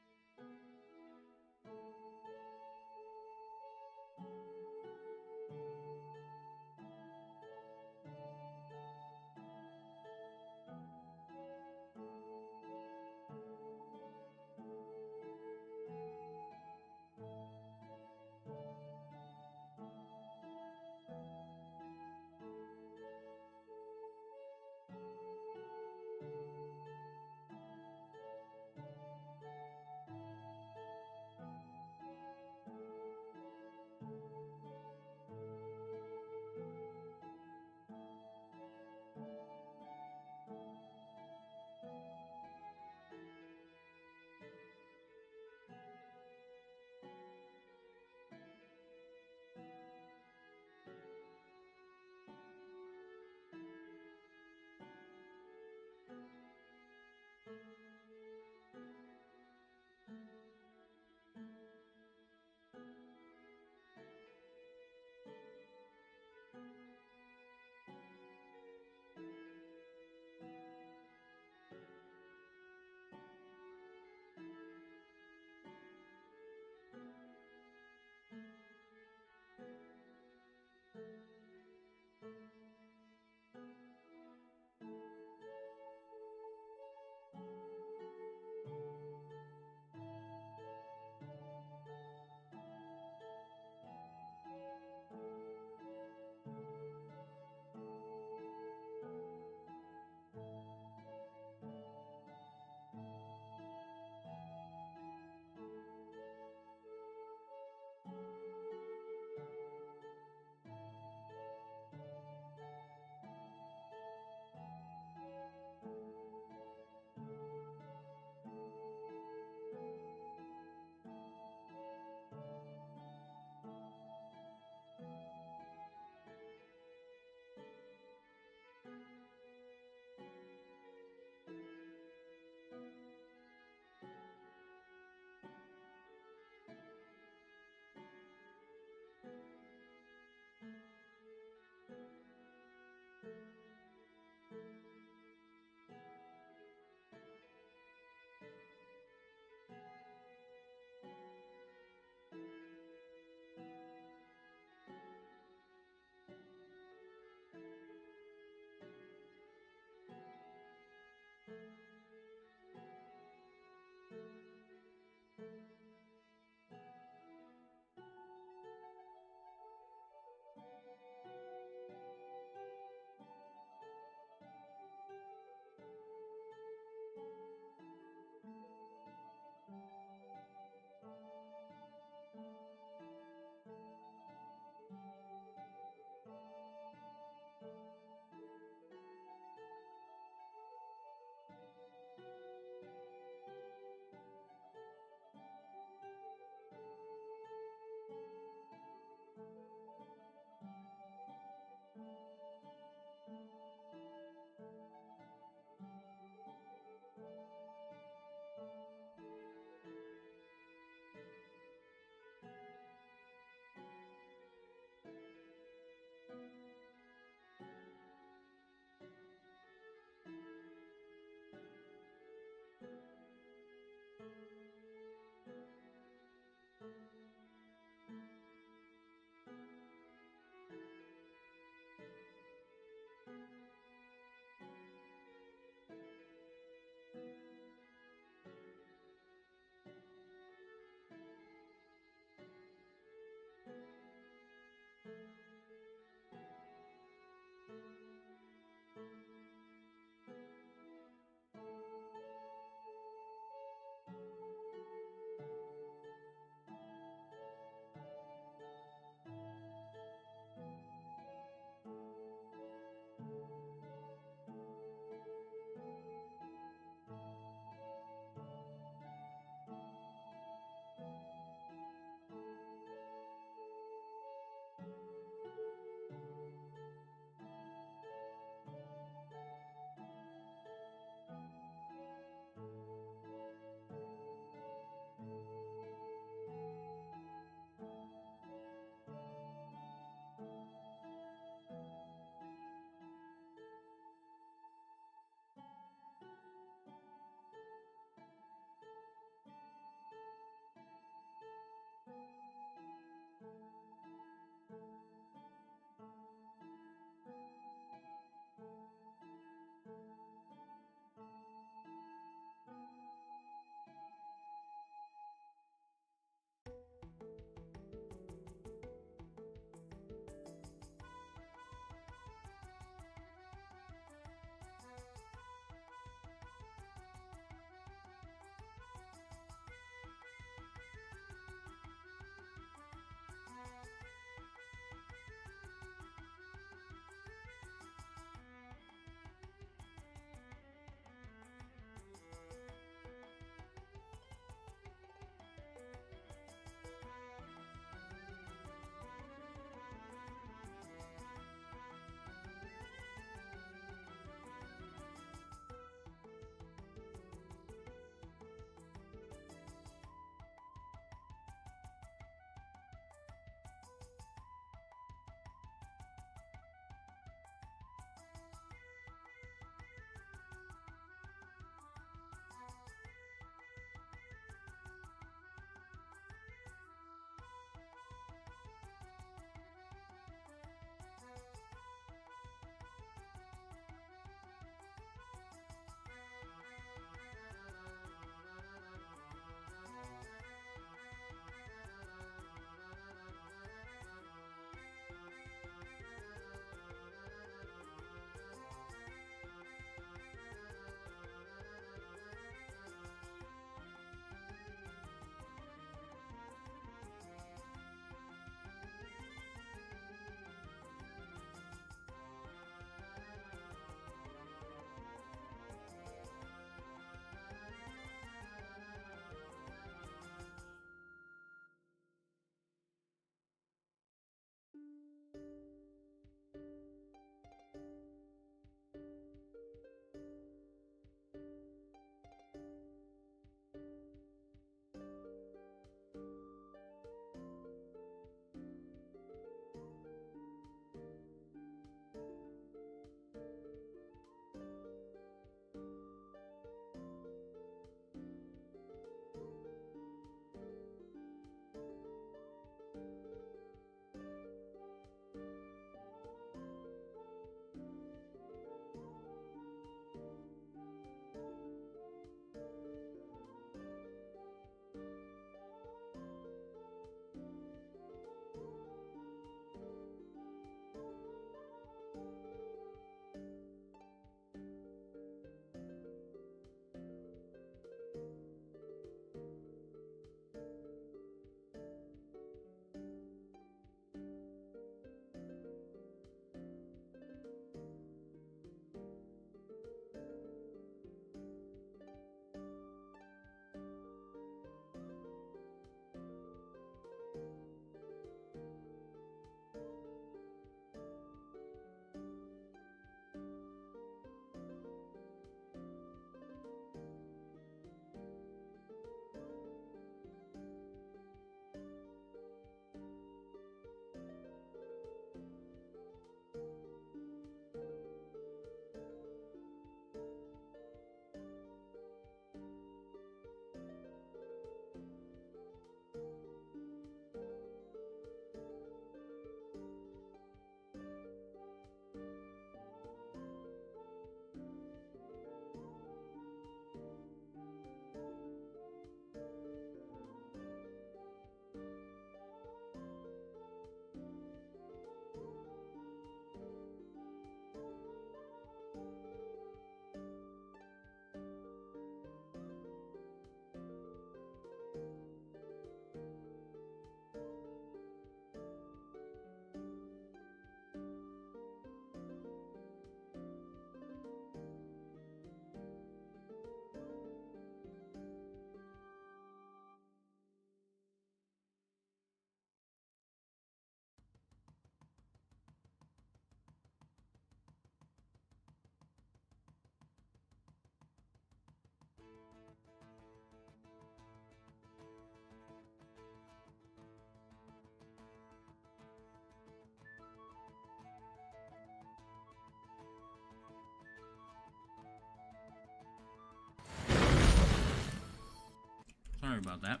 about that.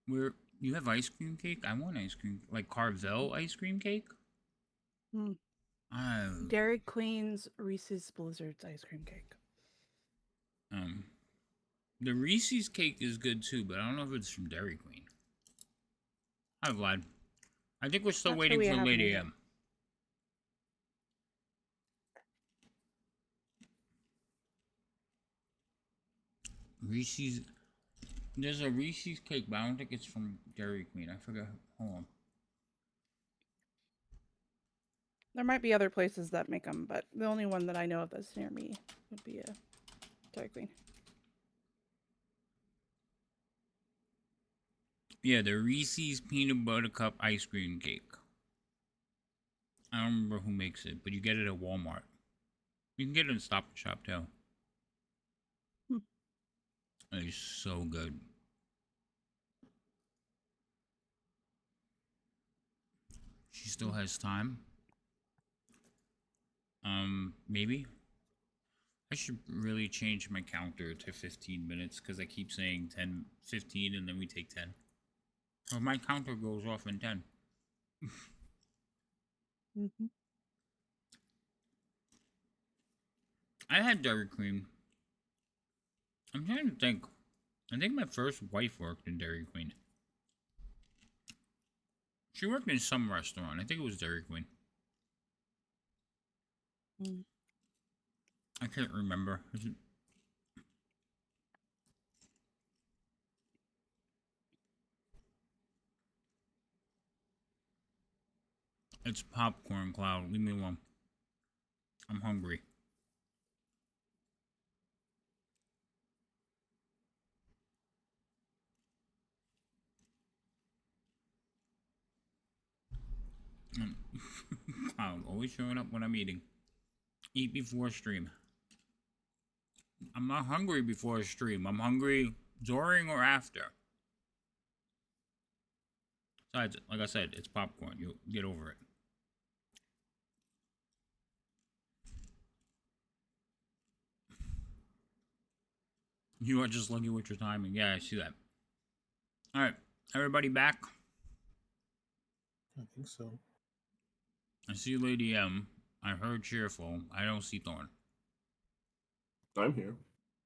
Where you have ice cream cake? I want ice cream, like Carvel ice cream cake. Hmm. Dairy Queen's Reese's Blizzards ice cream cake. The Reese's cake is good too, but I don't know if it's from Dairy Queen. Hi, Vlad. I think we're still Not sure waiting we for have Lady any. M. Reese's. There's a Reese's cake, but I don't think it's from Dairy Queen. I forgot. Hold on. There might be other places that make them, but the only one that I know of that's near me would be a Dairy Queen. Yeah, the Reese's Peanut Butter Cup ice cream cake. I don't remember who makes it, but you get it at Walmart. You can get it in Stop and Shop too. It's so good. She still has time. Maybe. I should really change my counter to 15 minutes because I keep saying 10, 15, and then we take 10. So my counter goes off in 10. I had Dairy Queen. I'm trying to think. I think my first wife worked in Dairy Queen. She worked in some restaurant. I think it was Dairy Queen. I can't remember. It's popcorn, Cloud. Leave me alone. I'm hungry. Cloud, always showing up when I'm eating. Eat before stream. I'm not hungry before a stream. I'm hungry during or after. Besides, like I said, it's popcorn. You'll get over it. You are just lucky with your timing. Yeah, I see that. All right, everybody back? I think so. I see Lady M. I heard Cheerful. I don't see Thorn. I'm here.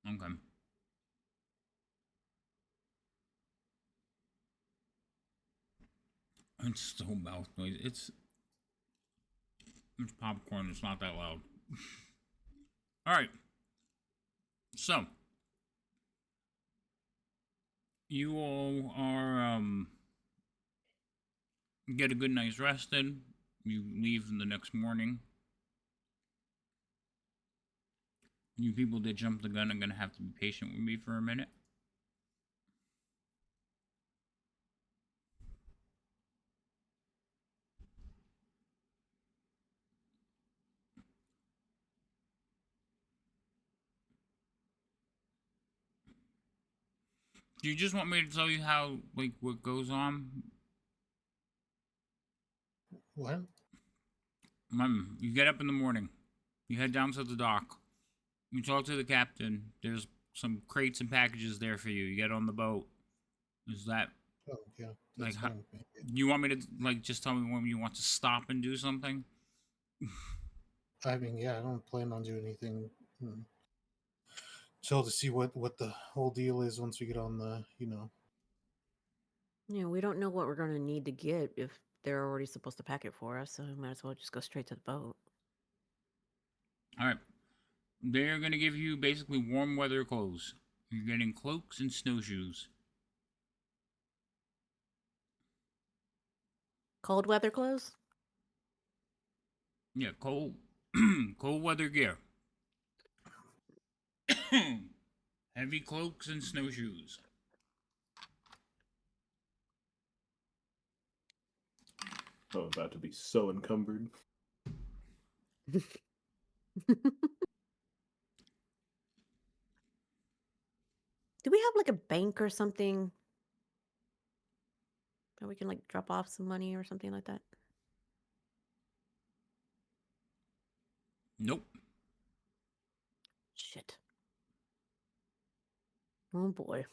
Okay. It's still mouth noise. It's popcorn. It's not that loud. All right. So you all are get a good night's rest in. You leave in the next morning. You people that jumped the gun are gonna have to be patient with me for a minute. Do you just want me to tell you how, like, what goes on? What? You get up in the morning. You head down to the dock. You talk to the captain. There's some crates and packages there for you. You get on the boat. Is that... Oh, yeah. Like, how, you want me to, like, just tell me when you want to stop and do something? I mean, yeah, I don't plan on doing anything till to see what the whole deal is once we get on the, Yeah, we don't know what we're going to need to get if they're already supposed to pack it for us, so we might as well just go straight to the boat. All right. They're going to give you basically warm weather clothes. You're getting cloaks and snowshoes. Cold weather clothes? Yeah, cold cold weather gear. Heavy cloaks and snowshoes. I'm about to be so encumbered. Do we have like a bank or something that we can like drop off some money or something like that? Nope. Shit. Oh boy.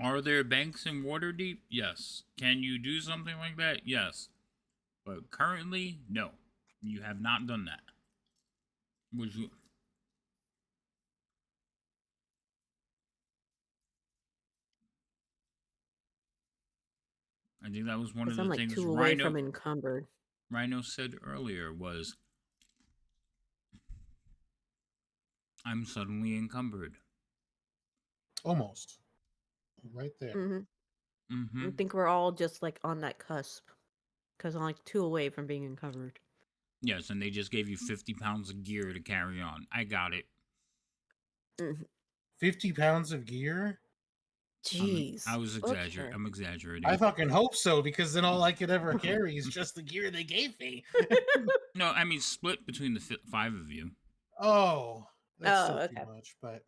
Are there banks in Waterdeep? Yes. Can you do something like that? Yes. But currently, no. You have not done that. Would you? I think that was one of Because I'm the like things 2 away from encumbered. Rhino said earlier was, I'm suddenly encumbered. Almost. Right there. I think we're all just like on that cusp. Because I'm like 2 away from being encumbered. Yes, and they just gave you 50 pounds of gear to carry on. I got it. 50 pounds of gear? Jeez. I'm exaggerating. I fucking hope so, because then all I could ever carry is just the gear they gave me. No, I mean split between the 5 of you. Oh, that's still okay. too much, but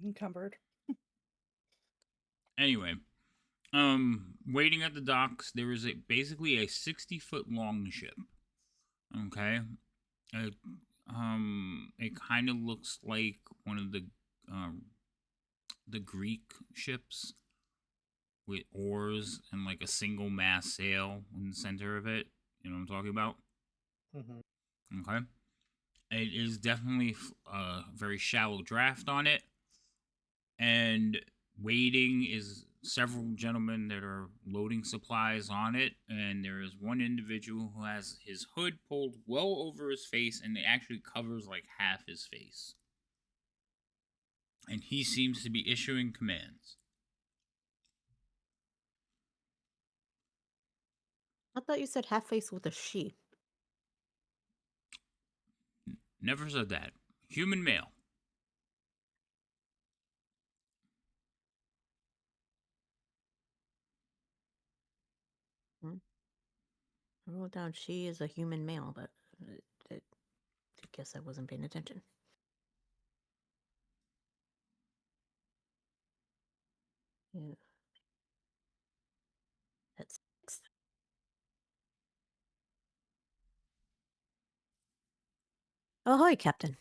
Encumbered. Anyway, waiting at the docks, there is basically a 60-foot long ship. Okay, it kind of looks like one of the Greek ships with oars and like a single mast sail in the center of it. You know what I'm talking about? Okay. It is definitely a very shallow draft on it. And waiting is several gentlemen that are loading supplies on it. And there is one individual who has his hood pulled well over his face, and it actually covers like half his face. And he seems to be issuing commands. I thought you said half face with a she. Never said that. Human male. I wrote down she is a human male, but I guess I wasn't paying attention. Yeah. That's Ahoy, Captain.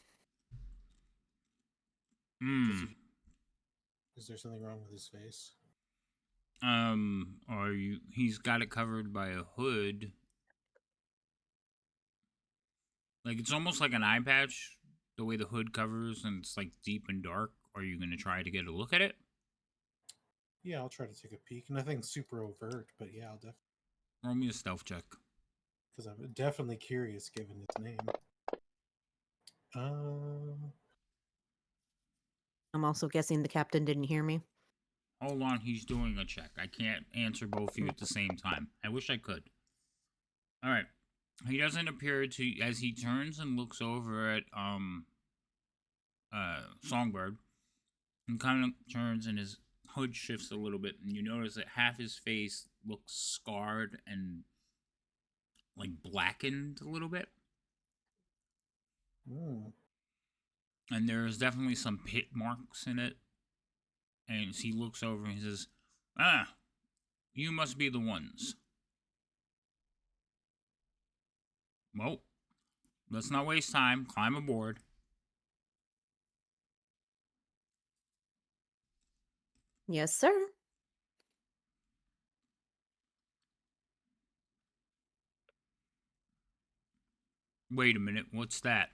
Is there something wrong with his face? He's got it covered by a hood. Like, it's almost like an eye patch, the way the hood covers, and it's like deep and dark. Are you going to try to get a look at it? Yeah, I'll try to take a peek. Nothing super overt, but yeah, I'll definitely. Roll me a stealth check. Because I'm definitely curious given its name. I'm also guessing the captain didn't hear me. Hold on, he's doing a check. I can't answer both of you at the same time. I wish I could. All right. He doesn't appear to, as he turns and looks over at Songbird, and kind of turns and his hood shifts a little bit, and you notice that half his face looks scarred and like blackened a little bit. And there's definitely some pit marks in it. And as he looks over and he says, you must be the ones. Well, let's not waste time. Climb aboard. Yes, sir. Wait a minute, what's that?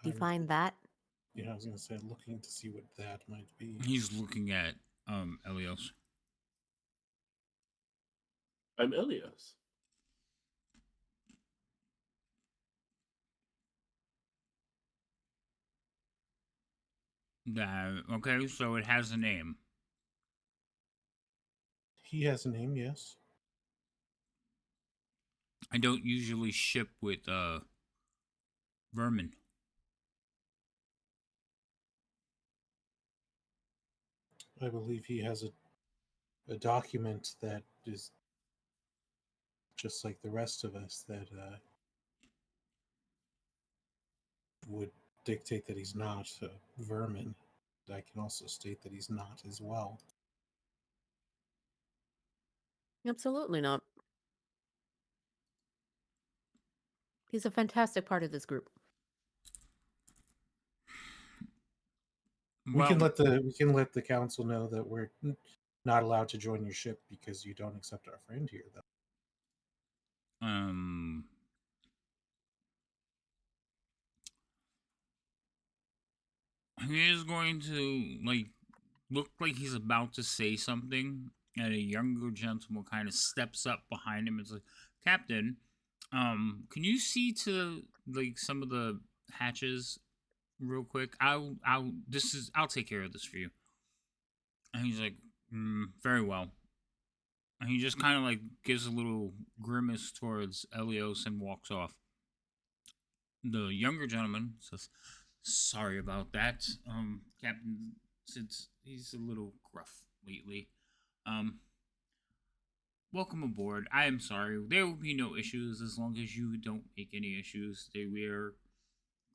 Define that. Yeah, I was going to say, looking to see what that might be. He's looking at Elios. I'm Elios. Okay, so it has a name. He has a name, yes. I don't usually ship with vermin. I believe he has a document that is just like the rest of us that would dictate that he's not a vermin. I can also state that he's not as well. Absolutely not. He's a fantastic part of this group. We can Well, let the council know that we're not allowed to join your ship because you don't accept our friend here, though. um, he is going to look like he's about to say something, and a younger gentleman kind of steps up behind him. It's like, Captain, can you see to some of the hatches real quick? I'll take care of this for you. And he's like, very well. And he just kind of gives a little grimace towards Elios and walks off. The younger gentleman says, "Sorry about that, Captain. Since he's a little gruff lately, um, welcome aboard. I am sorry. There will be no issues as long as you don't make any issues. Our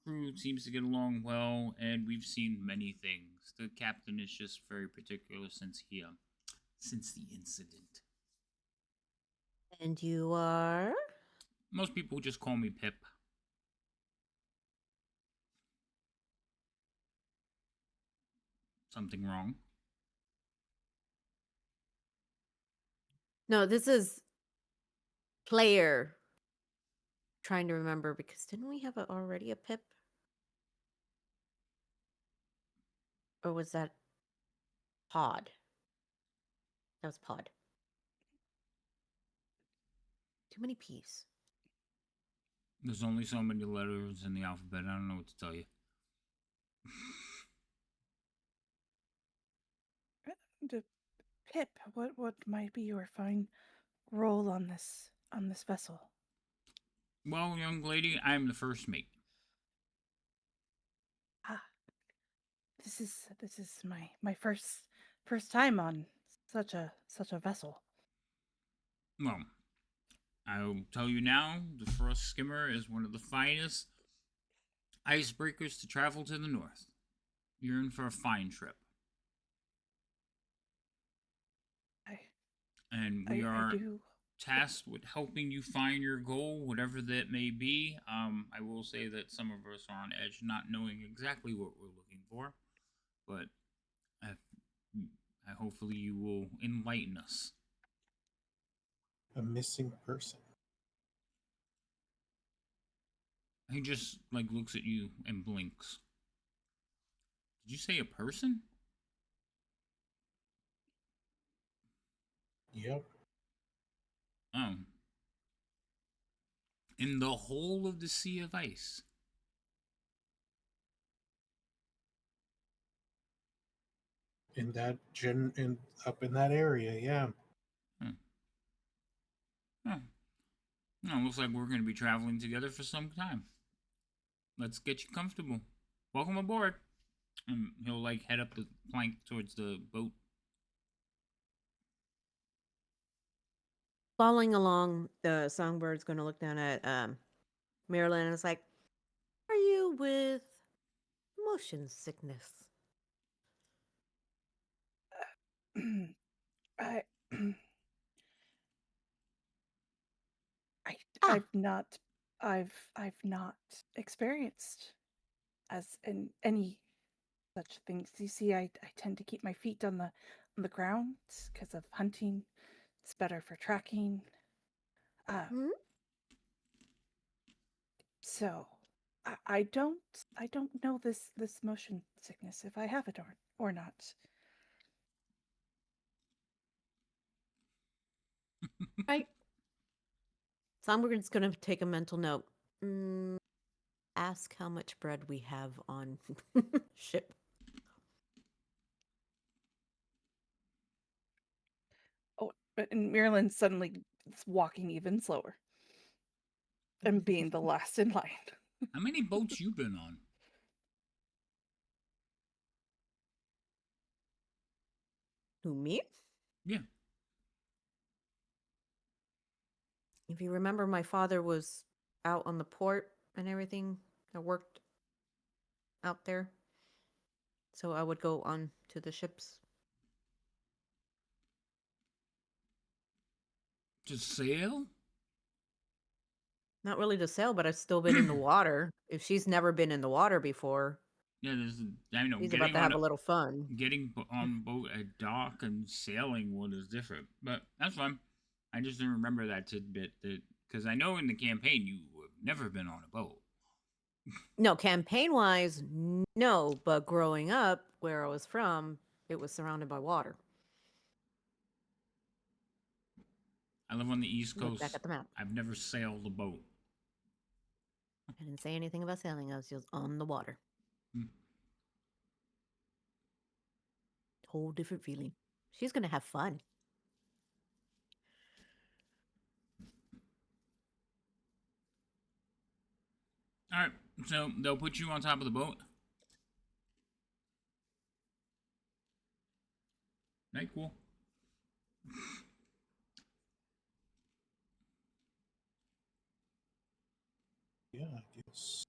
crew seems to get along well, and we've seen many things. The captain is just very particular since the incident. And you are? Most people just call me Pip. Something wrong? No, this is player. Trying to remember because didn't we have already a Pip? Or was that Pod? That was Pod. Too many P's. There's only so many letters in the alphabet. I don't know what to tell you. Pip, what might be your fine role on this vessel? Well, young lady, I am the first mate. Ah, this is my first time on such a vessel. Well, I'll tell you now, the Frost Skimmer is one of the finest icebreakers to travel to the north. You're in for a fine trip. We are tasked with helping you find your goal, whatever that may be. I will say that some of us are on edge, not knowing exactly what we're looking for, but hopefully you will enlighten us. A missing person. He just looks at you and blinks. Did you say a person? Yep. Oh. In the whole of the Sea of Ice. Up in that area, yeah. Oh. No, looks like we're going to be traveling together for some time. Let's get you comfortable. Welcome aboard. And he'll head up the plank towards the boat. Following along, the Songbird's going to look down at Marilyn and it's like, are you with motion sickness? I've not experienced as in any such things. You see, I tend to keep my feet on the ground because of hunting. It's better for tracking. So I don't know this motion sickness, if I have it or not. Right. Songbird's going to take a mental note. Ask how much bread we have on ship. Oh, and Marilyn suddenly is walking even slower and being the last in line. How many boats you been on? Who, me? Yeah. If you remember, my father was out on the port and everything. I worked out there. So I would go on to the ships. To sail? Not really to sail, but I've still been in the water. If she's never been in the water before. Yeah, I know He's about to have a little fun. getting on boat at dock and sailing one is different, but that's fine. I just didn't remember that tidbit because I know in the campaign you have never been on a boat. No, campaign wise, no. But growing up where I was from, it was surrounded by water. I live on the East Look Coast. back at the map. I've never sailed a boat. I didn't say anything about sailing. I was just on the water. Whole different feeling. She's gonna have fun. All right, so they'll put you on top of the boat. Right, cool. Yeah, I guess.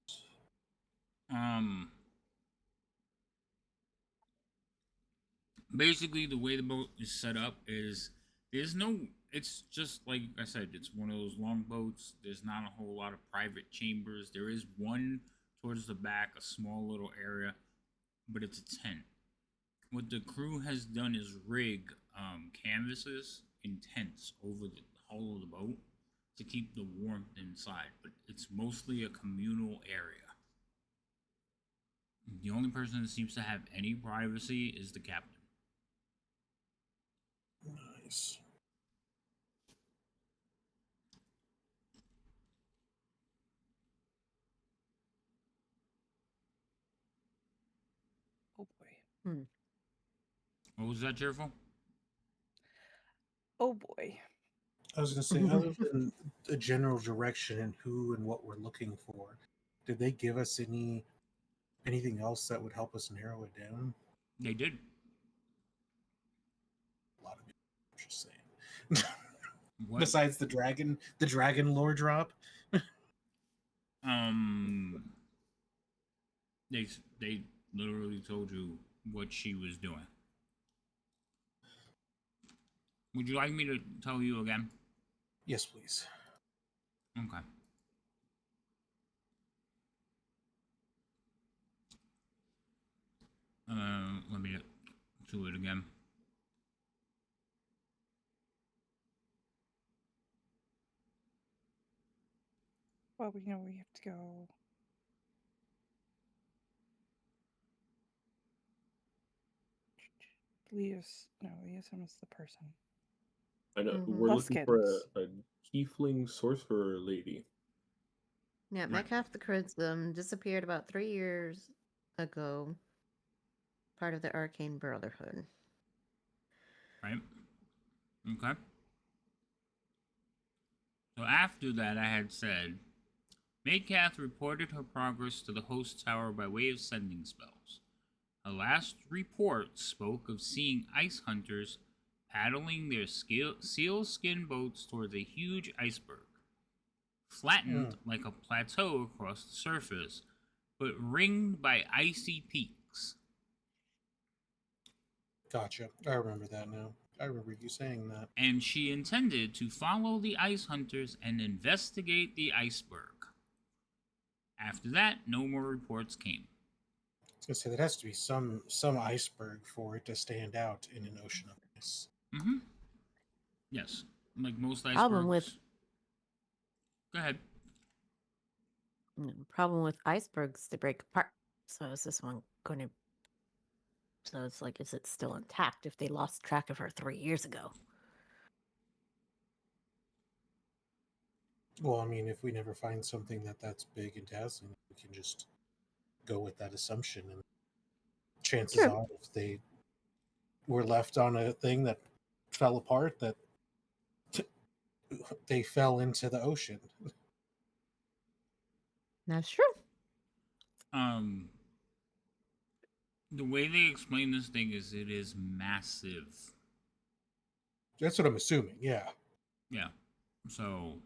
Basically, the way the boat is set up is there's no. It's just like I said. It's one of those long boats. There's not a whole lot of private chambers. There is one towards the back, a small little area, but it's a tent. What the crew has done is rig canvases and tents over the hull of the boat to keep the warmth inside, but it's mostly a communal area. The only person that seems to have any privacy is the captain. Nice. Oh boy. What was that, cheerful? Oh boy. I was going to say, other than the general direction and who and what we're looking for, did they give us anything else that would help us narrow it down? They did. A lot of it. I'm just saying. What? Besides the dragon lore drop. They literally told you what she was doing. Would you like me to tell you again? Yes, please. Okay. Let me do it again. Well, we know we have to go. Leosim is the person. I know Mhm. we're looking for Luskins. a tiefling sorcerer lady. Yeah, Right. Metcalf the Crimson disappeared about 3 years ago. Part of the Arcane Brotherhood. Right? Okay. So after that, I had said, Maycath reported her progress to the host tower by way of sending spells. Her last report spoke of seeing ice hunters paddling their sealskin boats towards a huge iceberg, flattened like a plateau across the surface, but ringed by icy peaks. Gotcha. I remember that now. I remember you saying that. And she intended to follow the ice hunters and investigate the iceberg. After that, no more reports came. I was gonna say that has to be some iceberg for it to stand out in an ocean of ice. Mm-hmm. Yes, like most icebergs. Go ahead. Problem with icebergs, they break apart. So is this one going to? So it's like, is it still intact if they lost track of her 3 years ago? Well, I mean, if we never find something that's big and dazzling, we can just go with that assumption. And chances True. are, if they were left on a thing that fell apart, that they fell into the ocean. That's true. The way they explain this thing is it is massive. That's what I'm assuming. Yeah. Yeah. So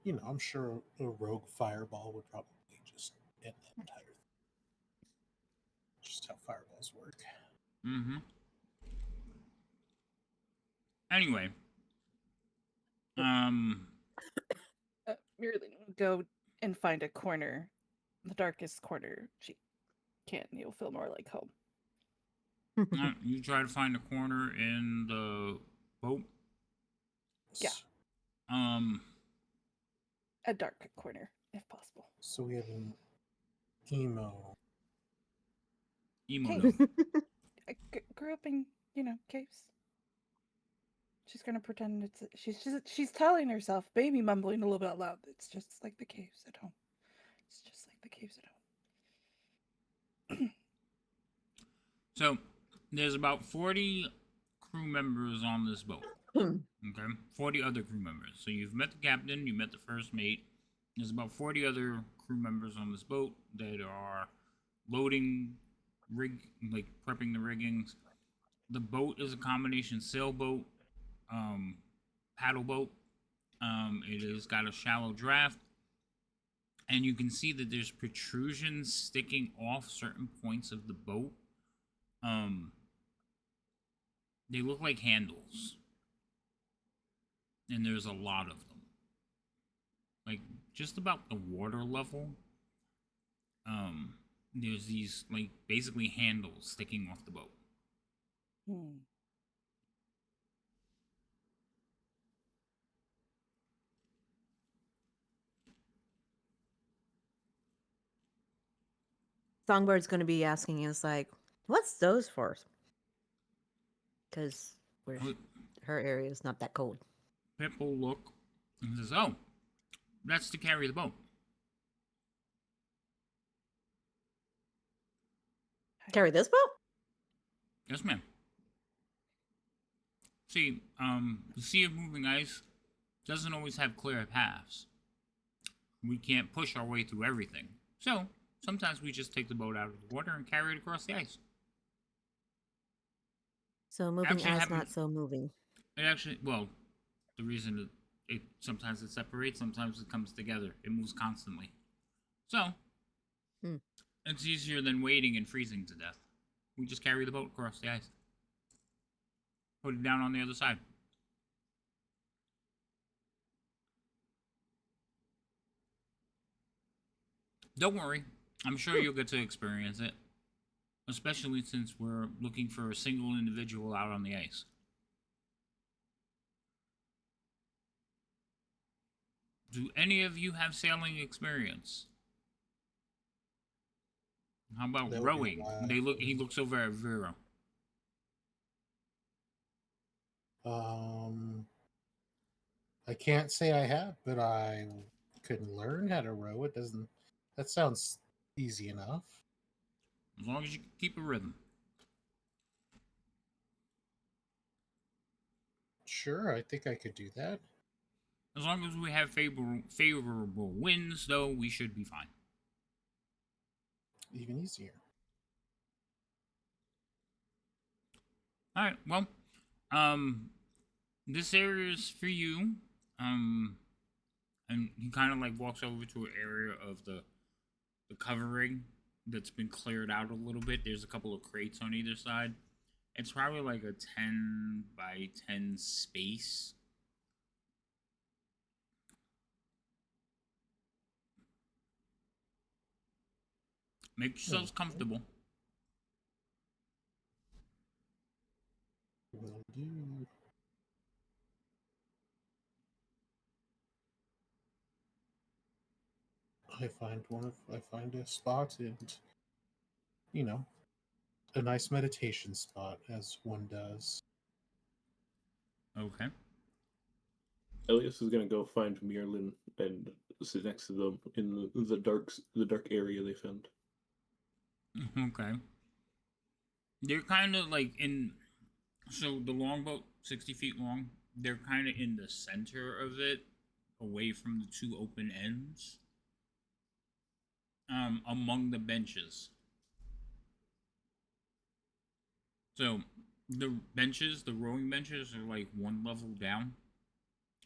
You know, I'm sure a rogue fireball would probably just end that entire thing. Just how fireballs work. Mm-hmm. Anyway, Merely go and find a corner, the darkest corner she can. You'll feel more like home. You try to find a corner in the boat. Yeah. Um, A dark corner, if possible. So we have an emo. emo Okay. note. I grew up in, caves. She's gonna pretend she's telling herself, baby mumbling a little bit out loud. It's just like the caves at home. It's just like the caves at home. So there's about 40 crew members on this boat. Okay, 40 other crew members. So you've met the captain, you met the first mate. There's about 40 other crew members on this boat that are loading, prepping the riggings. The boat is a combination sailboat, paddle boat. It has got a shallow draft, and you can see that there's protrusions sticking off certain points of the boat. They look like handles, and there's a lot of them. Like just about the water level. There's these like basically handles sticking off the boat. Songbird's going to be asking us like, "What's those for?" Because her area is not that cold. Pip will look and says, "Oh, that's to carry the boat." Carry this boat? Yes, ma'am. See, the sea of moving ice doesn't always have clear paths. We can't push our way through everything. So, sometimes we just take the boat out of the water and carry it across the ice. So moving ice, not so moving. It actually, well, the reason it sometimes it separates, sometimes it comes together. It moves constantly. So, it's easier than waiting and freezing to death. We just carry the boat across the ice. Put it down on the other side. Don't worry. I'm sure you'll get to experience it. Especially since we're looking for a single individual out on the ice. Do any of you have sailing experience? How about rowing? He looks over at Vero. I can't say I have, but I could learn how to row. It doesn't. That sounds easy enough. As long as you can keep a rhythm. Sure, I think I could do that. As long as we have favorable winds, though, we should be fine. Even easier. Alright, well, this area is for you. And he kind of like walks over to an area of the covering that's been cleared out a little bit. There's a couple of crates on either side. It's probably like a 10 by 10 space. Make yourselves comfortable. Will do. I find a spot and, a nice meditation spot, as one does. Okay. Elias is gonna go find Mirlin and sit next to them in the dark area they found. Okay. They're kind of like in. So the longboat, 60 feet long, they're kind of in the center of it, away from the two open ends. Among the benches. So the benches, the rowing benches, are like one level down,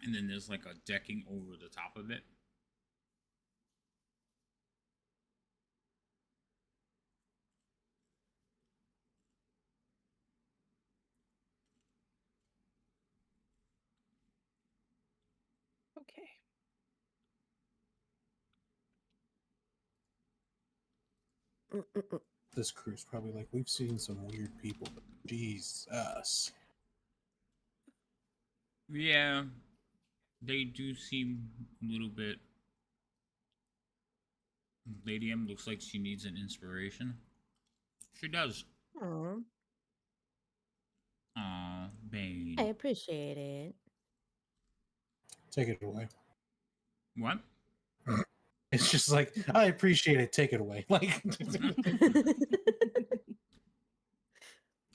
and then there's like a decking over the top of it. Okay. This crew's probably like, we've seen some weird people, but Jesus. Yeah, they do seem a little bit. Lady M looks like she needs an inspiration. She does. Aw, Aw, I Bane. appreciate it. Take it away. What? It's just like, I appreciate it. Take it away. Like,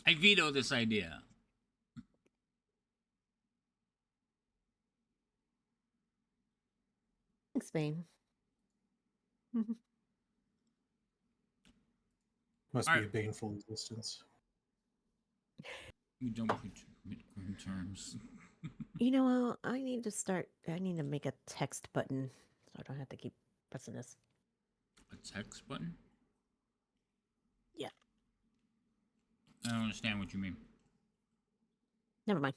I veto this idea. Thanks, Bane. must All be right. a baneful existence. We don't put in terms. You know, I need to make a text button so I don't have to keep pressing this. A text button? Yeah. I don't understand what you mean. Never mind.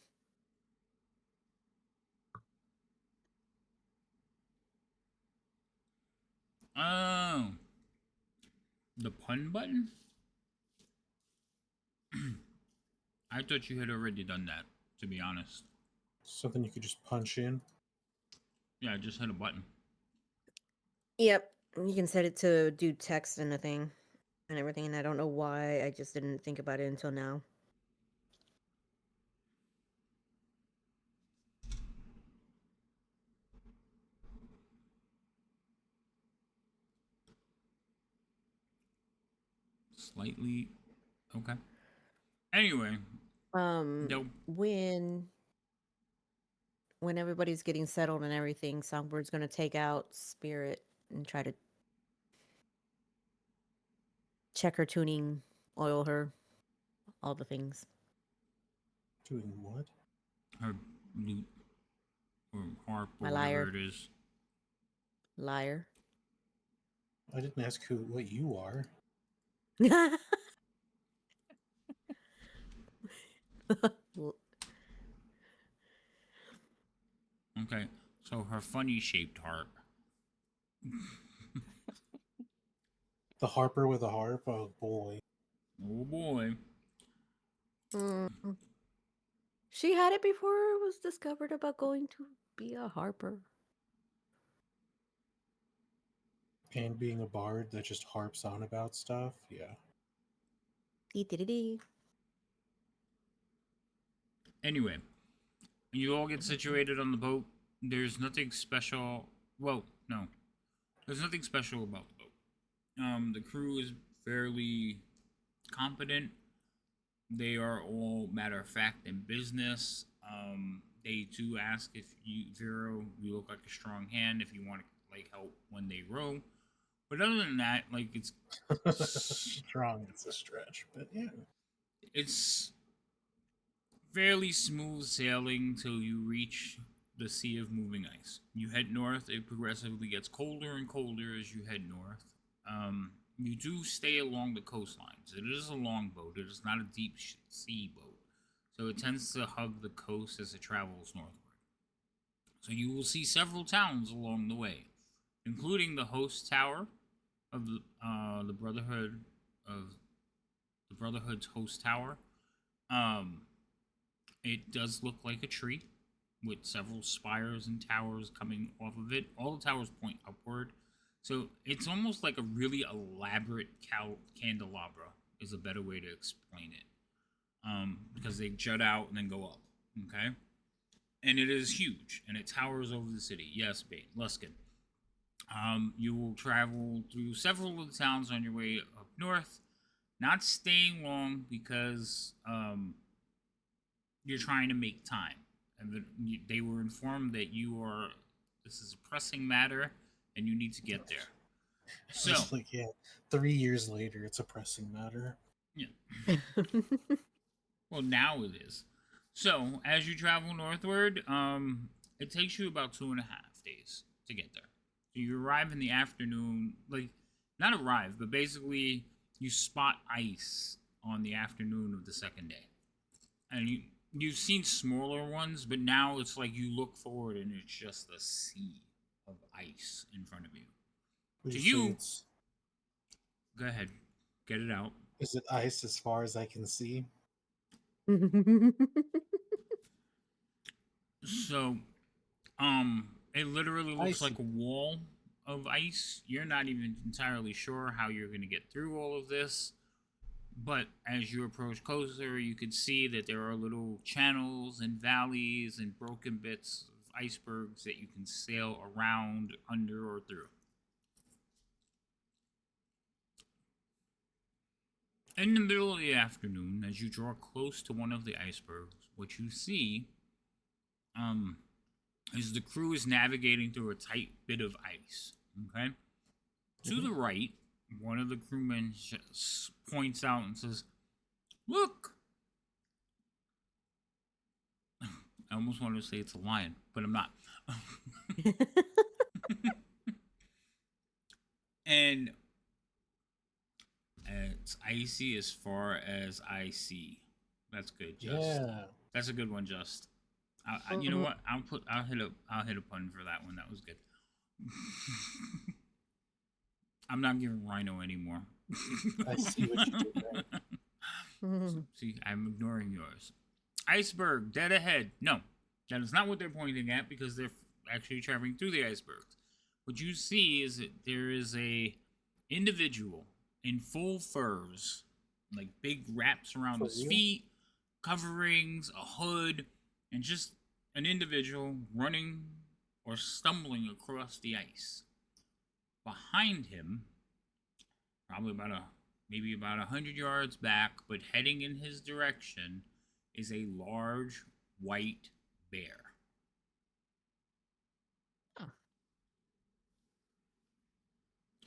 Oh. The pun button? I thought you had already done that, to be honest. Something you could just punch in. Yeah, I just hit a button. Yep. You can set it to do text and a thing and everything, and I don't know why I just didn't think about it until now. Slightly. Okay. Anyway. Nope. When everybody's getting settled and everything, Songbird's gonna take out Spirit and try to check her tuning, oil her, all the things. Doing what? Her lute. Or harp, or My whatever lyre. it is. Liar. I didn't ask what you are. Okay, so her funny shaped harp. The harper with a harp? Oh boy. Oh boy. She had it before it was discovered about going to be a harper. And being a bard that just harps on about stuff? Yeah. Dee-dee-dee-dee. Anyway, you all get situated on the boat. There's nothing special. Well, no. There's nothing special about the boat. The crew is fairly competent. They are all matter of fact in business. They do ask if you Vero, you look like a strong hand if you want to like help when they row. But other than that, like it's Strong, it's a stretch, but yeah. it's fairly smooth sailing till you reach the Sea of Moving Ice. You head north, it progressively gets colder and colder as you head north. You do stay along the coastlines. It is a longboat, it is not a deep sea boat. So it tends to hug the coast as it travels northward. So you will see several towns along the way, including the host tower of the Brotherhood's host tower. It does look like a tree with several spires and towers coming off of it. All the towers point upward. So it's almost like a really elaborate candelabra is a better way to explain it. Because they jut out and then go up. Okay? And it is huge. And it towers over the city. Yes, Bane. Luskin. You will travel through several of the towns on your way up north. Not staying long because you're trying to make time. And they were informed that this is a pressing matter and you need to get there. So, Just like, yeah, 3 years later, it's a pressing matter. Yeah. Well, now it is. So, as you travel northward, it takes you about 2.5 days to get there. So you arrive in the afternoon, like, not arrive, but basically you spot ice on the afternoon of the second day. And you've seen smaller ones, but now it's like you look forward and it's just a sea of ice in front of you. Would To you say you, it's go ahead, get it out. is it ice as far as I can see? So, it literally looks like a wall of ice. You're not even entirely sure how you're going to get through all of this. But as you approach closer, you can see that there are little channels and valleys and broken bits of icebergs that you can sail around, under, or through. In the middle of the afternoon, as you draw close to one of the icebergs, what you see is the crew is navigating through a tight bit of ice. Okay? To the right, one of the crewmen points out and says, "Look!" I almost wanted to say it's a lion, but I'm not. And it's icy as far as I see. That's good, Just. Yeah. That's a good one, Just. You know what? I'll hit a pun for that one. That was good. I'm not giving Rhino anymore. I see what you did there. See, I'm ignoring yours. Iceberg, dead ahead. No, that is not what they're pointing at because they're actually traveling through the icebergs. What you see is that there is a individual in full furs, like big wraps around his feet, coverings, a hood, and just an individual running or stumbling across the ice. Behind him, probably maybe about 100 yards back, but heading in his direction, is a large white bear.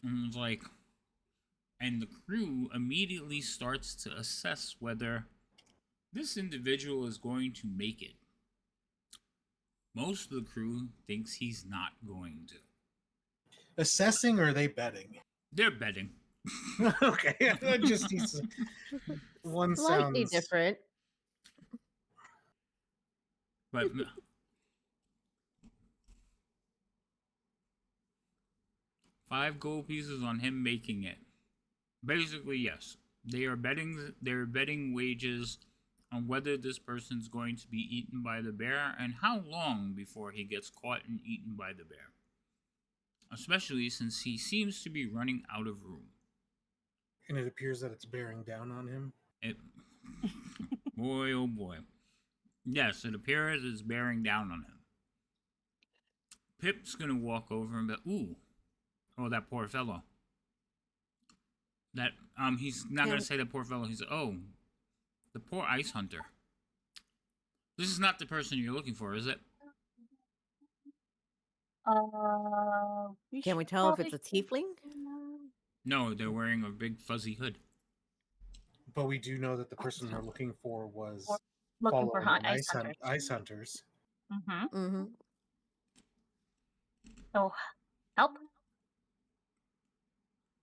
And it's like, and the crew immediately starts to assess whether this individual is going to make it. Most of the crew thinks he's not going to. Assessing, or are they betting? They're betting. Okay, that just needs to... one Slightly sounds different. But 5 gold pieces on him making it. Basically, yes. They are betting wages on whether this person's going to be eaten by the bear and how long before he gets caught and eaten by the bear. Especially since he seems to be running out of room. And it appears that it's bearing down on him. Boy, oh boy. Yes, it appears it's bearing down on him. Pip's gonna walk over and be, ooh, oh, that poor fellow. That, he's not gonna say that poor fellow, he's, oh, the poor ice hunter. This is not the person you're looking for, is it? Can we tell if it's a tiefling? No, they're wearing a big fuzzy hood. But we do know that the person we're looking for was Looking for following ice hunters. Ice hunters. Mm-hmm. So, help?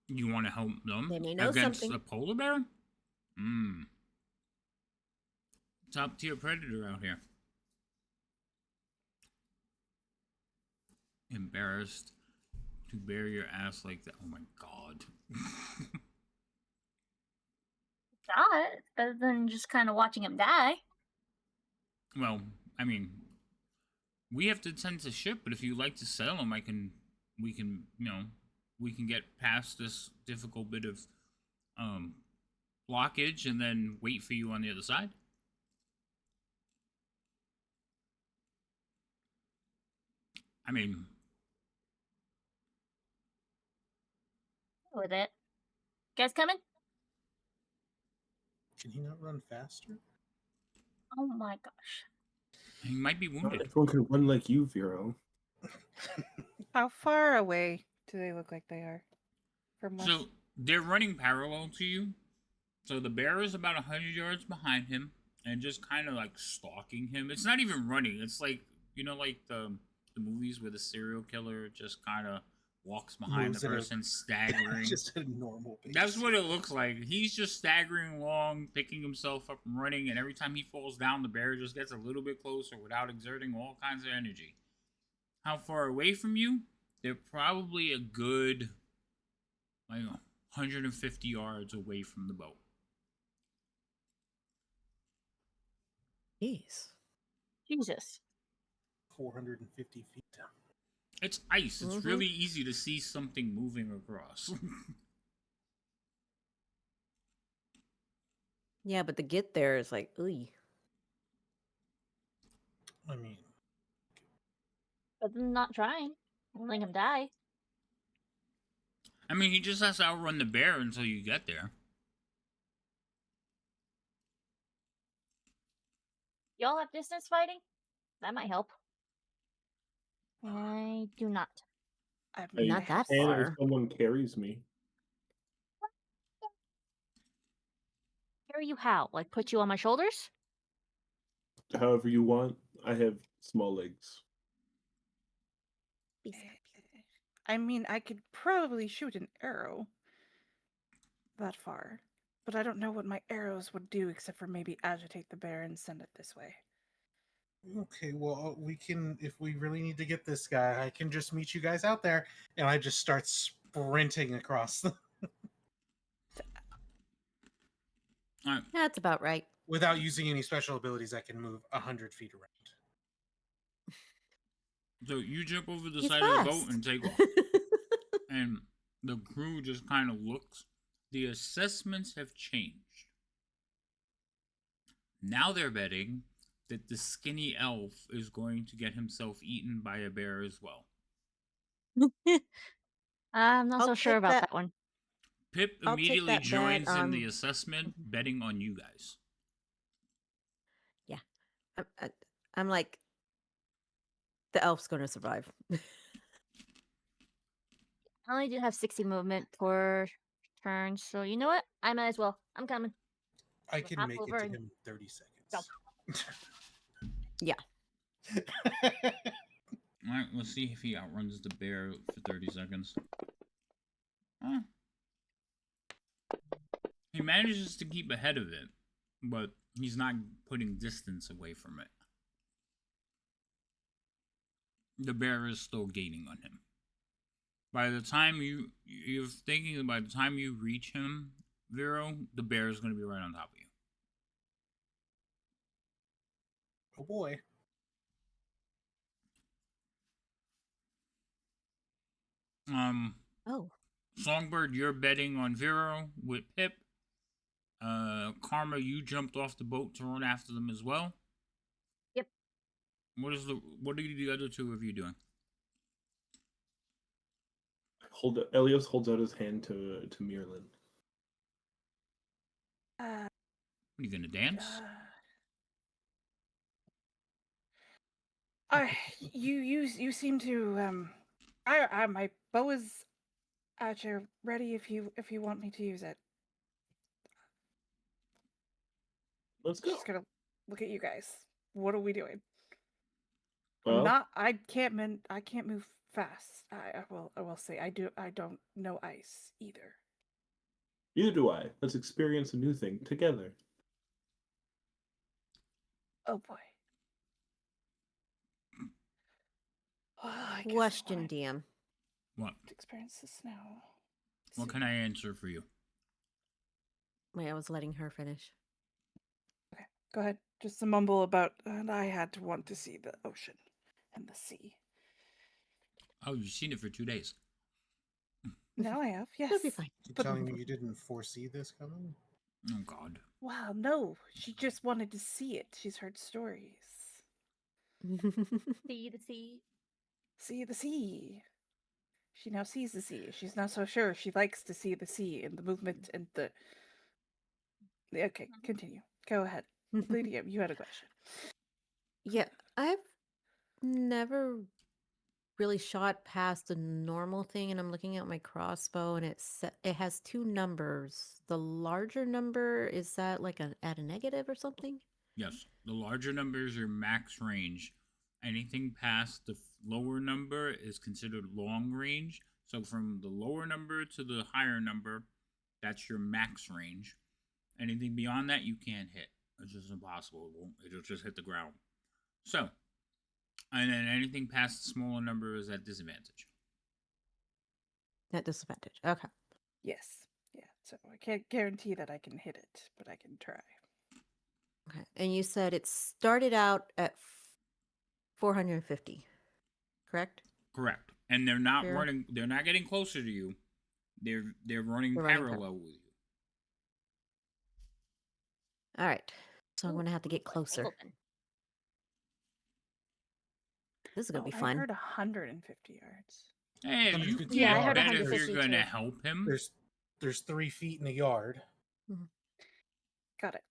You want to help them They may know against something. the polar bear? Top tier predator out here. Embarrassed to bare your ass like that. Oh my god. It's better than just kind of watching him die. Well, I mean, we have to tend to ship, but if you like to sell them, we can get past this difficult bit of blockage and then wait for you on the other side. I mean, With it. Guys coming? Can he not run faster? Oh my gosh. he might be Not wounded. everyone can run like you, Vero. How far away do they look like they are from us? So they're running parallel to you. So the bear is about 100 yards behind him and just kind of like stalking him. It's not even running. It's like, like the movies where the serial killer just kind of walks behind Moves the at a- person, staggering. Just a normal pace. That's what it looks like. He's just staggering along, picking himself up and running, and every time he falls down, the bear just gets a little bit closer without exerting all kinds of energy. How far away from you? They're probably a good, 150 yards away from the boat. Jeez. Jesus. 450 feet. It's ice. It's Mhm. really easy to see something moving across. Yeah, but to get there is like, ooh. I mean, But I'm not trying. I don't think him die. I mean, he just has to outrun the bear until you get there. Y'all have distance fighting? That might help. I do not. I I mean, I Not have that can far. if someone carries me. Carry you how? Like put you on my shoulders? However you want. I have small legs. I mean, I could probably shoot an arrow that far, but I don't know what my arrows would do except for maybe agitate the bear and send it this way. okay, well, we can, if we really need to get this guy, I can just meet you guys out there, and I just start sprinting across All right. That's about right. without using any special abilities. I can move 100 feet around. So you jump over the He's side of the boat fast. and take off. And the crew just kind of looks. The assessments have changed. Now they're betting that the skinny elf is going to get himself eaten by a bear as well. I'm not I'll so sure take about that- that one. Pip I'll take immediately that bet joins in the on- assessment, betting on you guys. I'm like, the elf's going to survive. I only do have 60 movement per turn, so you know what? I might as well. I'm coming. I We'll can hop make it over to and him in 30 go. seconds. Yeah. All right, let's see if he outruns the bear for 30 seconds. Huh. He manages to keep ahead of it, but he's not putting distance away from it. The bear is still gaining on him. By the time you're thinking that by the time you reach him, Vero, the bear is going to be right on top of you. Oh boy. Oh. Songbird, you're betting on Vero with Pip. Karma, you jumped off the boat to run after them as well. Yep. What are the other two of you doing? Elios holds out his hand to Mirlin. Uh, Are you gonna dance? You seem to my bow is at your ready if you want me to use it. Let's go. Just gonna look at you guys. What are we doing? Well, I can't move fast. I will say I don't know ice either. neither do I. Let's experience a new thing together. Oh boy. I guess I Question, wanted DM. What? to experience the snow. What See. can I answer for you? Wait, I was letting her finish. Go ahead. Just a mumble about, and I had to want to see the ocean and the sea. Oh, you've seen it for 2 days. Now I have, yes. It'll be fine. You But- telling me you didn't foresee this coming? Oh God. Wow, no. She just wanted to see it. She's heard stories. See the sea. See the sea. She now sees the sea. She's not so sure. She likes to see the sea and the movement and the. Okay, continue. Go ahead. Lydia, you had a question. Yeah, I've never really shot past the normal thing, and I'm looking at my crossbow, and it has two numbers. The larger number, is that like at a negative or something? Yes, the larger number is your max range. Anything past the lower number is considered long range. So from the lower number to the higher number, that's your max range. Anything beyond that, you can't hit. It's just impossible. It'll just hit the ground. So, and then anything past the smaller number is at disadvantage. At disadvantage. Okay. Yes. Yeah. So I can't guarantee that I can hit it, but I can try. Okay. And you said it started out at 450, correct? Correct. And they're not Fair. running. They're not getting closer to you. They're running They're running parallel with you. All right. So I'm Ooh, going to have to get like closer. Wimbledon. This is going to be I fun. heard 150 yards. Hey, you 150 can't Yeah, I heard bet if 150 you're gonna too. help him. There's 3 feet in a yard. Got it.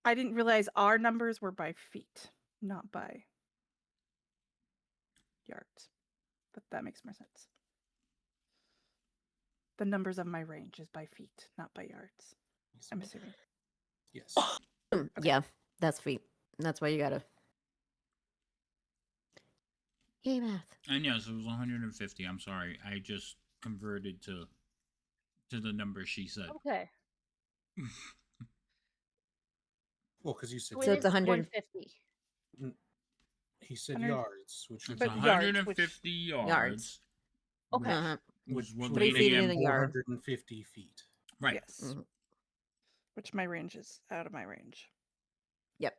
I didn't realize our numbers were by feet, not by yards. But that makes more sense. The numbers of my range is by feet, not by yards. I'm assuming. Yes. Yeah, that's feet. That's why you got to. Yay, math. And yes, it was 150. I'm sorry, I just converted to the number she said. Okay. Well, because you said So So it it's is 100 150. he said 100 yards, which would It's But be yards, 150 yards. yards. Okay. Uh-huh. Which is what 3 feet Lady in M. a yard. 450 feet. Right. Yes. Mhm. Which my range is out of my range. Yep.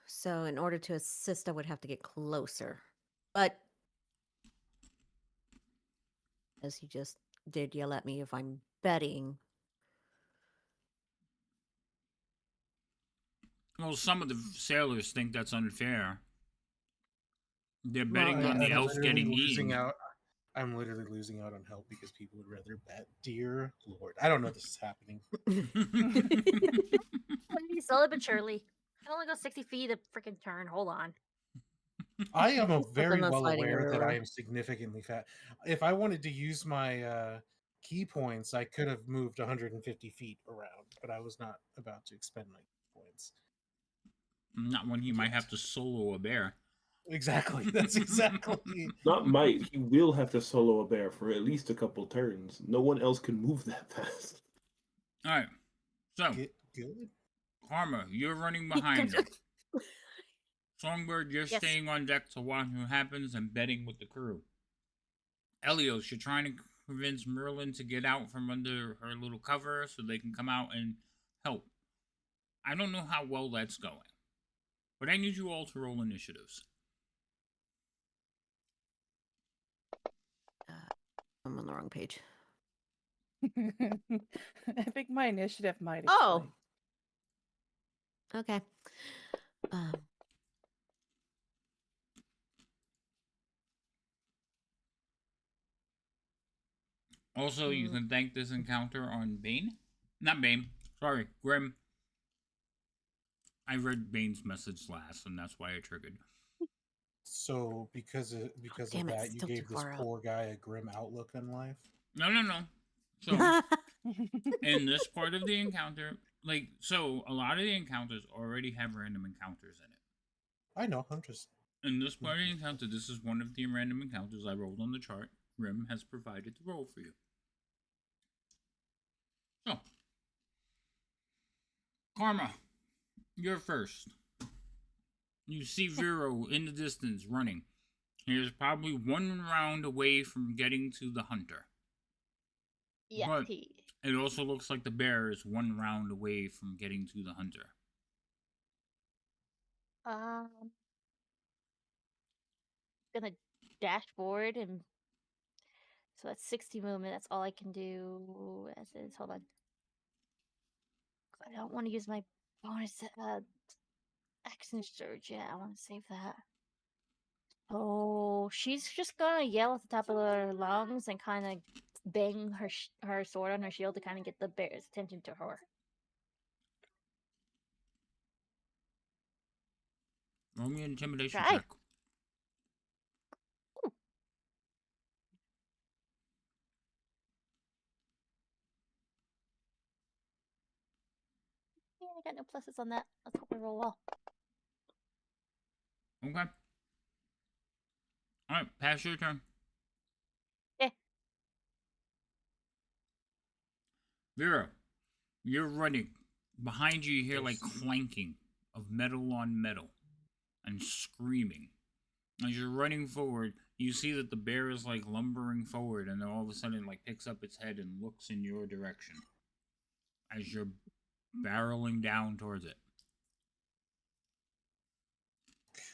So in order to assist, I would have to get closer. But as he just did yell at me if I'm betting. Well, some of the sailors think that's unfair. They're Well, betting on the I'm elf literally getting losing eaten. out. I'm literally losing out on help because people would rather bet. Dear Lord, I don't know this is happening. Maybe slowly but surely. I only go 60 feet a freaking turn. Hold on. I am very them well sliding aware that I everywhere. am significantly fat. If I wanted to use my key points, I could have moved 150 feet around, but I was not about to expend my key points. Not when he might have to solo a bear. Exactly. That's exactly. Not might. He will have to solo a bear for at least a couple turns. No one else can move that fast. All right. So, Get good. Karma, you're running behind them. Songbird, you're Yes. staying on deck to watch what happens and betting with the crew. Elios, you're trying to convince Merlin to get out from under her little cover so they can come out and help. I don't know how well that's going, but I need you all to roll initiatives. I'm on the wrong page. I think my initiative might. Oh. explain. Okay. Also, you can thank this encounter on Bane. Not Bane. Sorry, Grim. I read Bane's message last, and that's why I triggered. So because of damn it, that, you still too gave this far out. poor guy a grim outlook on life. No. So, in this part of the encounter, so a lot of the encounters already have random encounters in it. I know. I'm just. In this part of the encounter, this is one of the random encounters I rolled on the chart. Grim has provided the roll for you. So, Karma, you're first. You see Vero in the distance running. He is probably one round away from getting to the hunter. Yes, But he. it also looks like the bear is one round away from getting to the hunter. Gonna dash forward, and so that's 60 movement. That's all I can do as is. Hold on. I don't want to use my bonus action surge yet. I want to save that. Oh, she's just gonna yell at the top of her lungs and kind of bang her sword on her shield to kind of get the bear's attention to her. Roll me an intimidation Try. check. Yeah, I got no pluses on that. Let's hope I roll well. Okay. Alright, pass your turn. Vera, you're running. Behind you, you hear like Yes. clanking of metal on metal and screaming. As you're running forward, you see that the bear is like lumbering forward, and then all of a sudden, like picks up its head and looks in your direction as you're barreling down towards it.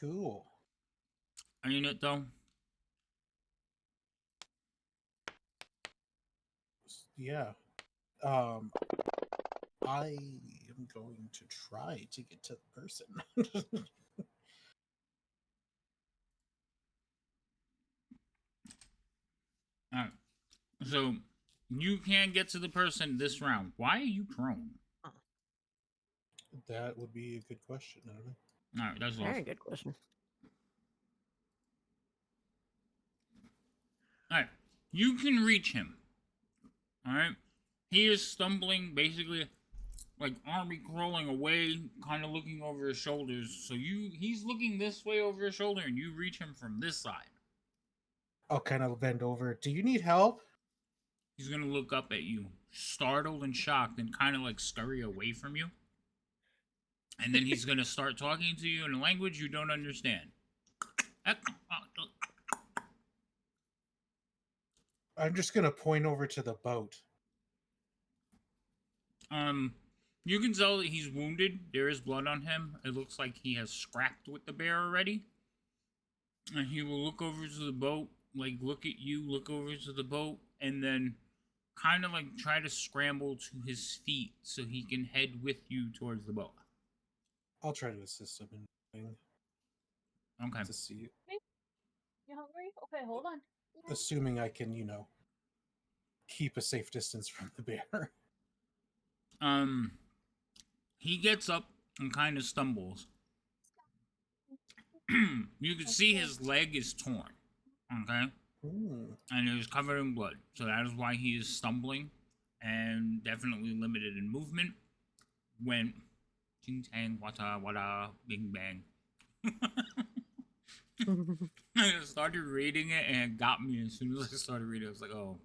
Cool. Ain't it though? Yeah. I am going to try to get to the person. Alright. So you can get to the person this round. Why are you prone? That would be a good question. I don't know. Alright, that's Very off. good question. Alright. You can reach him. Alright? He is stumbling, basically like army crawling away, kind of looking over his shoulders. So he's looking this way over his shoulder, and you reach him from this side. I'll kind of bend over. Do you need help? He's gonna look up at you, startled and shocked, and kind of like scurry away from you. And then he's gonna start talking to you in a language you don't understand. I'm just gonna point over to the boat. You can tell that he's wounded. There is blood on him. It looks like he has scrapped with the bear already. And he will look over to the boat, like look at you, look over to the boat, and then kind of like try to scramble to his feet so he can head with you towards the boat. I'll try to assist him in moving Okay. to see, You hungry? Okay, hold on. assuming I can, keep a safe distance from the bear. He gets up and kind of stumbles. You can see his leg is torn. Okay? Ooh. And it is covered in blood. So that is why he is stumbling and definitely limited in movement. When ting tang wata wata bing bang. I started reading it and it got me as soon as I started reading it. I was like, oh.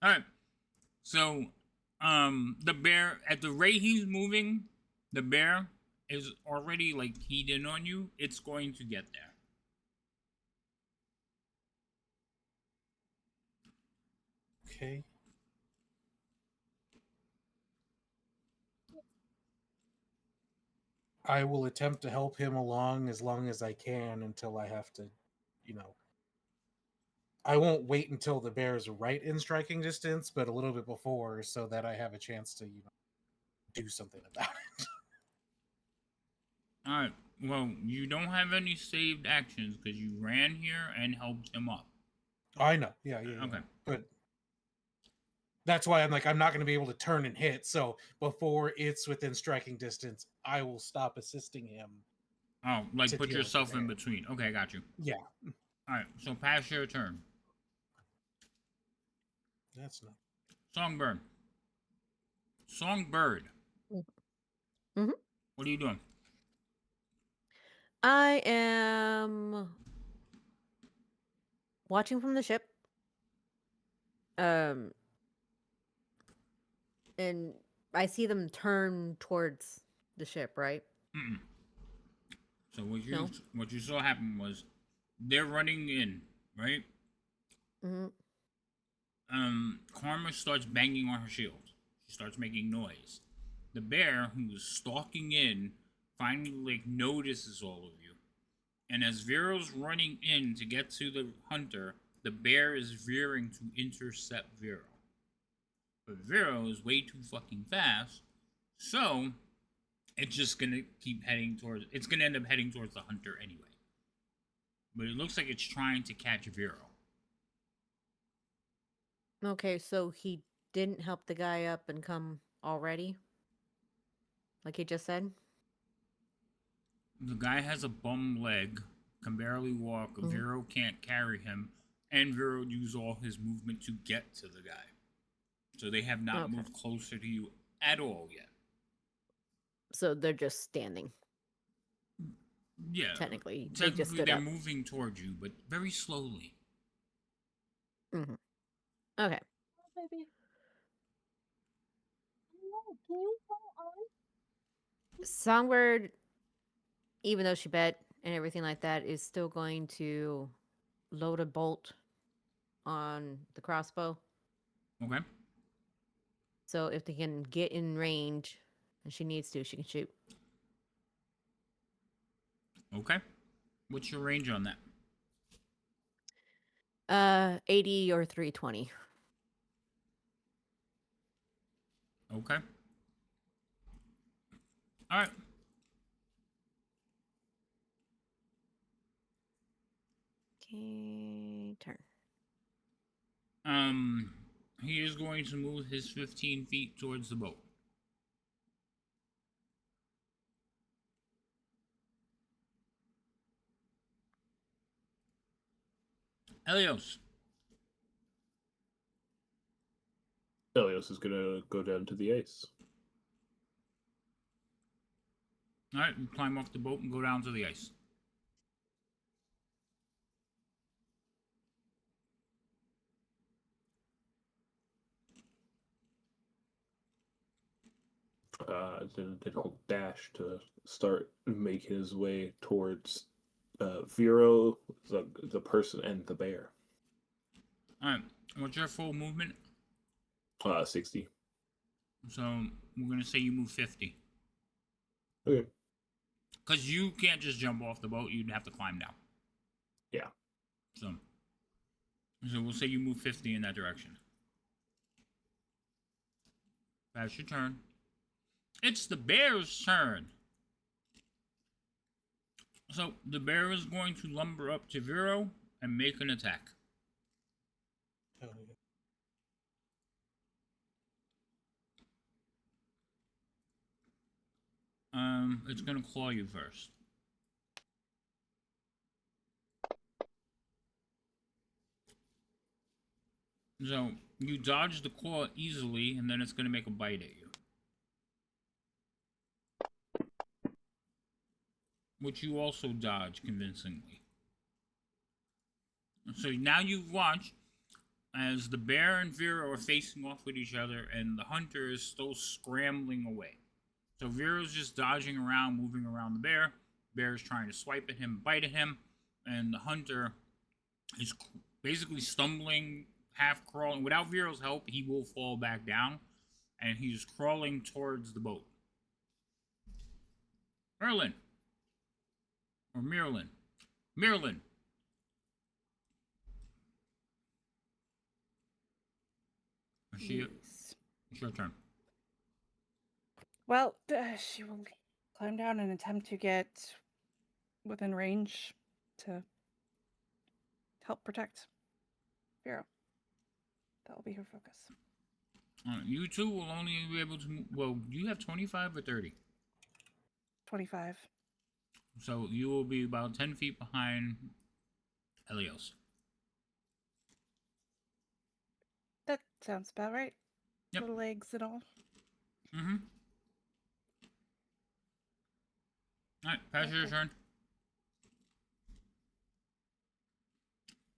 Alright. So the bear, at the rate he's moving, the bear is already like keyed in on you. It's going to get there. Okay. I will attempt to help him along as long as I can until I have to, I won't wait until the bear is right in striking distance, but a little bit before so that I have a chance to, do something about it. Alright, well, you don't have any saved actions because you ran here and helped him up. I know. Yeah. Okay. But that's why I'm like, I'm not going to be able to turn and hit. So before it's within striking distance, I will stop assisting him. Oh, like to put deal with yourself the in bear. between. Okay, I got you. Yeah. Alright, so pass your turn. That's not. Songbird. Songbird. Mhm. What are you doing? I am watching from the ship. And I see them turn towards the ship, right? Mm-mm. So No. what you saw happen was they're running in, right? Mm-hmm. Karma starts banging on her shield. She starts making noise. The bear, who was stalking in, finally like notices all of you. And as Vero's running in to get to the hunter, the bear is veering to intercept Vero. But Vero is way too fucking fast, so it's just gonna keep heading towards. It's gonna end up heading towards the hunter anyway. But it looks like it's trying to catch Vero. Okay, so he didn't help the guy up and come already? Like he just said? The guy has a bum leg, can barely walk. Mhm. Vero can't carry him, and Vero used all his movement to get to the guy. So they have not Okay. moved closer to you at all yet. So they're just standing, Yeah, technically. They just technically stood they're up. moving towards you, but very slowly. Mm-hmm. Okay. Baby. Can you go on? Songbird, even though she bet and everything like that, is still going to load a bolt on the crossbow. Okay. So if they can get in range, and she needs to, she can shoot. Okay. What's your range on that? 80 or 320. Okay. All right. Okay, turn. He is going to move his 15 feet towards the boat. Helios. Helios is gonna go down to the ice. All right, you climb off the boat and go down to the ice. Then he'll dash to start making his way towards Vero, the person, and the bear. All right, what's your full movement? 60. So we're gonna say you move 50. Okay. Because you can't just jump off the boat; you'd have to climb down. Yeah. So we'll say you move 50 in that direction. That's your turn. It's the bear's turn. So the bear is going to lumber up to Vero and make an attack. It's gonna claw you first. So you dodge the claw easily, and then it's gonna make a bite at you, which you also dodge convincingly. So now you watch as the bear and Vero are facing off with each other, and the hunter is still scrambling away. So Vero's just dodging around, moving around the bear. Bear's trying to swipe at him, bite at him, and the hunter is basically stumbling, half crawling. Without Vero's help, he will fall back down, and he's crawling towards the boat. Merlin. Or Mirlin. Mirlin. It's your turn. Well, she will climb down and attempt to get within range to help protect Vero. That will be her focus. You two will only be able to move. Well, you have 25 or 30? 25. So you will be about 10 feet behind Helios. That sounds about right. Yep. Little legs and all. Mm-hmm. Alright, pass your turn.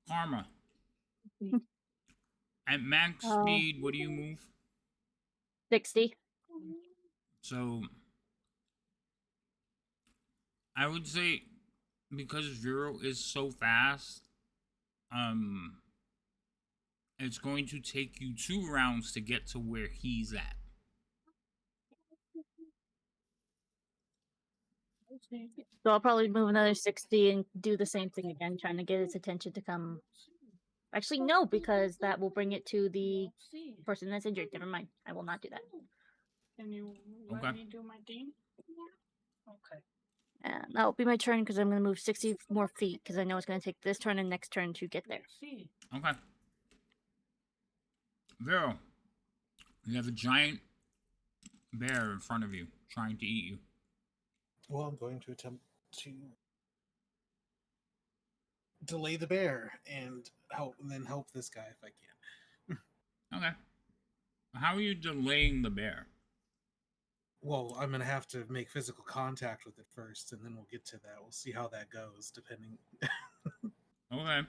Karma. At max speed, what do you move? 60. So, I would say, because Vero is so fast, it's going to take you 2 rounds to get to where he's at. So I'll probably move another 60 and do the same thing again, trying to get its attention to come. Actually, no, because that will bring it to the person that's injured. Never mind. I will not do that. Can you let me do my thing? Okay. And that will be my turn because I'm going to move 60 more feet because I know it's going to take this turn and next turn to get there. Okay. Vero, you have a giant bear in front of you trying to eat you. Well, I'm going to attempt to delay the bear and help this guy if I can. Okay. How are you delaying the bear? Well, I'm gonna have to make physical contact with it first, and then we'll get to that. We'll see how that goes, depending. Okay.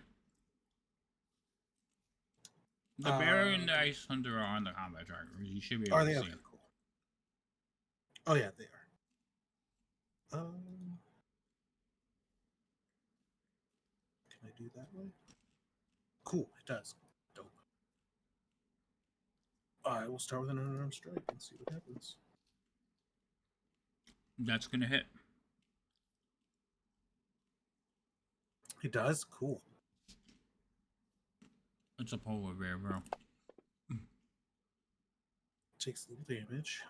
The bear and the ice hunter are on the combat tracker. You should be able to see Okay, it. cool. Oh yeah, they are. Can I do that way? Cool, it does. Dope. I will start with an unarmed strike and see what happens. That's gonna hit. It does? Cool. It's a polar bear, bro. Takes a little damage.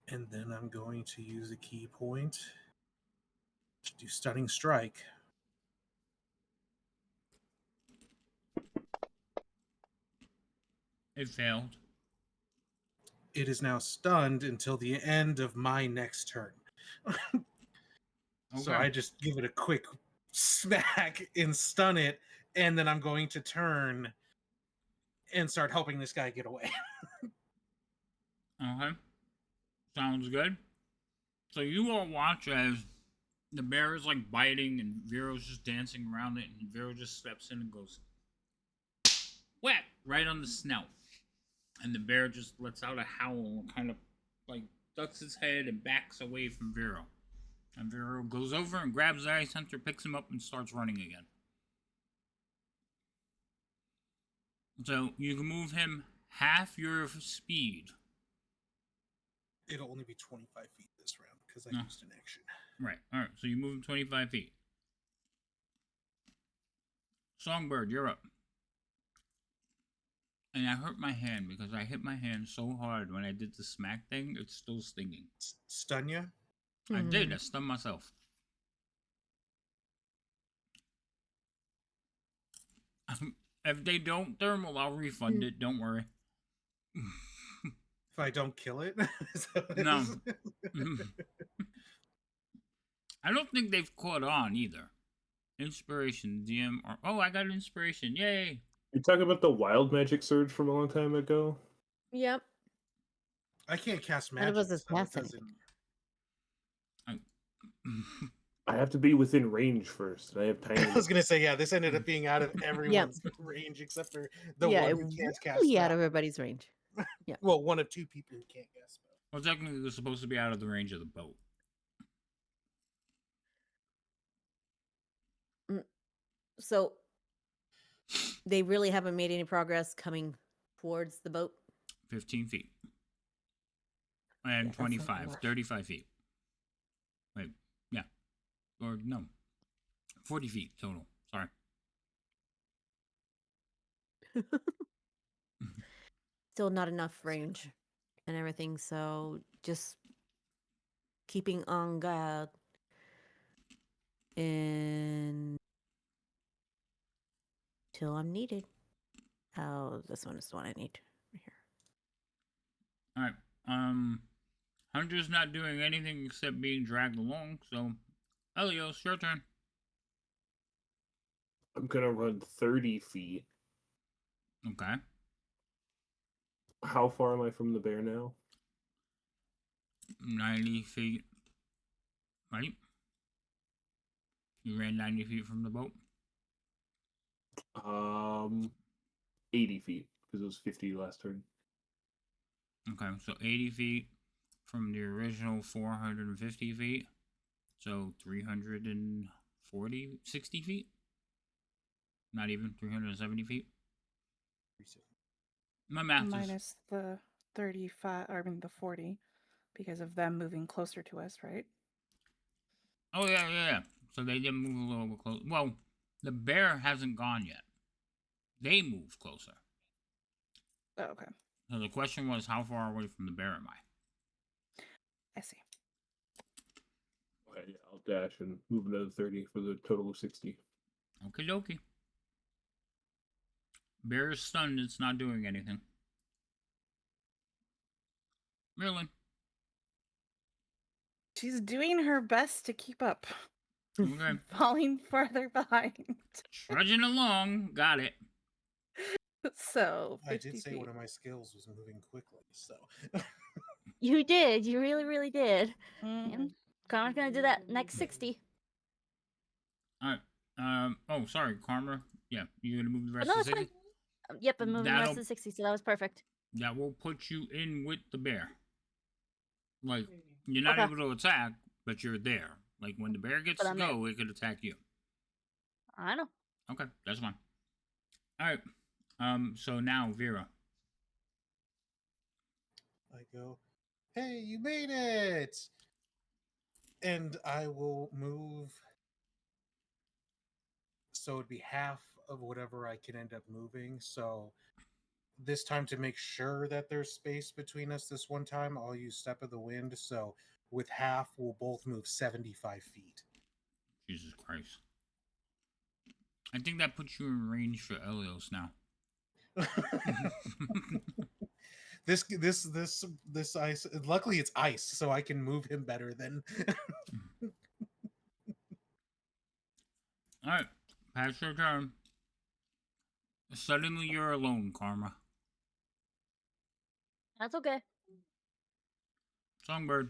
And then I'm going to use a key point to do stunning strike. It failed. It is now stunned until the end of my next turn. So I just give it a quick smack and stun it, and then I'm going to turn and start helping this guy get away. Okay. Sounds good. So you all watch as the bear is like biting and Vero's just dancing around it, and Vero just steps in and goes whack right on the snout. And the bear just lets out a howl and kind of like ducks his head and backs away from Vero. And Vero goes over and grabs the ice hunter, picks him up, and starts running again. So you can move him half your speed. It'll only be 25 feet this round because I used an action. Right. All right. So you move him 25 feet. Songbird, you're up. And I hurt my hand because I hit my hand so hard when I did the smack thing. It's still stinging. Stun you? I did. I stunned myself. If they don't thermal, I'll refund it. Don't worry. If I don't kill it? No. I don't think they've caught on either. Inspiration, DM, or... Oh, I got an inspiration. Yay! You're talking about the wild magic surge from a long time ago? Yep. I can't cast magic. That was his so it passing. doesn't- I have to be within range first. I have tiny. I was gonna say, yeah, this ended up being out of everyone's range except for the one who can't cast really out spell. of everybody's range. Yeah. Well, one of two people who can't cast spell. Well, technically, they're supposed to be out of the range of the boat. So they really haven't made any progress coming towards the boat. 15 feet. And Yeah, that's not 25, much. 35 feet. Wait, yeah. Or no. 40 feet total. Sorry. Still not enough range and everything, so just keeping on guard. And till I'm needed. Oh, this one is the one I need. Right here. Alright. Hunter's not doing anything except being dragged along, so Elios, your turn. I'm gonna run 30 feet. Okay. How far am I from the bear now? 90 feet. Right? You ran 90 feet from the boat? 80 feet, because it was 50 last turn. Okay, so 80 feet from the original 450 feet. So 340, 60 feet? Not even 370 feet? My math is... Minus the 35, I mean the 40, because of them moving closer to us, right? Oh, yeah. So they did move a little bit closer. Well, the bear hasn't gone yet. They moved closer. Oh, okay. So the question was, how far away from the bear am I? I see. Okay, yeah, I'll dash and move another 30 for the total of 60. Okie dokie. Bear is stunned. It's not doing anything. Really? She's doing her best to keep up. Okay. Falling farther behind. Trudging along. Got it. So, I 50 did say feet. one of my skills was moving quickly, so. You did. You really, really did. Mhm. Karma's gonna do that next 60. Alright. Oh, sorry, Karma. Yeah, you gonna move the rest No, of it's the fine. city? Yep, I'm moving the rest That'll- of the 60, so that was perfect. that will put you in with the bear. Like, you're not Okay. able to attack, but you're there. Like, when the bear gets But to I'm there. go, it could attack you. I know. Okay, that's fine. Alright. So now, Vera. I go, hey, you made it! And I will move. So it'd be half of whatever I can end up moving. So this time, to make sure that there's space between us this one time, I'll use Step of the Wind. So with half, we'll both move 75 feet. Jesus Christ. I think that puts you in range for Elios now. This ice. Luckily, it's ice, so I can move him better than. Alright, pass your turn. Suddenly you're alone, Karma. That's okay. Songbird.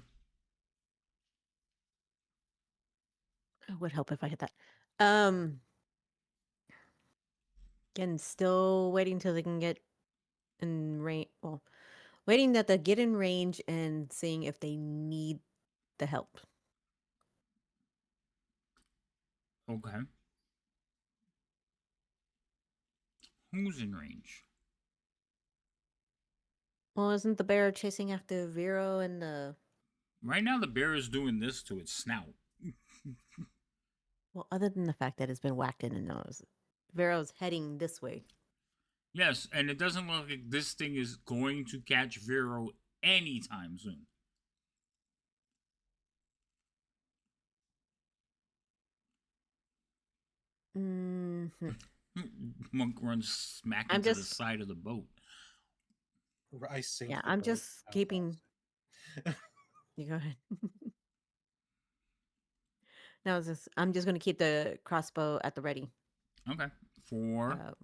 It would help if I hit that. Again, still waiting till they can get in range. Well, waiting that they get in range and seeing if they need the help. Okay. Who's in range? Well, isn't the bear chasing after Vero and the... Right now, the bear is doing this to its snout. Well, other than the fact that it's been whacked in the nose, Vero's heading this way. Yes, and it doesn't look like this thing is going to catch Vero anytime soon. Mm-hmm. Monk runs smack I'm into the just- side of the boat. I sink. Yeah, the I'm boat. just How keeping... fast? You go ahead. No, I'm just going to keep the crossbow at the ready. Okay. 4.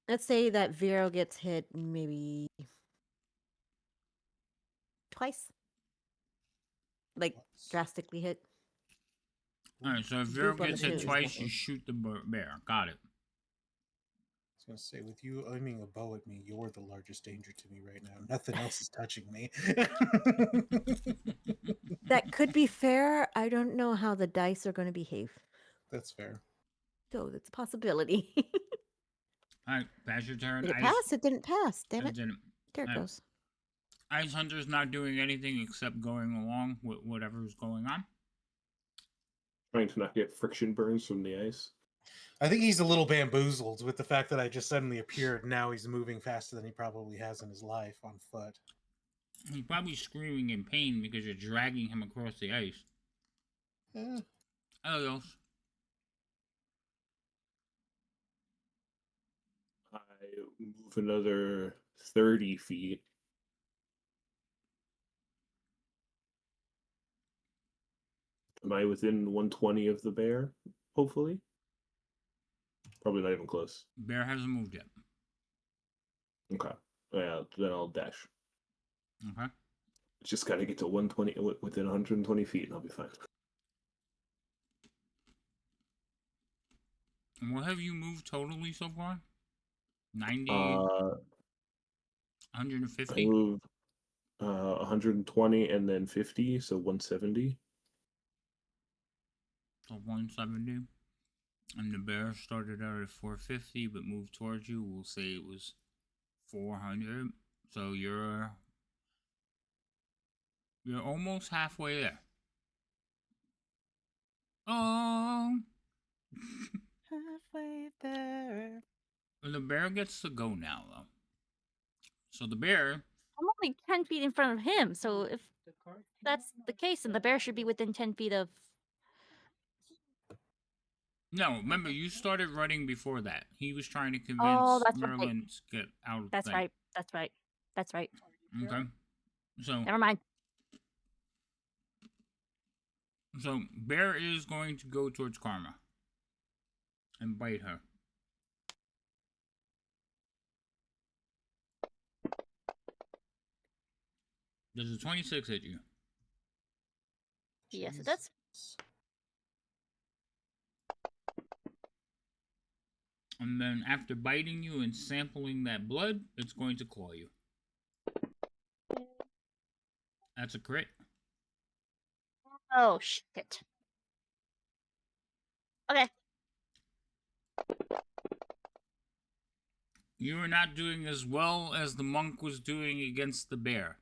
Let's say that Vero gets hit maybe twice. Like, drastically hit. Alright, so if Vero Boop on the gets hit chin is twice, nothing. you shoot the bear. Got it. I was gonna say, with you aiming a bow at me, you're the largest danger to me right now. Nothing else is touching me. That could be fair. I don't know how the dice are going to behave. That's fair. So that's a possibility. Alright, pass your turn. Did it pass? It didn't pass. Damn It it. didn't. There it Alright. goes. Ice Hunter's not doing anything except going along with whatever's going on. Trying to not get friction burns from the ice. I think he's a little bamboozled with the fact that I just suddenly appeared. Now he's moving faster than he probably has in his life on foot. He's probably screaming in pain because you're dragging him across the ice. Elios. I move another 30 feet. Am I within 120 of the bear? Hopefully. Probably not even close. Bear hasn't moved yet. Okay. Yeah, then I'll dash. Okay. Just gotta get to 120 within 120 feet, and I'll be fine. And what have you moved totally so far? 90? 150? I moved 120 and then 50, so 170. So 170. And the bear started out at 450, but moved towards you. We'll say it was 400. So you're almost halfway there. Oh. Halfway there. The bear gets to go now, though. So the bear... I'm only 10 feet in front of him, so if that's the case, then the bear should be within 10 feet of... No, remember, you started running before that. He was trying to convince that's right. Merlin to get out of That's right. That's right. That's right. Okay. So, Never mind. so Bear is going to go towards Karma and bite her. Does a 26 hit you? Yes, it does. And then after biting you and sampling that blood, it's going to claw you. That's a crit. Oh, shit. Okay. You are not doing as well as the monk was doing against the bear.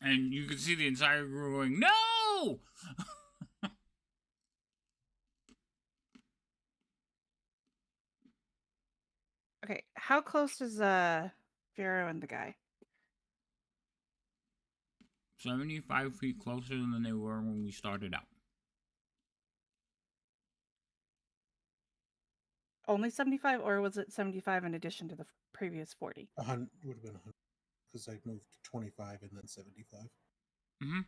And you can see the entire group going, no! Okay, how close is Vero and the guy? 75 feet closer than they were when we started out. Only 75, or was it 75 in addition to the previous 40? 100 would have been 100 because I moved 25 and then 75. Mm-hmm.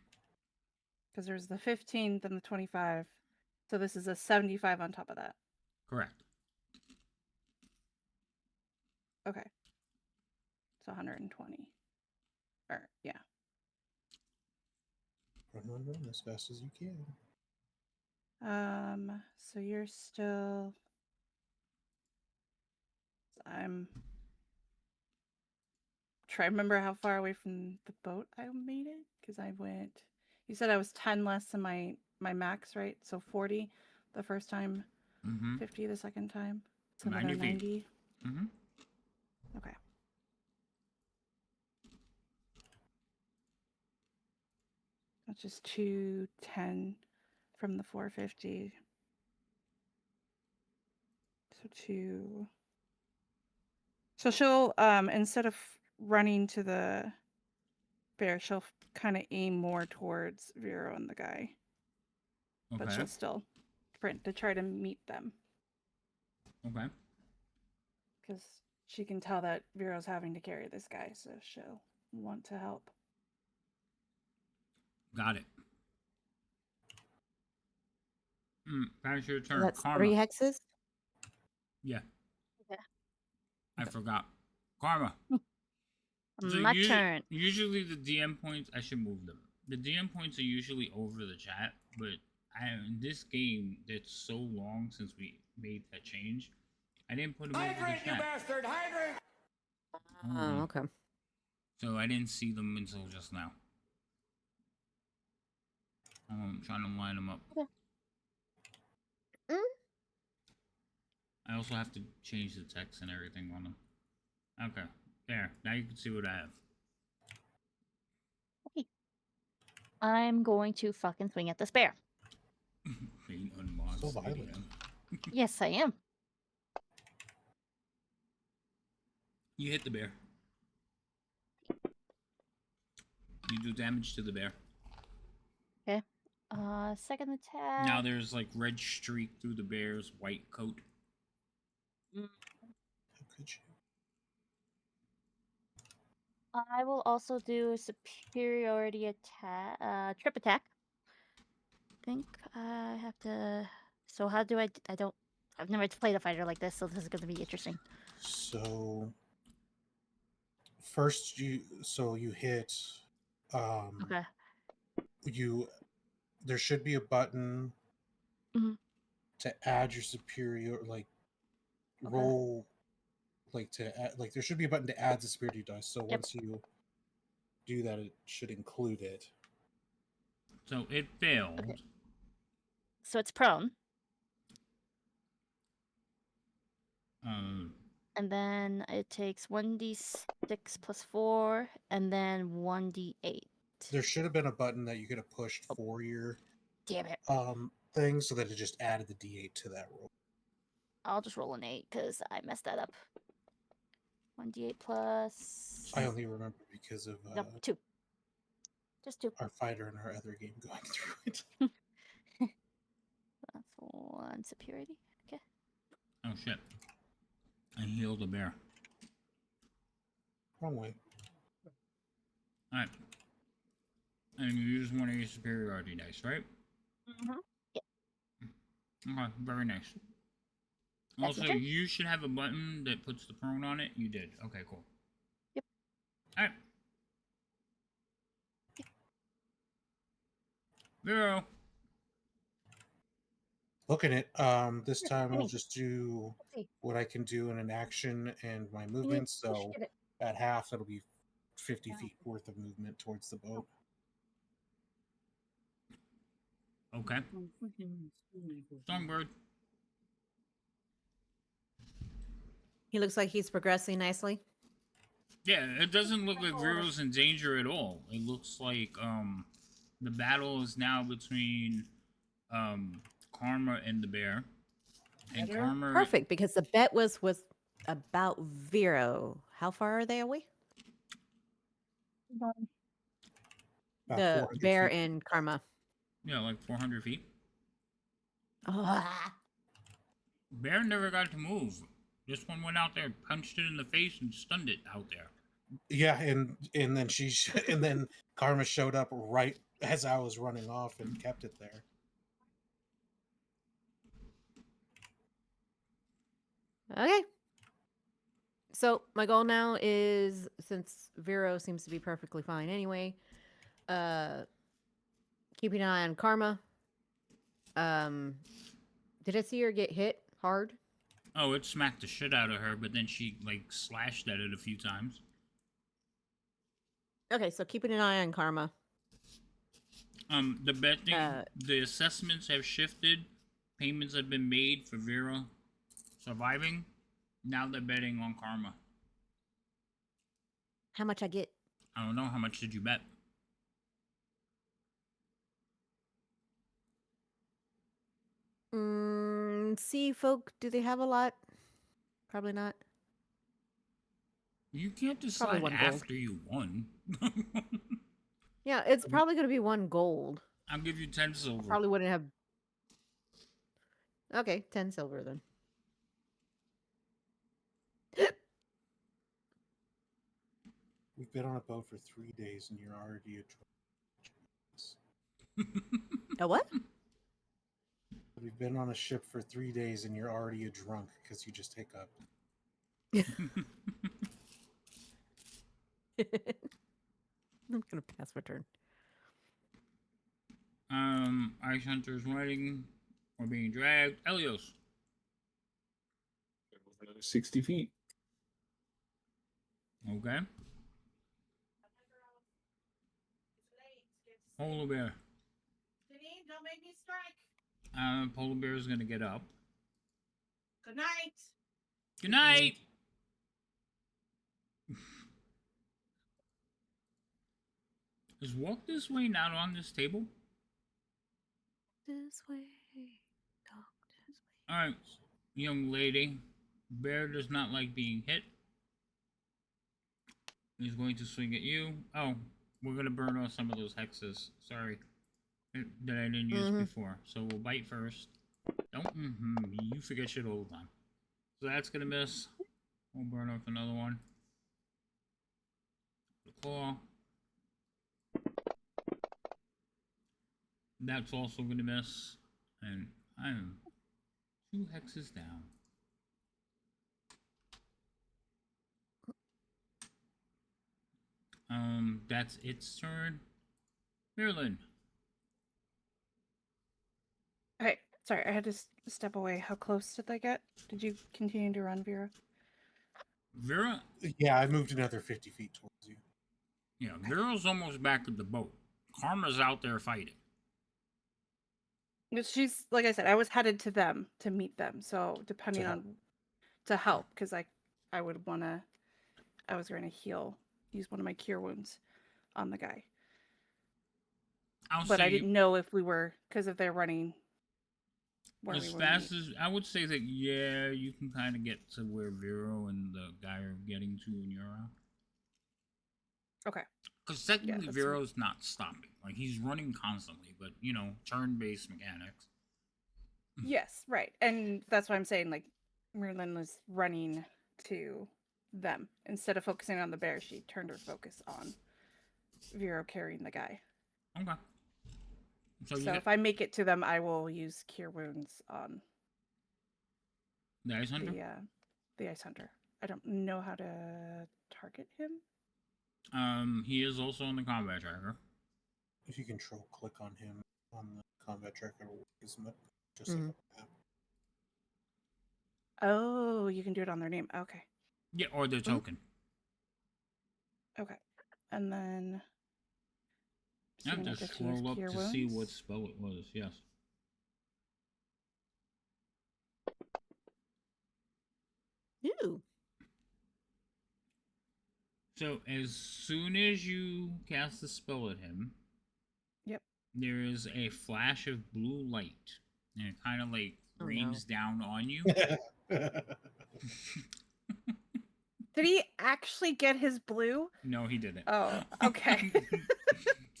Because there's the 15, then the 25. So this is a 75 on top of that. Correct. Okay. So 120. Or, yeah. Run as fast as you can. So you're still... I'm trying to remember how far away from the boat I made it, because I went... You said I was 10 less than my max, right? So 40 the first time, 50 the second time. So another 90. Mm-hmm. Okay. That's just 210 from the 450. So 2. So she'll instead of running to the bear, she'll kind of aim more towards Vero and the guy. Okay. But she'll still sprint to try to meet them. Okay. Because she can tell that Vero's having to carry this guy, so she'll want to help. Got it. That's your turn. That's Karma. 3 hexes? Yeah. Okay. I forgot. Karma. So My turn. Usually the DM points, I should move them. The DM points are usually over the chat, but in this game, that's so long since we made that change, I didn't put them over the chat. You bastard! Hydrant! Oh, okay. So I didn't see them until just now. I'm trying to line them up. Okay. I also have to change the text and everything on them. Okay, there. Now you can see what I have. Okay. I'm going to fucking swing at this bear. Being unboxed. So violent. Yes, I am. You hit the bear. You do damage to the bear. Okay. Second attack. Now there's like red streak through the bear's white coat. How could you? I will also do a superiority attack, trip attack. I think I have to. So how do I don't. I've never played a fighter like this, so this is going to be interesting. So first you hit Okay. there should be a button to add your superior roll to add, there should be a button to add the superiority dice. So once you do that, it should include it. So it failed. Okay. So it's prone. And then it takes 1d6 plus 4, and then 1d8. There should have been a button that you could have pushed for your Damn it. thing, so that it just added the d8 to that roll. I'll just roll an 8 because I messed that up. 1d8 plus. I only remember because of 2. Just 2. Our fighter in our other game going through it. That's 1 superiority. Okay. Oh shit. I healed a bear. Wrong way. Alright. And you use one of your superiority dice, right? Yeah. Okay, very nice. That's Also, you should have a button that puts the prone on it. You did. Okay, cool. Yep. Alright. Vero. Looking at this time we'll just do what I can do in an action and my movements. So at half, it'll be 50 feet worth of movement towards the boat. Okay. Songbird. He looks like he's progressing nicely. Yeah, it doesn't look like Vero's in danger at all. It looks like the battle is now between Karma and the bear. And Karma Perfect, because the bet was about Vero. How far are they away? The bear feet. and Karma. Yeah, like 400 feet. Oh. Bear never got to move. This one went out there, punched it in the face, and stunned it out there. Yeah, and then and then Karma showed up right as I was running off and kept it there. Okay. So my goal now is, since Vero seems to be perfectly fine anyway, keeping an eye on Karma. Did I see her get hit hard? Oh, it smacked the shit out of her, but then she like slashed at it a few times. Okay, so keeping an eye on Karma. The betting, the assessments have shifted. Payments have been made for Vera surviving. Now they're betting on Karma. How much I get? I don't know. How much did you bet? Sea folk, do they have a lot? Probably not. You can't decide after you won. Yeah, it's probably going to be 1 gold. I'll give you 10 silver. Probably wouldn't have. Okay, 10 silver then. We've been on a boat for 3 days and you're already A what? We've been on a ship for 3 days and you're already a drunk because you just hiccuped. I'm gonna pass my turn. Ice Hunter's riding or being dragged. Elios. Another 60 feet. Okay. Polar bear. Don't make me strike. Polar bear is gonna get up. Good night. Good night. Is walk this way not on this table? This way. Talk this way. Alright, young lady. Bear does not like being hit. He's going to swing at you. Oh, we're going to burn off some of those hexes. Sorry. That I didn't use before. So we'll bite first. Don't. You forget shit all the time. So that's going to miss. We'll burn off another one. The claw. That's also going to miss. And I am 2 hexes down. That's its turn. Marilyn. Okay, sorry, I had to step away. How close did they get? Did you continue to run, Vera? Vera? Yeah, I moved another 50 feet towards you. Yeah, Vera's almost back at the boat. Karma's out there fighting. She's, like I said, I was headed to them to meet them. So depending on to help, because I would want to. I was going to use one of my cure wounds on the guy. But I didn't know if we were, because if they're running. As fast as I would say that, yeah, you can kind of get to where Vero and the guy are getting to when you're out. Okay. Because technically, Vero's not stopping. Like, he's running constantly, but, you know, turn-based mechanics. Yes, right. And that's why I'm saying, like, Merlin was running to them. Instead of focusing on the bear, she turned her focus on Vero carrying the guy. Okay. So if I make it to them, I will use Cure Wounds on the Ice Hunter? The Ice Hunter. I don't know how to target him. He is also on the combat tracker. If you control click on him. on the combat tracker as much, just like Mhm. a map. Oh, you can do it on their name. Okay. Yeah, or the token. Okay. And then I have assuming I to get to use scroll up cure to see what wounds. spell it was. Yes. Ew. So as soon as you cast the spell at him, Yep. there is a flash of blue light, and it kind of like Oh, no. rains down on you. Did he actually get his blue? No, he didn't. Oh, okay.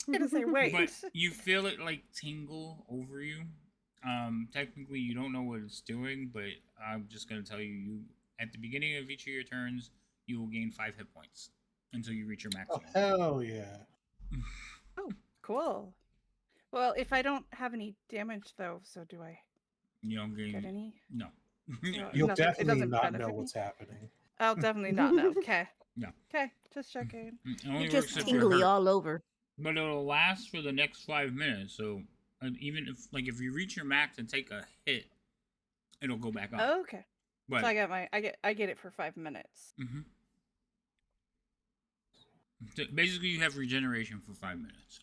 I'm gonna say wait. But you feel it like tingle over you. Technically, you don't know what it's doing, but I'm just gonna tell you. You at the beginning of each of your turns, you will gain 5 hit points until you reach your Oh maximum. hell yeah! Oh, cool. Well, if I don't have any damage though, so do I You don't gain get any? No. So You'll nothing- it definitely doesn't not benefit know me? what's happening. I'll definitely not know. Okay. No. Okay, just checking. It You're only just works if you're tingly hurt. all over. But it'll last for the next 5 minutes. So even if you reach your max and take a hit, it'll go back up. Okay. But So I get it for 5 minutes. mhm. So basically, you have regeneration for 5 minutes.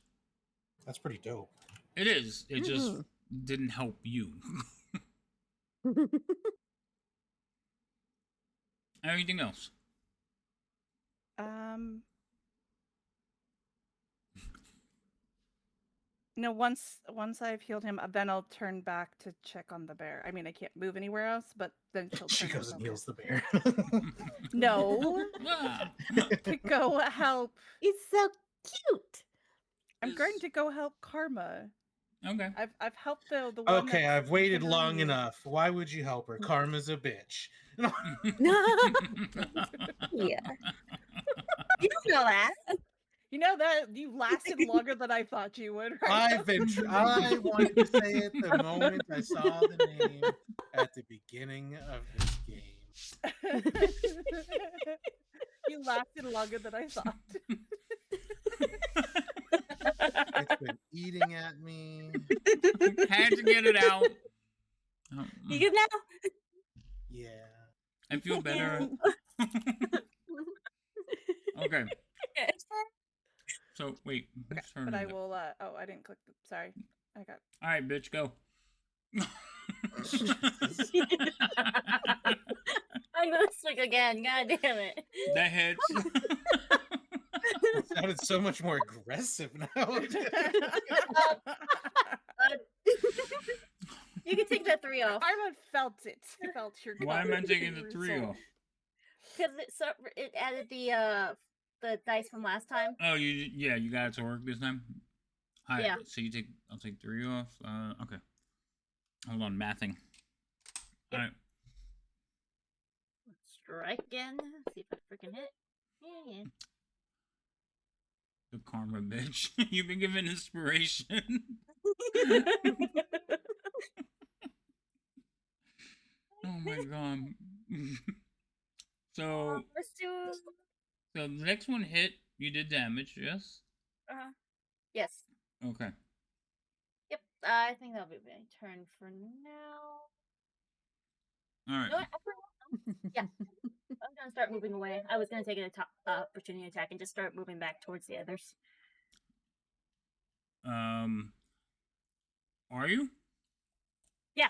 That's pretty dope. It is. It just didn't help you. Anything else? No, once I've healed him, then I'll turn back to check on the bear. I mean, I can't move anywhere else, but then she'll She turn goes and over. heals the bear. No, Ah. to go help. It's so cute. I'm going to go help Karma. Okay. I've helped the one. Okay, that's I've waited hindering long you. enough. Why would you help her? Karma's a bitch. Yeah. You don't know that. You know that you lasted longer than I thought you would, right? I wanted to say it the moment I saw the name at the beginning of this game. You lasted longer than I thought. It's been eating at me. Had to get it out. You good now? Yeah. I feel better. Okay. So wait. Okay, whose turn but is I it? will. Oh, I didn't click. Sorry, I got. All right, bitch, go. I'm gonna stick again. God damn it. That hits. It sounded so much more aggressive now. You can take that 3 off. Arlen felt it. He felt your. Why am I gut taking in the your 3 soul. off? Because it added the dice from last time. Oh, you got it to work this time. All right, Yeah. So I'll take 3 off. Okay. Hold on, mathing. All right. Strike again. See if I freaking hit. Yeah. The karma bitch. You've been given inspiration. Oh my god. So Let's do. the next one hit. You did damage, yes? Yes. Okay. Yep. I think that'll be my turn for now. All right. You know what? Yeah. I'm gonna start moving away. I was gonna take an opportunity attack and just start moving back towards the others. Are you? Yeah.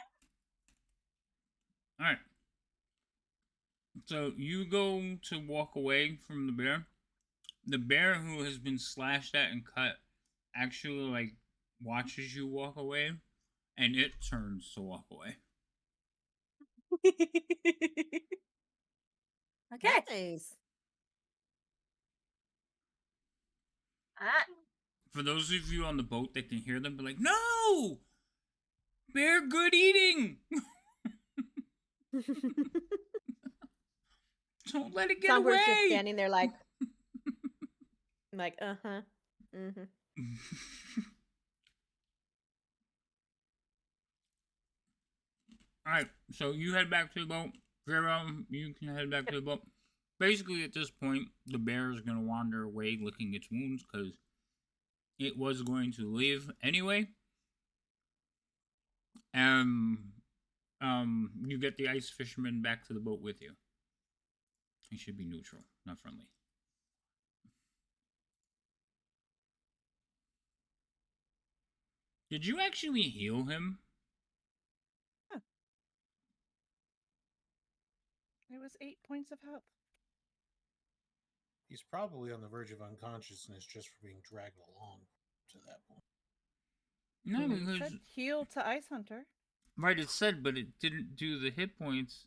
All right. So you go to walk away from the bear. The bear who has been slashed at and cut actually like watches you walk away, and it turns to walk away. Okay. Nice. For those of you on the boat that can hear them, be like, "No, bear, good eating. Don't let it get Songbird's away." just standing there like, uh-huh. Mm-hmm. All right, so you head back to the boat. Vera, you can head back to the boat. Basically, at this point, the bear is going to wander away licking its wounds because it was going to leave anyway. You get the ice fisherman back to the boat with you. He should be neutral, not friendly. Did you actually heal him? Huh. It was 8 points of health. He's probably on the verge of unconsciousness just for being dragged along to that point. No, It because said heal to Ice Hunter. right, it said, but it didn't do the hit points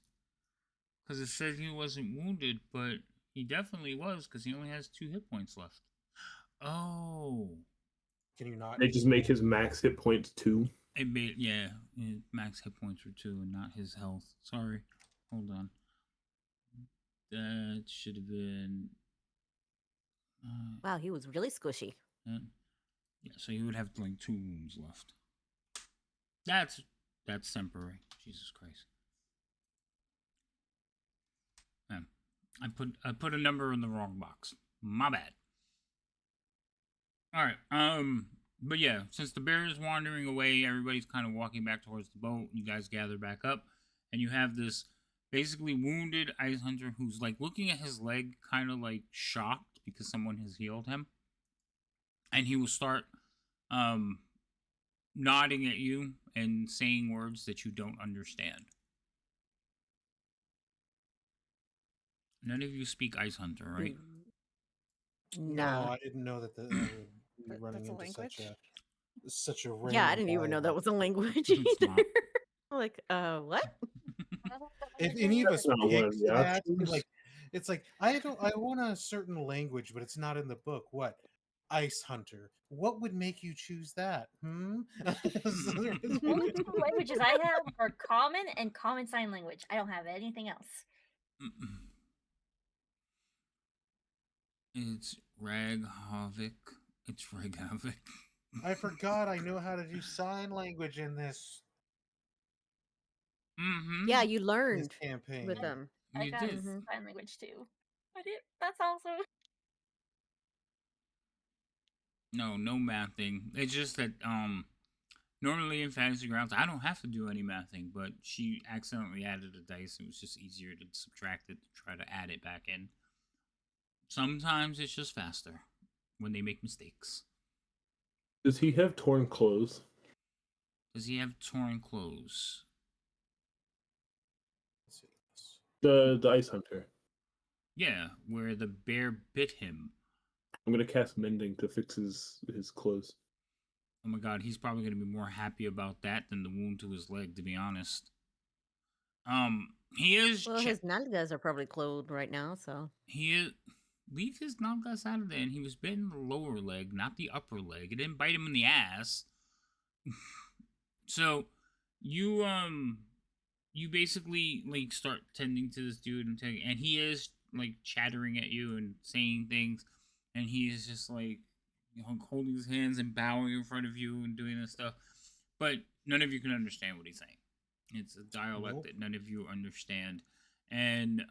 because it said he wasn't wounded, but he definitely was because he only has 2 hit points left. Oh, Can you not? They just make his max hit points 2. it made his max hit points were 2 and not his health. Sorry, hold on. That should have been. Wow, he was really squishy. Yeah, so he would have like 2 wounds left. That's temporary. Jesus Christ. I put a number in the wrong box. My bad. All right. But yeah, since the bear is wandering away, everybody's kind of walking back towards the boat. You guys gather back up, and you have this basically wounded ice hunter who's like looking at his leg, kind of like shocked because someone has healed him, and he will start nodding at you and saying words that you don't understand. None of you speak Ice Hunter, right? No, Nah. I didn't know that would be running That's a into language? such a random Yeah, I didn't even know that dialogue. was a language It's either. not. Like, what? If any of us That's not one of picked the that, options. like, it's like I want a certain language, but it's not in the book. What? Ice Hunter. What would make you choose that? The only 2 languages I have are Common and Common Sign Language. I don't have anything else. It's Raghavik. It's Raghavik. I forgot I know how to do sign language in this Yeah, you this learned campaign. with them. I You got did. sign language too. I did. That's awesome. No mathing. It's just that normally in Fantasy Grounds I don't have to do any mathing, but she accidentally added a dice. It was just easier to subtract it to try to add it back in. Sometimes it's just faster when they make mistakes. Does he have torn clothes? Does he have torn clothes? Let's see this. The Ice Hunter. Yeah, where the bear bit him. I'm gonna cast Mending to fix his clothes. Oh my god, he's probably gonna be more happy about that than the wound to his leg, to be honest. He is. Well, his nalgas are probably clothed right now, so. He is. Leave his nalgas out of there, and he was bitten in the lower leg, not the upper leg. It didn't bite him in the ass. So, you basically like start tending to this dude and he is like chattering at you and saying things, and he is just like holding his hands and bowing in front of you and doing this stuff, but none of you can understand what he's saying. It's a dialect that none of you understand, and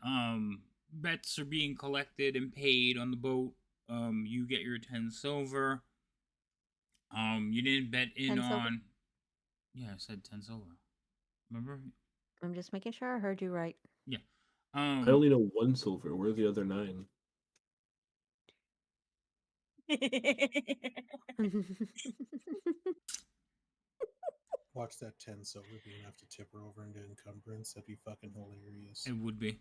bets are being collected and paid on the boat. You get your 10 silver. You didn't bet in 10 silver? on. Yeah, I said 10 silver. Remember? I'm just making sure I heard you right. Yeah. I only know 1 silver. Where are the other 9? Watch that 10 silver be enough to tip her over into encumbrance. That'd be fucking hilarious. It would be.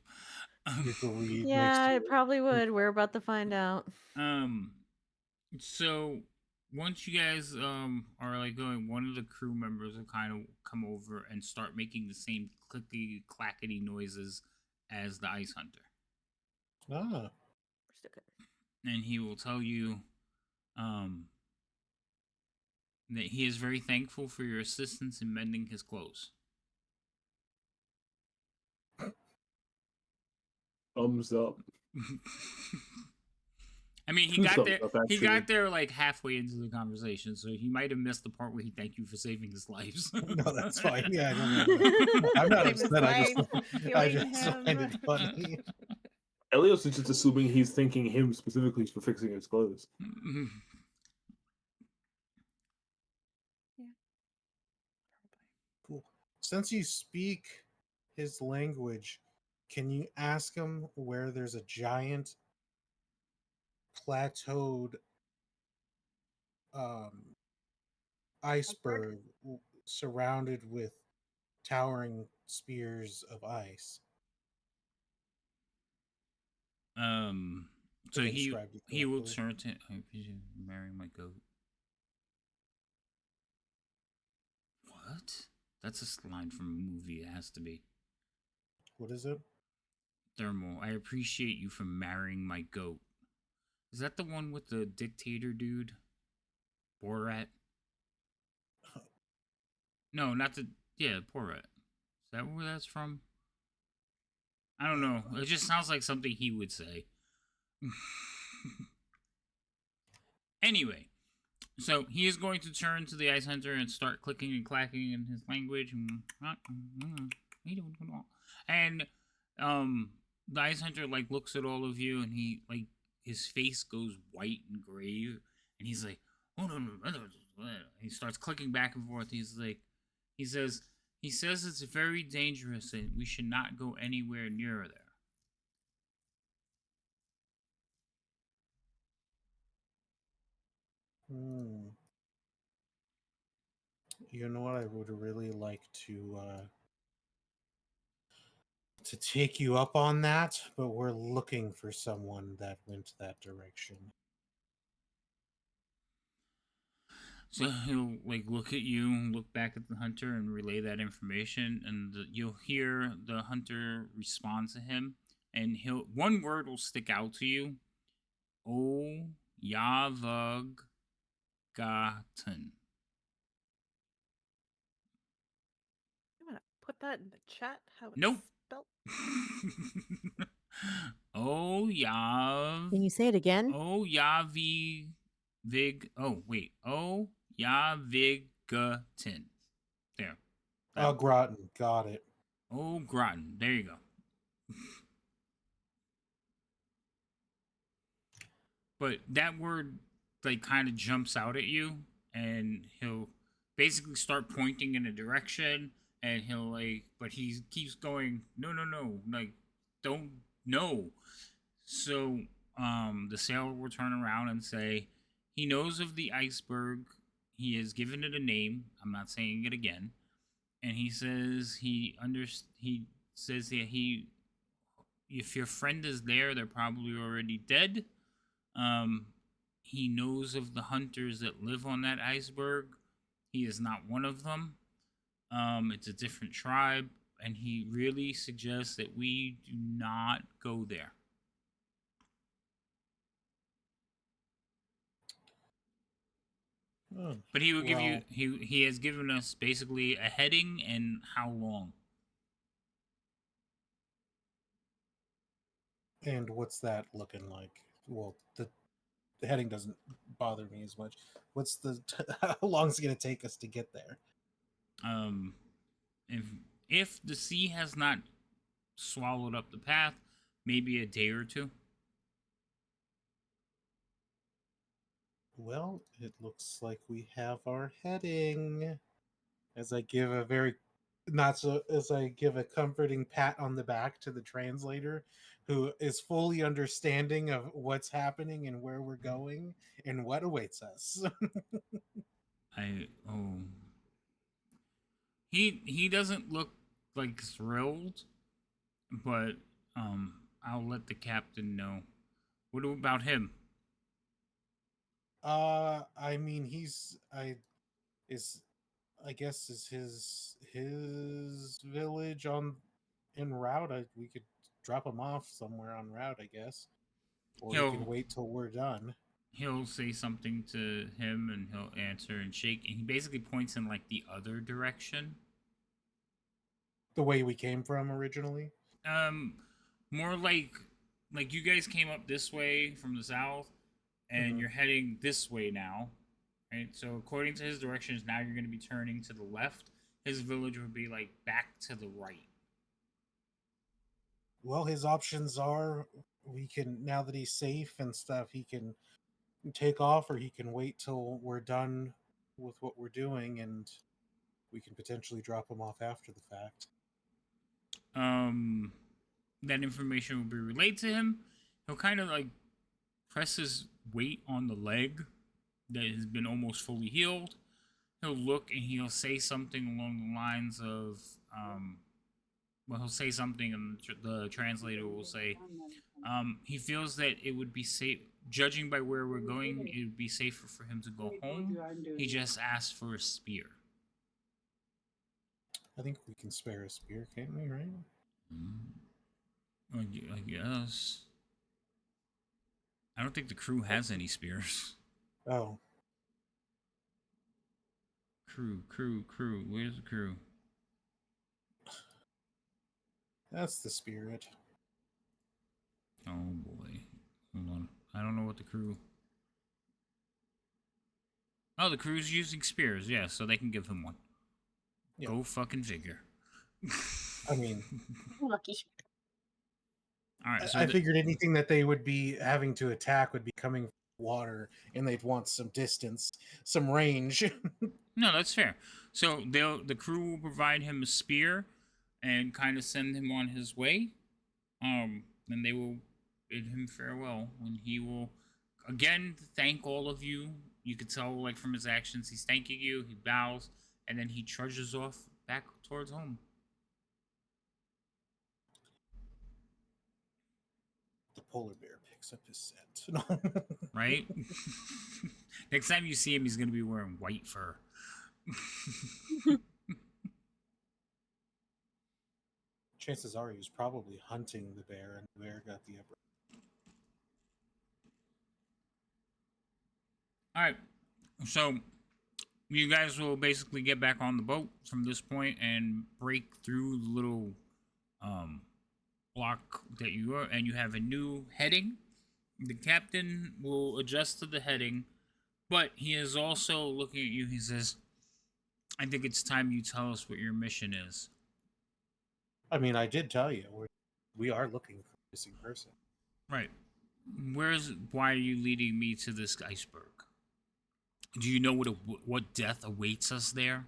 Yeah, it probably would. We're about to find out. So once you guys are like going, one of the crew members will kind of come over and start making the same clicky clackety noises as the Ice Hunter. Ah. And he will tell you that he is very thankful for your assistance in mending his clothes. Thumbs up. I mean, he got there like halfway into the conversation, so he might have missed the part where he thanked you for saving his lives. No, that's fine. Yeah, I'm not upset. I just find it funny. Elios is just assuming he's thanking him specifically for fixing his clothes. since you speak his language, can you ask him where there's a giant plateaued um, iceberg surrounded with towering spears of ice? So If I described it he will correctly. turn to marry my goat. What? That's a line from a movie. It has to be. What is it? Thermal. I appreciate you for marrying my goat. Is that the one with the dictator dude? Borat? No, not the. Yeah, Borat. Is that where that's from? I don't know. It just sounds like something he would say. Anyway, so he is going to turn to the Ice Hunter and start clicking and clacking in his language. And the Ice Hunter like looks at all of you, and he like his face goes white and grave, and he's like, "Oh no, no, no, no!" He starts clicking back and forth. He's like, he says it's very dangerous, and we should not go anywhere near there. You know what? I would really like to take you up on that, but we're looking for someone that went that direction. So he'll like look at you, look back at the hunter, and relay that information, and you'll hear the hunter respond to him, and one word will stick out to you: "O Yavug Gaten." You want to put that in the chat? How it's Nope. spelled? O Yav. Can you say it again? O Yavi Vig. Oh wait. O Yavigaten. There. Oh, Groton. Got it. Oh, Groton. There you go. But that word like kind of jumps out at you, and he'll basically start pointing in a direction, and he'll like, but he keeps going, no, no, no, like, don't, no. So the sailor will turn around and say, he knows of the iceberg. He has given it a name. I'm not saying it again. And he says he says that if your friend is there, they're probably already dead. He knows of the hunters that live on that iceberg. He is not one of them. It's a different tribe, and he really suggests that we do not go there. But he will give you he has given us basically a heading and how long. And what's that looking like? Well, the heading doesn't bother me as much. What's how long is it going to take us to get there? If the sea has not swallowed up the path, maybe a day or two. Well, it looks like we have our heading. As I give a comforting pat on the back to the translator, who is fully understanding of what's happening and where we're going and what awaits us. He doesn't look like thrilled, but I'll let the captain know. What about him? I mean, I guess is his village en route. We could drop him off somewhere en route, I guess, or he can wait till we're done. He'll say something to him, and he'll answer and shake, and he basically points in like the other direction, the way we came from originally. More like you guys came up this way from the south, and you're heading this way now, right? So according to his directions, now you're going to be turning to the left. His village would be like back to the right. Well, his options are we can, now that he's safe and stuff, he can take off, or he can wait till we're done with what we're doing and we can potentially drop him off after the fact. That information will be relayed to him. He'll kind of like press his weight on the leg that has been almost fully healed. He'll look and he'll say something along the lines of, well, he'll say something and the translator will say, he feels that it would be safe, judging by where we're going, it would be safer for him to go home. He just asked for a spear. I think we can spare a spear, can't we, right? I guess. I don't think the crew has any spears. Oh. Crew. Where's the crew? That's the spirit. Oh boy. Hold on. I don't know what the crew... Oh, the crew's using spears, yeah, so they can give him one. Yeah. Go fucking figure. I mean... Lucky. All right, so I figured anything that they would be having to attack would be coming from water, and they'd want some distance, some range. No, that's fair. So the crew will provide him a spear and kind of send him on his way. And they will bid him farewell, and he will again thank all of you. You could tell, like, from his actions, he's thanking you. He bows, and then he trudges off back towards home. The polar bear picks up his scent. Right? Next time you see him, he's going to be wearing white fur. Chances are he was probably hunting the bear, and the bear got the upper. Alright, so you guys will basically get back on the boat from this point and break through the little block that you are, and you have a new heading. The captain will adjust to the heading, but he is also looking at you. He says, I think it's time you tell us what your mission is. I mean, I did tell you. We are looking for a missing person. Right. Why are you leading me to this iceberg? Do you know what death awaits us there?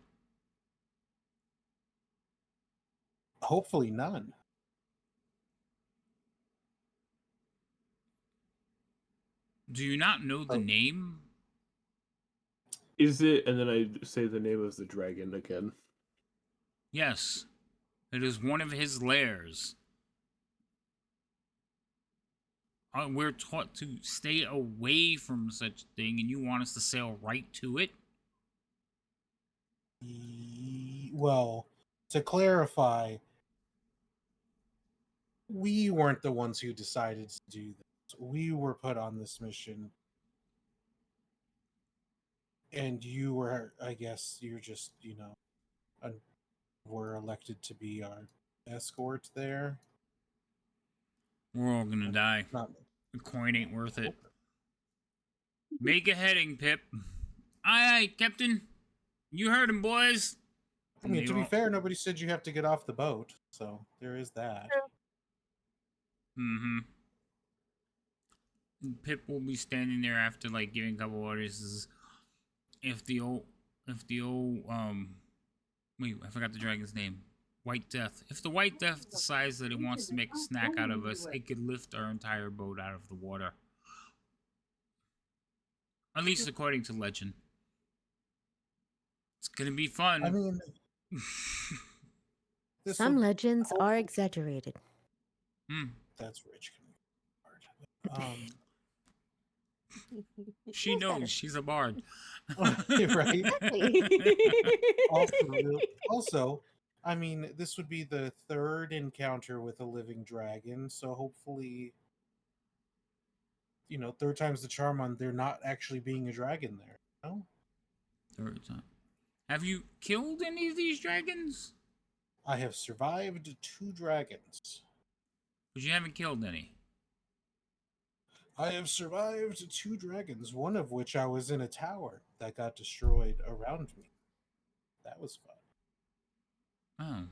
Hopefully none. Do you not know the name? Is it, and then I say the name of the dragon again. Yes. It is one of his lairs. We're taught to stay away from such a thing, and you want us to sail right to it? Well, to clarify, we weren't the ones who decided to do this. We were put on this mission. And you were, I guess, you're just, were elected to be our escort there. We're all gonna die. The coin ain't worth it. Make a heading, Pip. Aye, Captain. You heard him, boys. I mean, to be fair, nobody said you have to get off the boat, so there is that. Mm-hmm. Pip will be standing there after, like, giving a couple orders. If the old, wait, I forgot the dragon's name. White Death. If the White Death decides that it wants to make a snack out of us, it could lift our entire boat out of the water. At least according to legend. It's gonna be fun. I mean, some legends are exaggerated. That's rich. She knows she's a bard. Right? Also, I mean, this would be the third encounter with a living dragon, so hopefully, third time's the charm on there not actually being a dragon there. No? Third time. Have you killed any of these dragons? I have survived 2 dragons. But you haven't killed any. I have survived 2 dragons, one of which I was in a tower that got destroyed around me. That was fun. Oh.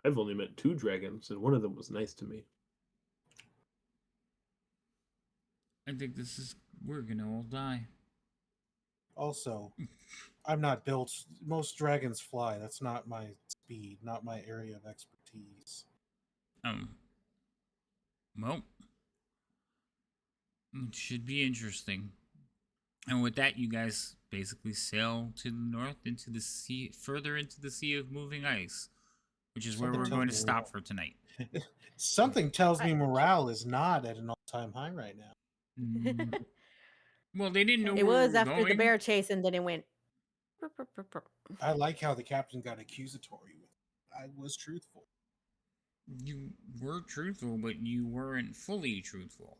I've only met 2 dragons, and one of them was nice to me. I think we're gonna all die. Also, I'm not built. Most dragons fly. That's not my speed, not my area of expertise. Well, it should be interesting. And with that, you guys basically sail to the north into the sea, further into the sea of moving ice, which is where we're going to stop for tonight. Something tells me morale is not at an all-time high right now. Well, they didn't know It where was we were after the going. bear chase, and then it went. I like how the captain got accusatory with it. I was truthful. You were truthful, but you weren't fully truthful.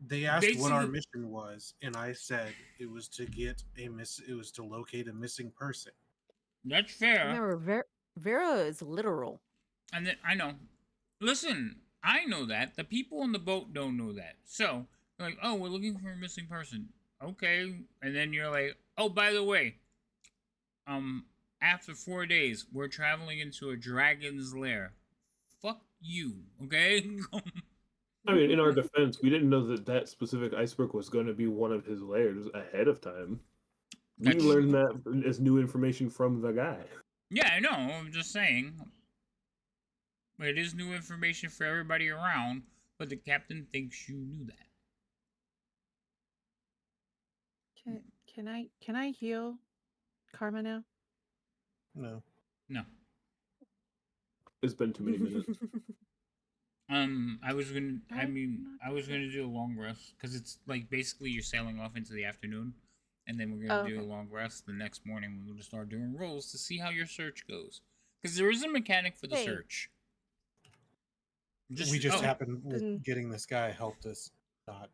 They asked what our mission was, and I said it was to get it was to locate a missing person. That's fair. Remember, Vera is literal. And then I know. Listen, I know that. The people on the boat don't know that. So, like, oh, we're looking for a missing person. Okay. And then you're like, oh, by the way, after 4 days, we're traveling into a dragon's lair. Fuck you, okay? I mean, in our defense, we didn't know that specific iceberg was going to be one of his lairs ahead of time. We learned that as new information from the guy. Yeah, I know. I'm just saying. But it is new information for everybody around, but the captain thinks you knew that. Can I heal Karma now? No. It's been too many minutes. I was gonna do a long rest because it's like basically you're sailing off into the afternoon, and then we're gonna do a long rest. The next morning we're gonna start doing rolls to see how your search goes, because there is a mechanic for the search. We just happened with getting this guy helped us not.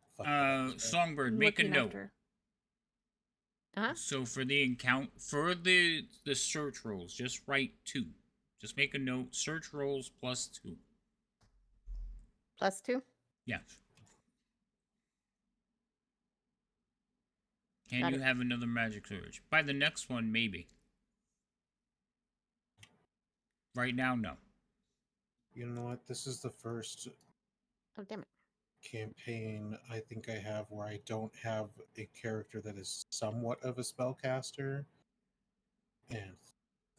Songbird, make a note. So for the search rolls, just write 2. Just make a note. Search rolls +2. +2? Yeah. Can you have another magic surge? By the next one, maybe. Right now, no. You know what? This is the first campaign I think I have where I don't have a character that is somewhat of a spellcaster. And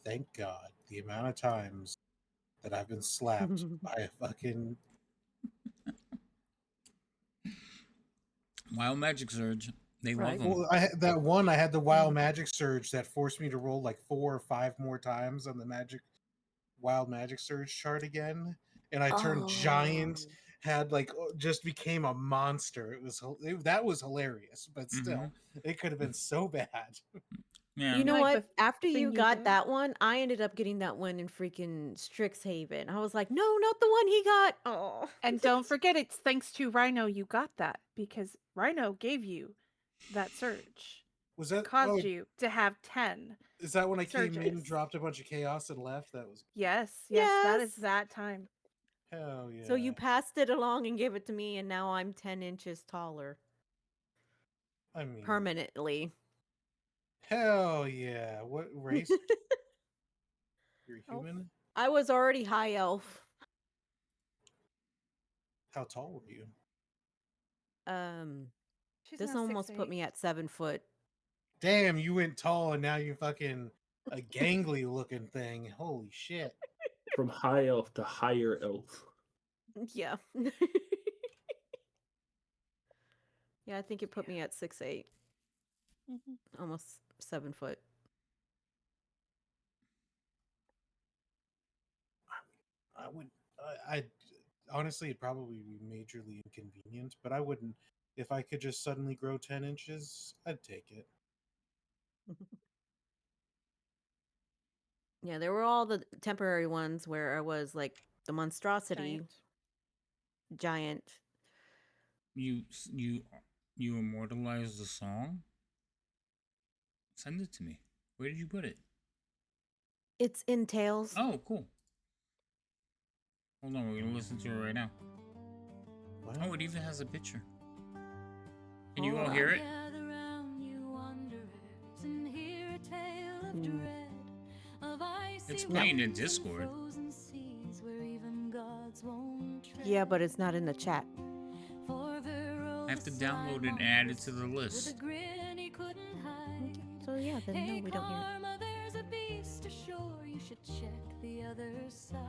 thank God, the amount of times that I've been slapped by a fucking Wild Magic Surge. They love them. Well, I had the Wild Magic Surge that forced me to roll like 4 or 5 more times on the Wild Magic Surge chart again, and I turned giant. Had just became a monster. That was hilarious, but still, it could have been so bad. Yeah. You know what? After you got that one, I ended up getting that one in freaking Strixhaven. I was like, no, not the one he got. Oh, and don't forget, it's thanks to Rhino you got that, because Rhino gave you that surge. Was that caused you to have 10? Is that when I came in, dropped a bunch of chaos, and left? That was yes. That is that time. Hell yeah! So you passed it along and gave it to me, and now I'm 10 inches taller. I mean, permanently. Hell yeah! What race? You're human? I was already high elf. How tall were you? This almost put me at 7 foot. Damn, you went tall and now you're fucking a gangly looking thing. Holy shit. From high elf to higher elf. Yeah. Yeah, I think it put me at 6'8". Almost 7 foot. I honestly, it'd probably be majorly inconvenient, but I wouldn't. If I could just suddenly grow 10 inches, I'd take it. Yeah, there were all the temporary ones where I was like the monstrosity giant. You immortalized the song? Send it to me. Where did you put it? It's in Tales. Oh, cool. Hold on, we're gonna listen to it right now. What? Oh, it even has a picture. Can you all hear it? It's playing in Discord. Yeah, but it's not in the chat. I have to download it and add it to the list. So yeah, then Hey, no, we don't hear it. karma, there's a beast ashore. You should check the other side.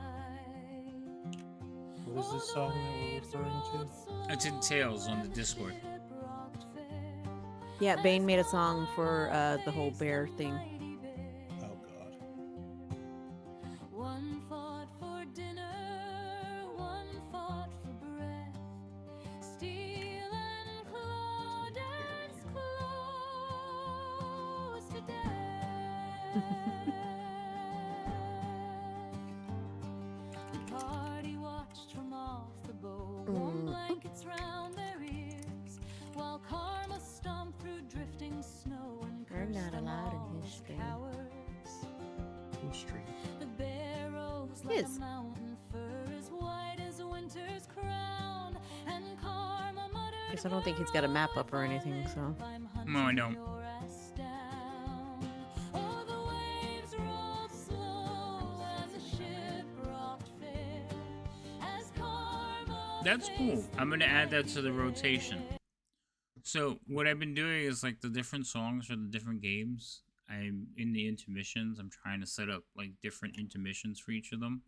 What is this song that we're referring to? It's in Tales on the Discord. Yeah, Bane made a song for the whole bear thing. Oh god. One fought for dinner, one fought for breath. Steel and claw dance close to death. The party watched from off the bow, warm blankets round their ears, while karma stomped through drifting snow and We're cursed not them allowed in all his as stream. cowards. Who's stream? The bear rose like His. a mountain, fur as white as winter's crown, and karma muttered, Guess I don't think he's got a map up or anything, so. No, I don't. your ass down. Oh, the waves rolled slow as a ship rocked fair, as karma That's cool. I'm gonna add that to the rotation. So what I've been doing is like the different songs for the different games. I'm in the intermissions. I'm trying to set up like different intermissions for each of them,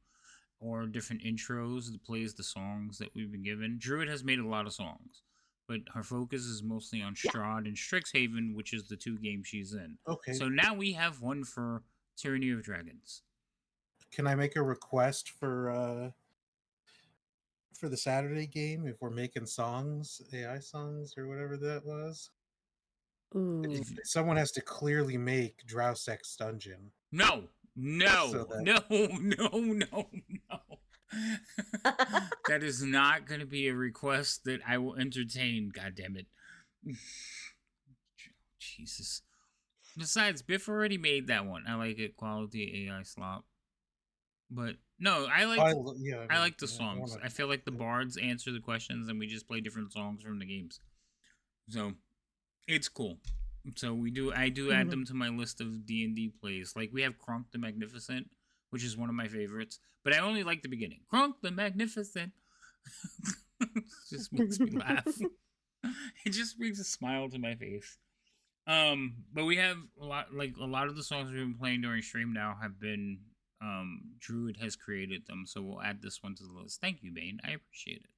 or different intros that plays the songs that we've been given. Druid has made a lot of songs, but her focus is mostly on Strahd and Strixhaven, which is the 2 games she's in. Okay. So now we have one for Tyranny of Dragons. Can I make a request for the Saturday game if we're making songs, AI songs or whatever that was? Ooh. Someone has to clearly make Drowsex Dungeon. No, no, So that- no, no. That is not going to be a request that I will entertain. God damn it! Jesus. Besides, Biff already made that one. I like it. Quality AI slop. But no, I like. I like the songs. I feel like the bards answer the questions, and we just play different songs from the games. So it's cool. So I do add them to my list of D&D plays. Like we have Kronk the Magnificent, which is one of my favorites, but I only like the beginning. Kronk the Magnificent. Just makes me laugh. It just brings a smile to my face. But we have a lot of the songs we've been playing during stream now have been Druid has created them, so we'll add this one to the list. Thank you, Bane. I appreciate it.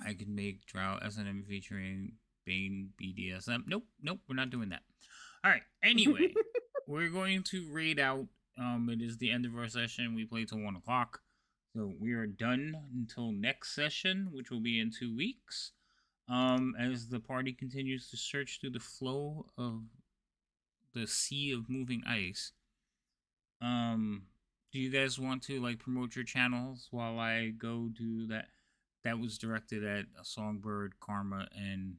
I could make Drow S&M featuring Bane BDSM. Nope, we're not doing that. All right. Anyway, we're going to raid out. It is the end of our session. We play till 1 o'clock, so we are done until next session, which will be in 2 weeks. As the party continues to search through the flow of the sea of moving ice. Do you guys want to like promote your channels while I go do that? That was directed at Songbird, Karma, and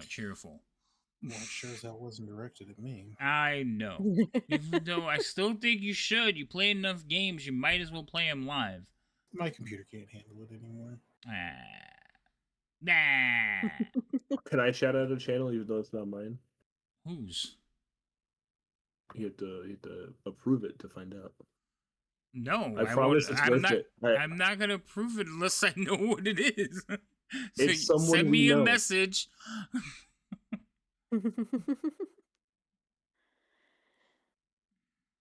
Cheerful. Well, it sure as hell wasn't directed at me. I know. Even though I still think you should. You play enough games, you might as well play them live. My computer can't handle it anymore. Nah. Can I shout out a channel even though it's not mine? Whose? You have to approve it to find out. No, I promise it's worth it. I'm not gonna prove it unless I know what it is. So It's someone send we me a know. message.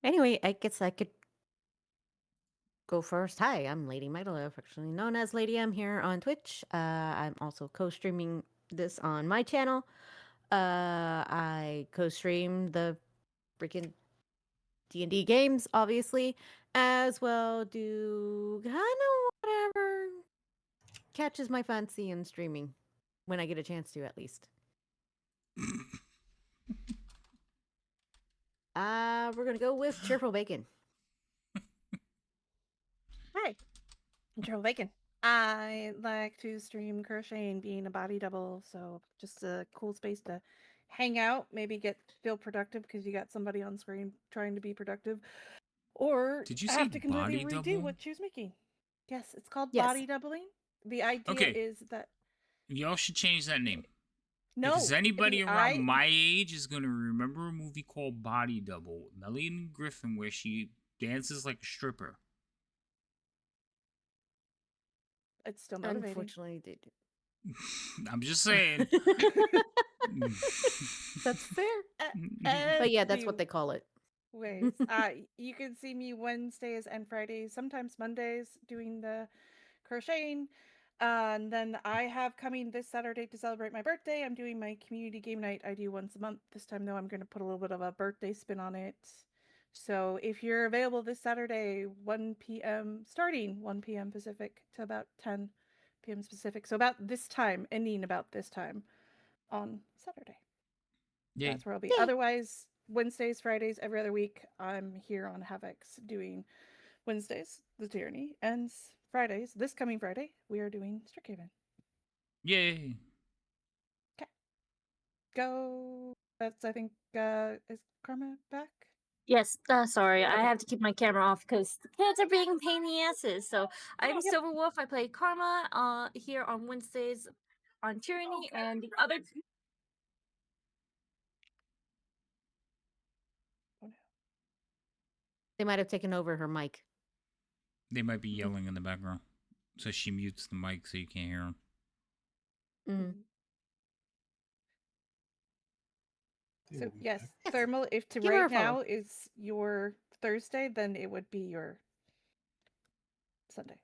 Anyway, I guess I could go first. Hi, I'm Lady Magdala, affectionately known as Lady M here on Twitch. I'm also co-streaming this on my channel. I co-stream the freaking D&D games, obviously, as well do kind of whatever catches my fancy in streaming when I get a chance to, at least. We're gonna go with Cheerful Bacon. Hi, I'm Cheryl Bacon. I like to stream crocheting, being a body double, so just a cool space to hang out, maybe feel productive because you got somebody on screen trying to be productive, or Did you have say to completely body redo double? what she was making. Yes, it's called Yes. body doubling. The idea Okay. is that Y'all should change that name. no, Because anybody the around my age is going to remember a movie called Body Double with Melanie Griffin where she dances like a stripper. it's still motivating. Unfortunately, I'm just saying. That's fair. But yeah, that's what they call it. Ways. You can see me Wednesdays and Fridays, sometimes Mondays, doing the crocheting. And then I have coming this Saturday to celebrate my birthday. I'm doing my community game night I do once a month. This time, though, I'm going to put a little bit of a birthday spin on it. So if you're available this Saturday, 1 p.m., starting 1 p.m. Pacific to about 10 p.m. Pacific. So about this time, ending about this time on Saturday. Yeah. That's where I'll be. Otherwise, Wednesdays, Fridays, every other week, I'm here on Havoc's doing Wednesdays, the Tyranny, and Fridays, this coming Friday, we are doing Strixhaven. Yay. Okay. Go. That's, I think, is Karma back? Yes, sorry, I have to keep my camera off because the kids are being pain in the asses. So I'm Silver Wolf. I play Karma here on Wednesdays on Tyranny, and the other. They might have taken over her mic. They might be yelling in the background. So she mutes the mic so you can't hear them. Mm. So, yes, Thermal, if Give her a right now follow. is your Thursday, then it would be your Sunday.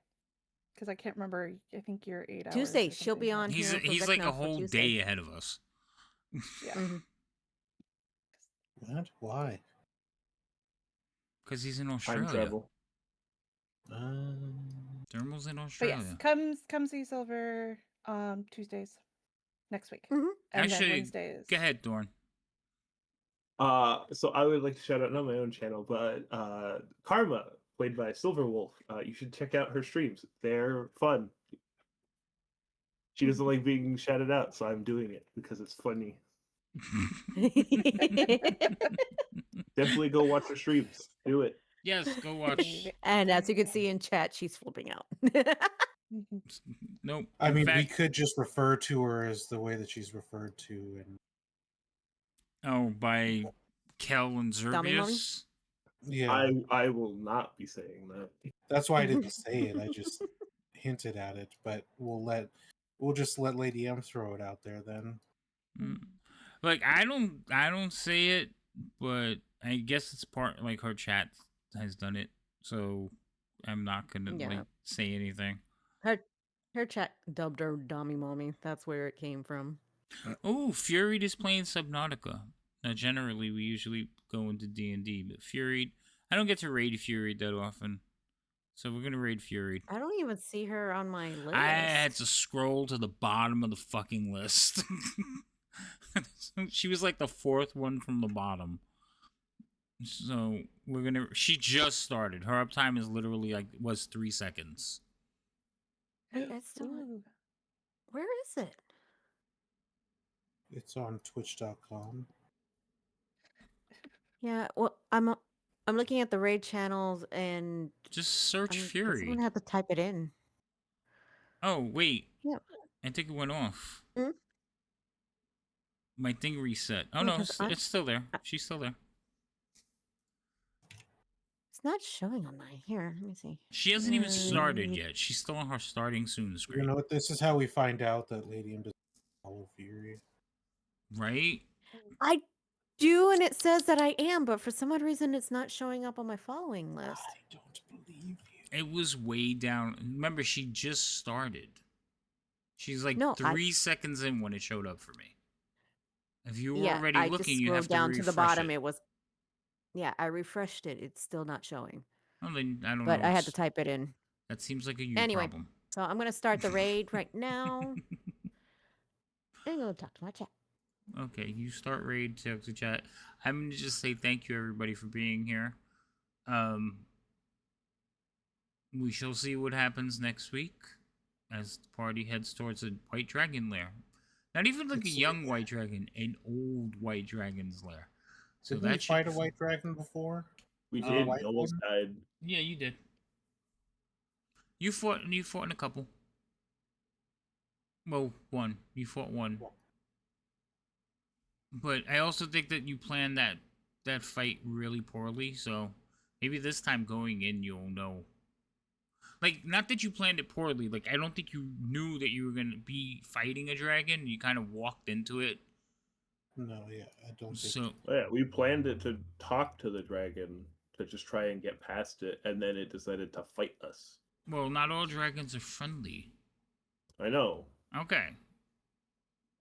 Because I can't remember. I think you're 8 hours. Tuesday, she'll be on here. He's like a whole day ahead of us. Yeah. What? Why? Because he's in Australia. Time travel. Thermal's in But Australia. yes, come see Silver Tuesdays next week. And Actually, then Wednesdays. go ahead, Dorn. So I would like to shout out, not my own channel, but Karma, played by Silver Wolf. You should check out her streams. They're fun. She doesn't like being shouted out, so I'm doing it because it's funny. Definitely go watch her streams. Do it. Yes, go watch. And as you can see in chat, she's flipping out. Nope. I mean, we could just refer to her as the way that she's referred to. And oh, by Kel and Zerbius? Yeah. I will not be saying that. That's why I didn't say it. I just hinted at it, but we'll just let Lady M throw it out there then. Like I don't say it, but I guess it's part like her chat has done it, so I'm not gonna like say anything. Her chat dubbed her Dommy Mommy. That's where it came from. Oh, Fury is playing Subnautica. Now, generally, we usually go into D&D, but Fury, I don't get to raid Fury that often, so we're gonna raid Fury. I don't even see her on my list. I had to scroll to the bottom of the fucking list. She was like the fourth one from the bottom. So we're gonna. She just started. Her uptime is literally was 3 seconds. It's still. Where is it? It's on Twitch.com. Yeah, well, I'm looking at the raid channels and just search Fury. I'm gonna have to type it in. Oh wait. Yeah. I think it went off. Hmm? My thing reset. Oh no, it's still there. She's still there. It's not showing on mine. Here, let me see. She hasn't even started yet. She's still on her starting soon screen. You know what? This is how we find out that Lady M doesn't follow Fury. Right? I do, and it says that I am, but for some odd reason, it's not showing up on my following list. I don't believe you. It was way down. Remember, she just started. She's like 3 seconds in when it showed up for me. If you were already looking, you have to down refresh to the bottom. it. It was. Yeah, I refreshed it. It's still not showing. Oh, then I don't know. But I had to type it in. That seems like a you problem. So I'm gonna start the raid right now. And go talk to my chat. Okay, you start raid, talk to chat. I'm gonna just say thank you everybody for being here. We shall see what happens next week as the party heads towards a white dragon lair. Not even like a young white dragon, an old white dragon's lair. So Did we fight a white dragon before? We did. We almost died. Yeah, you did. You fought in a couple. Well, one. You fought one. But I also think that you planned that fight really poorly, so maybe this time going in you'll know. like, not that you planned it poorly. Like, I don't think you knew that you were gonna be fighting a dragon. You kind of walked into it. No, yeah, I don't think. So Oh, yeah, we planned it to talk to the dragon to just try and get past it, and then it decided to fight us. well, not all dragons are friendly. I know. Okay.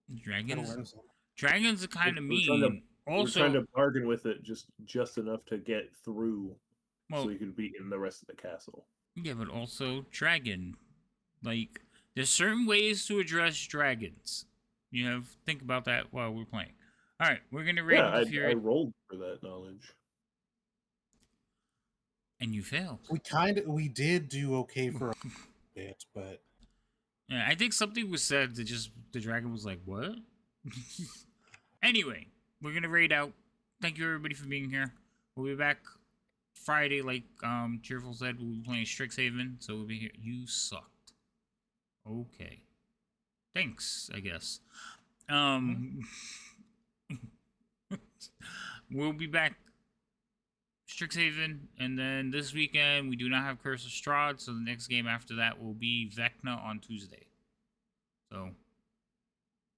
Gotta Dragons learn something. are kind of We're trying to- mean. We're trying Also, to bargain with it just enough to get through, well, so we could be in the rest of the castle. yeah, but also dragon. Like, there's certain ways to address dragons. You have think about that while we're playing. All right, we're gonna raid Yeah, the Fury, I rolled for that knowledge. and you failed. We did do okay for a bit, but Yeah, I think something was said that just the dragon was like, "What?" Anyway, we're gonna raid out. Thank you everybody for being here. We'll be back Friday, like Cheerful said. We'll be playing Strixhaven, so we'll be here. You sucked. Okay. Thanks, I guess. We'll be back Strixhaven, and then this weekend we do not have Curse of Strahd, so the next game after that will be Vecna on Tuesday. So,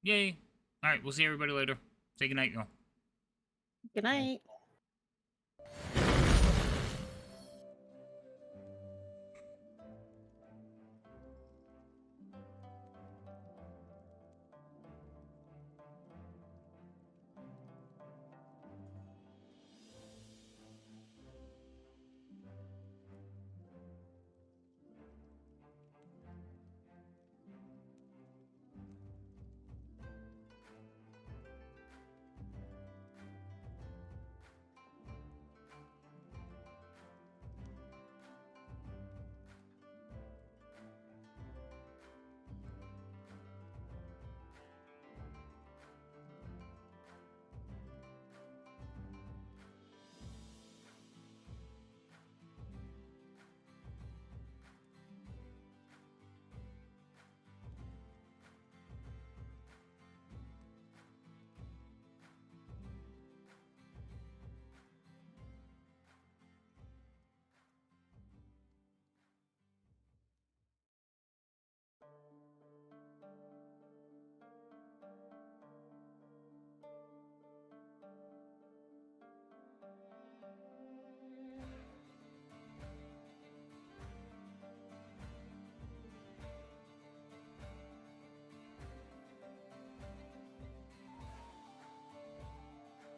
yay! All right, we'll see everybody later. Say goodnight, y'all. Good night.